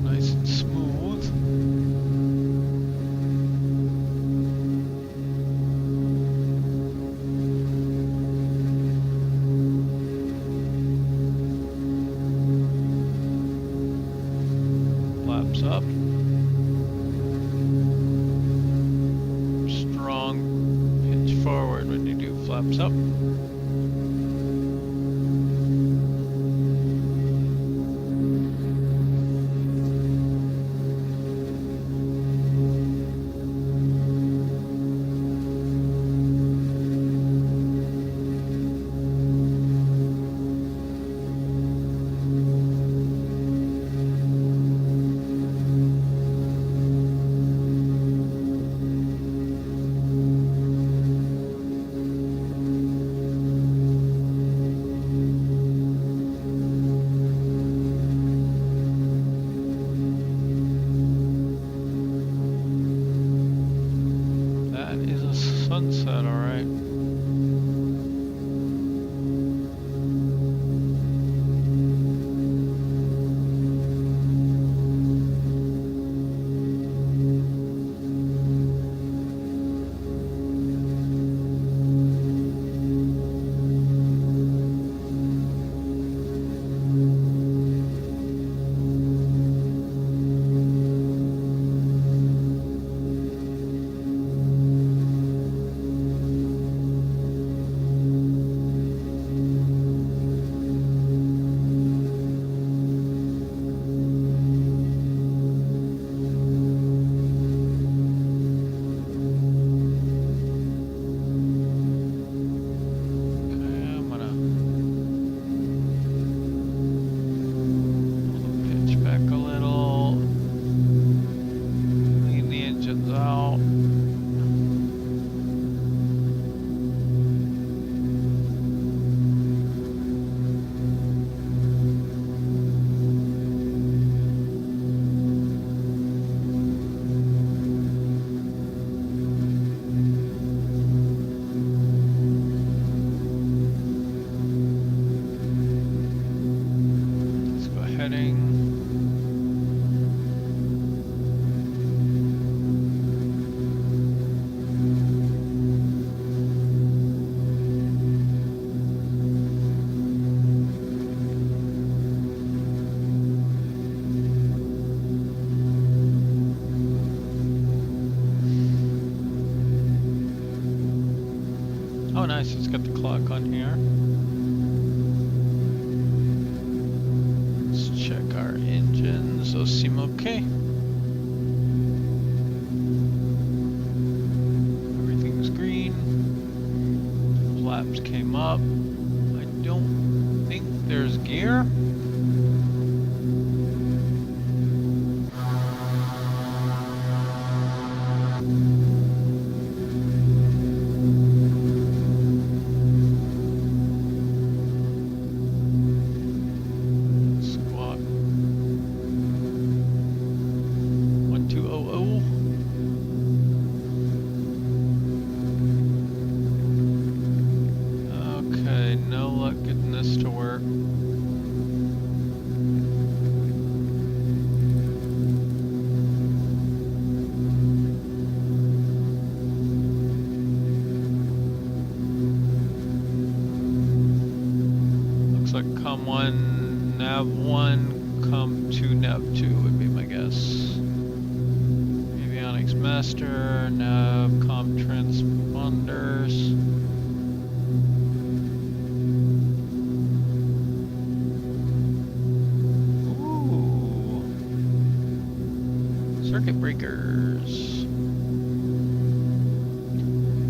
Nice and smooth. Flaps up. Strong pitch forward when you do flaps up. That is a sunset, alright. out. Let's go heading. Oh nice, it's got the clock on here. Let's check our engines, those seem okay. Everything's green. Flaps came up. I don't think there's gear. Squawk 1200. Okay, no luck getting this to work. Looks like COM1, NAV1, COM2, NAV2 would be my guess. Avionics master, nav, com transponders. Ooh. Circuit breakers.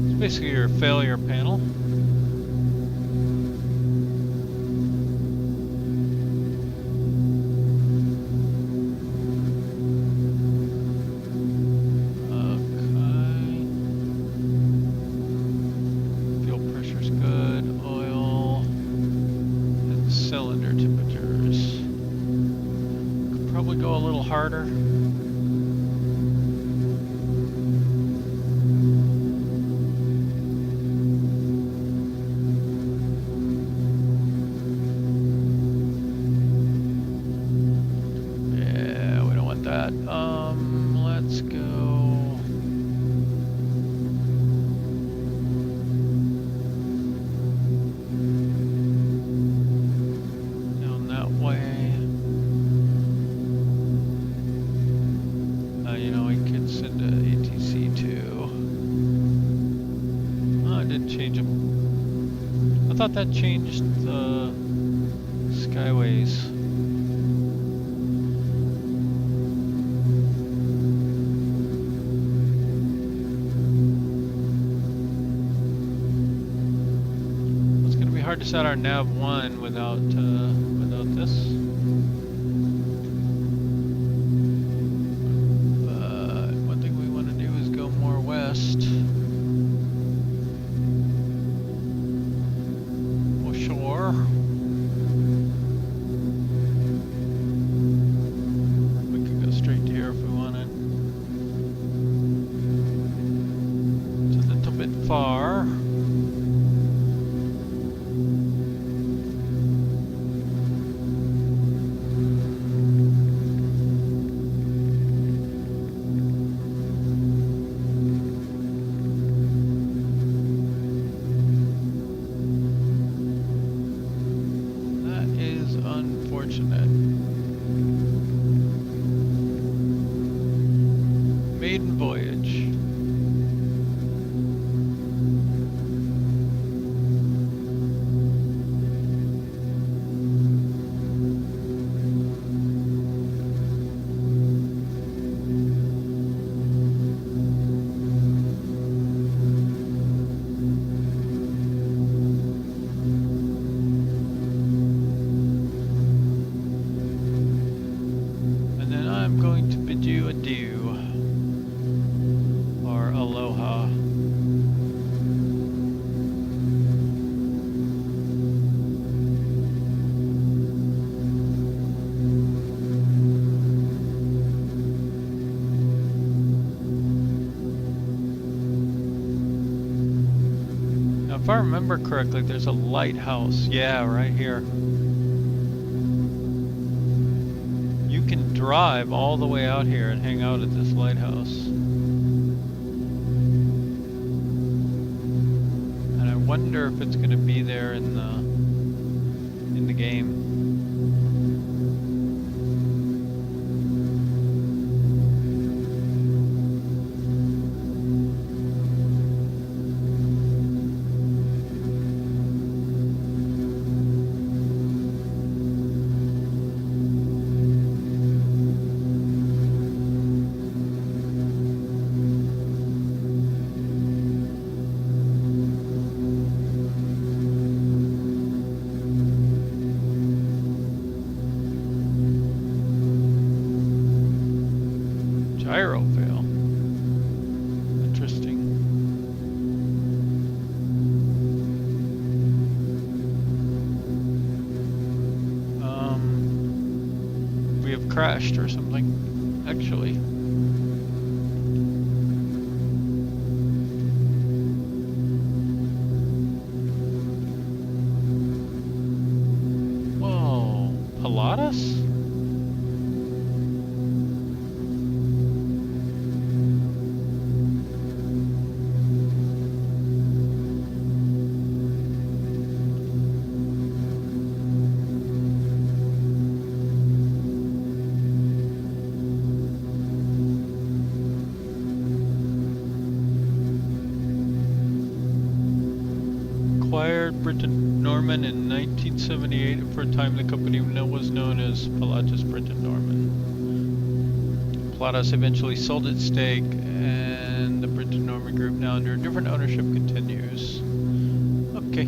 It's basically your failure panel. Go a little harder. Yeah, we don't want that. Let's go. Down that way. You know, we could send a ATC too. Oh, it didn't change them. I thought that changed the skyways. It's gonna be hard to set our nav1 without this. Far. That is unfortunate. Maiden voyage. Now, if I remember correctly, there's a lighthouse. Yeah, right here. You can drive all the way out here and hang out at this lighthouse. And I wonder if it's going to be there in the game. Gyrovale. Interesting. We have crashed or something, actually. Whoa, Pilatus? Acquired Britton Norman in 1978. For a time, the company was known as Pilatus Britton Norman. Pilatus eventually sold its stake, and the Britton Norman Group, now under different ownership, continues. Okay.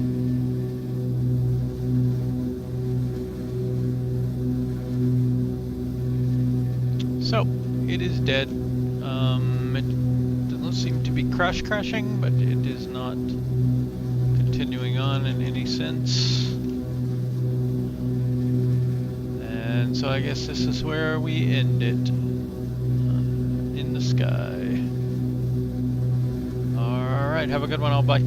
So, it is dead. It doesn't seem to be crashing, but it is not continuing on in any sense. And so I guess this is where we end it. In the sky. Alright, have a good one all, bye.